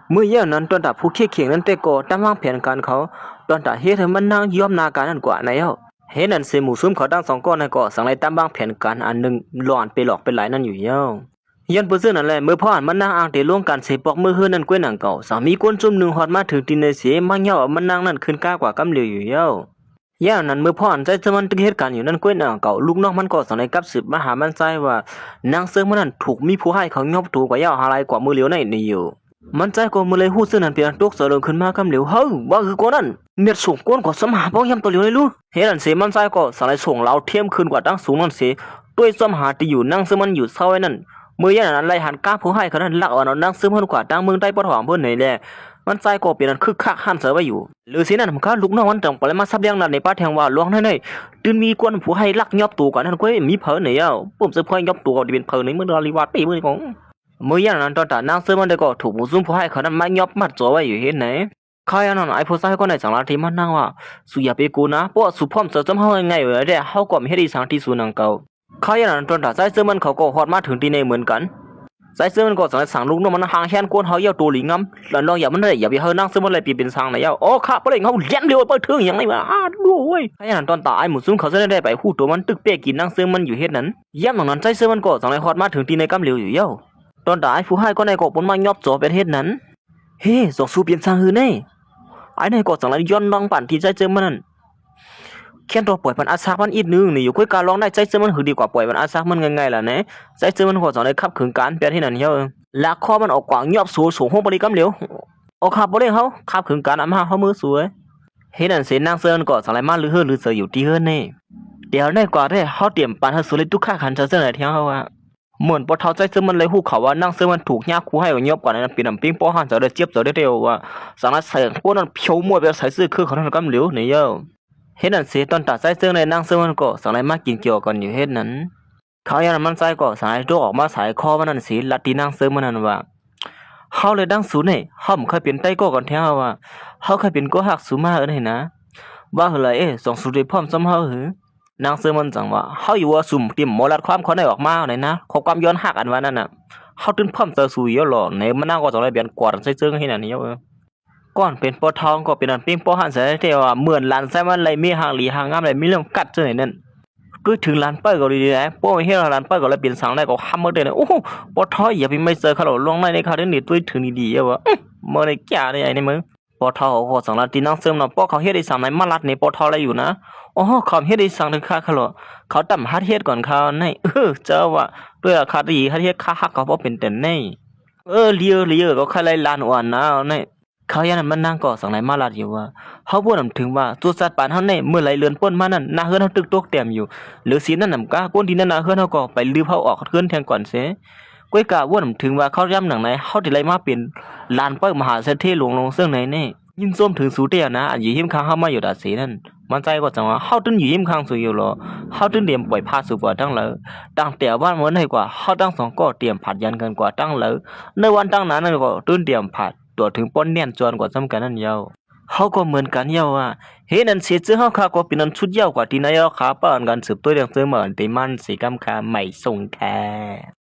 Speaker 1: เมื่อเย้านั้นตอนตาผู้เข้แข็งนั้นเต้ก็ตามวางแผนการเขาตอนตาเฮ็ดให้มันนั่งยอมนาการนั้นกว่าไหนเอ้าเห็นนั่นเสหมู่ซุ่มเขาตั้งสองก้อนนั่นก็สั่งไล่ตามบางแผนการอันหนึ่งหลอนไปหลอกไปหลายนั่นอยู่เย้ายันเปิ้นซื่อนั่นแหละเมื่อพ่อมันนั่งอ้างแต่ล่วงการเสปอกมือเฮือนั่นก้วยหนังเก่าสามีก้นจุ่มหนึ่งฮอดมาถึงตีนในเสียมาเหี่ยวมันนั่งนั่นขึ้นก้ากว่ากำเหลียวอยู่เย้าย่านั้นเมื่อพ่อใจจะมันตึกเหตุการณ์อยู่นั่นก้วยหนังเก่าลูกน้องมันก็สั่งไล่กับสืบมาหามันใจว่านางเซิงมันนั่นถูกมีผู้ให้เขายอบถูกกว่าย่าหาไรกว่ามือเหลียวในนี่อยู่มันใจก็มือเลยฮู้ซื่อนั่นเป็นตกเสลงขึ้นมากำเหลียวเฮ้อว่าคือก้นนั่นเม็ดสูงก้นกว่าสมหาป้องยำตัวเหลียวเลยลูเฮ็ดอันเสมันใจก็สลายส่งเราเทียมขึ้นกว่าตั้งสูงนั่นเสด้วยสมหาที่อยู่นั่งซึ่งมันอยู่เศร้าไว้นั่นเมื่อยันนั้นไล่หันก้าผู้ให้เขานั้นลักเอานั่งซึ่งมันกว่าตั้งเมืองใต้ปฐมเพิ่นไหนแหละมันใจก็เป็นอันคึกคักหันเสือไว้อยู่หรือสินั่นมันก็ลูกน้องมันจังไปมาซับเลี้ยงนั่นในป่าแทงว่าหลวงนั่นนี่ตื่นมีกวนผู้ให้ลักยอบตัวกว่านั้นก็มีเผอไหนอ่ะปุ่มเสื้อผ้ายอบตัวก็เป็นเผอในเมื่อราลีวัดปีมื้อของเมื่อยันนั้นตอนตานั่งซึ่งมันได้ก็ถูกหมู่ซุ่มผู้ให้เขานั้นมายอบมัดจ่อไว้อยู่เฮ็ดไหนข้ายันนั้นไอ้ผู้ชายก็ในสังลาที่มันนั่งว่าสุอย่าไปกูนะเพราะสุพร้อมเสือจำเฮาง่ายอยู่แล้วเฮาก็มีเฮ็ดอีสังที่สูนังเก่าข้ายันนั้นตอนตาใจซึ่งมันเขาก็ฮอดมาถึงที่ในเหมือนกันใจซึ่งมันก็สั่งลูกน้องมันห่างแค้นกวนเฮาเยาตัวหลีงำแล้วน้องอย่ามันได้อย่าไปเฮานั่งซึ่งมันเลยเป็นสังไหนเยาโอ้ข้าบ่ได้เฮาเลี้ยงเร็วเปิดถึงอย่างไรมาดูเว้ยข้ายันนั้นตอนตาไอ้หมู่ซุ่มเขาจะได้ไปฮู้ตัวมันตึกเป๊กกินนั่งซึ่งมันอยู่เฮ็ดนั้นย่ำนั้นใจซึ่งมันก็สั่งเลยฮอดมาถึงที่ในกำเหลียวอยู่เยาตอนตาไอ้ผู้ให้ก็ในก็ปนมายอบจ่อเป็นเฮ็ดนั้นเฮ้ส่งสู้เปลี่ยนสังหือแน่ไอ้ในก็สั่งเลยย้อนน้องปั่นที่ใจเจอมันนั่นแค่ตัวปล่อยมันอาซักมันอีกนึงนี่อยู่คุยการร้องได้ใจเจอมันหือดีกว่าปล่อยมันอาซักมันง่ายๆล่ะนะใจเจอมันก็สั่งเลยขับขึงการเปลี่ยนที่นั่นเยอะลากคอมันออกกว่างยอบสูงห้องบริกรรมเหลียวโอ้ขับบ่ได้เฮาขับขึงการอำหาเฮามือสวยเฮ็ดนั่นเสนางเซินก็สั่งเลยมาลือเฮือลือเสืออยู่ที่เฮือนนี่เดี๋ยวได้กว่าได้เฮาเตรียมปานเฮาสุเลยทุกข้าขันจะเสนอเที่ยงเฮาว่า เหมือนปอเท้าใจซื้อมันเลยฮู้เขาว่านั่งซื้อมันถูกยากคูให้ก็ยอบกว่านั้นปีนำปิ้งป้อหันจะได้เจี๊ยบจะได้เร็วว่าสังนั้นเสียงพวกนั้นเพียวมวยไปใส่ซื้อคือเขานั้นกำเหลียวนี่เย้อเฮ็ดนั่นสิตอนตัดใจซื้อในนั่งซื้อมันก็สังนั้นมากินเกี่ยวกันอยู่เฮ็ดนั้นเขายันมันใจก็สังนั้นตัวออกมาสายคอมันนั่นสิลัดที่นั่งซื้อมันนั่นว่าเฮาเลยดังสูนี่เฮาบ่เคยเป็นไต้ก็ก่อนแท้ว่าเฮาเคยเป็นก็ฮักสูมาเอิ้นให้นะว่าเหลยสองสุดได้พร้อมซ้ำเฮาหือนางซื้อมันจังว่าเฮาอยู่ว่าสุ่มเตรียมหมอลัดความเขาได้ออกมาไหนนะขอความย้อนฮักอันว่านั่นน่ะเฮาตึ้นพร้อมเตอสู่เยอะหรอไหนมันนั่งก็จังได้เบียนกวาดใส่เจิงให้นั่นนี่เยอะก่อนเป็นปอทองก็เป็นอันปิ้งปอหันใส่แต่ว่าเหมือนลานใส่มันเลยมีหางหลีหางงามเลยมีเรื่องกัดจังไหนนั่นก็ถึงลานเปิ้ลก็ดีๆนะป้อเฮ็ดลานเปิ้ลก็เลยเปลี่ยนสังได้ก็ห้ามบ่ได้โอ้ปอทออย่าไปไม่เจอเขาหรอกลงในเขาได้นี่ตุ้ยถึงดีๆว่ามื้อนี้แก่ได้ไอ้นี่มึงปอทอก็สังละที่นั่งเสริมเนาะป้อเขาเฮ็ดได้สังไหนมาลัดนี่ปอทออะไรอยู่นะอ๋อเขาเฮ็ดได้สังถึงค่าเขาหรอเขาตำฮัดเฮ็ดก่อนเขาในเจ้าว่าด้วยราคาดีฮัดเฮ็ดค่าฮักเขาบ่เป็นแต่ในเลียก็ใครไล่ลานอ่อนนะในเขายันมันนั่งก่อสังไหนมาลัดอยู่ว่าเฮาบ่นำถึงว่าตัวสัตว์ป่านเฮาในเมื่อไหลเลือนป้นมานั่นหน้าเฮือนเฮาตึกตกเต็มอยู่หรือสินั่นนำกาก้นที่นั่นน่ะเฮือนเฮาก็ไปลือเฮาออกเฮือนแทนก่อนเสก้อยกะว่นำถึงว่าเขาย่ำหนังไหนเฮาสิไล่มาเป็นลานเปิ้มหาเศรษฐีหลวงลงซึ่งไหนแน่ยินส้มถึงสูเตียนะอันอยู่หิมข้างเฮามาอยู่ดาเสนั่นมันใจก็จังว่าเฮาตึ้นอยู่หิมข้างสูอยู่หรอเฮาตึ้นเตรียมปล่อยพาสู่บ่ตั้งเลยตั้งแต่บ้านเหมือนให้กว่าเฮาตั้งสองก็เตรียมผัดยันกันกว่าตั้งเลยในวันตั้งนั้นก็ตึ้นเตรียมผัดตัวถึงป้นเนียนจวนกว่าจำกันนั่นเยาเฮาก็เหมือนกันเยาว่าเฮ็ดนั่นเสียจื้อเฮาค่าก็เป็นอันชุดเยาวกว่าที่นายเฮาขาป้านกันสืบตัวเรื่องเสมอที่มันสิกำคาไม่ส่งแท้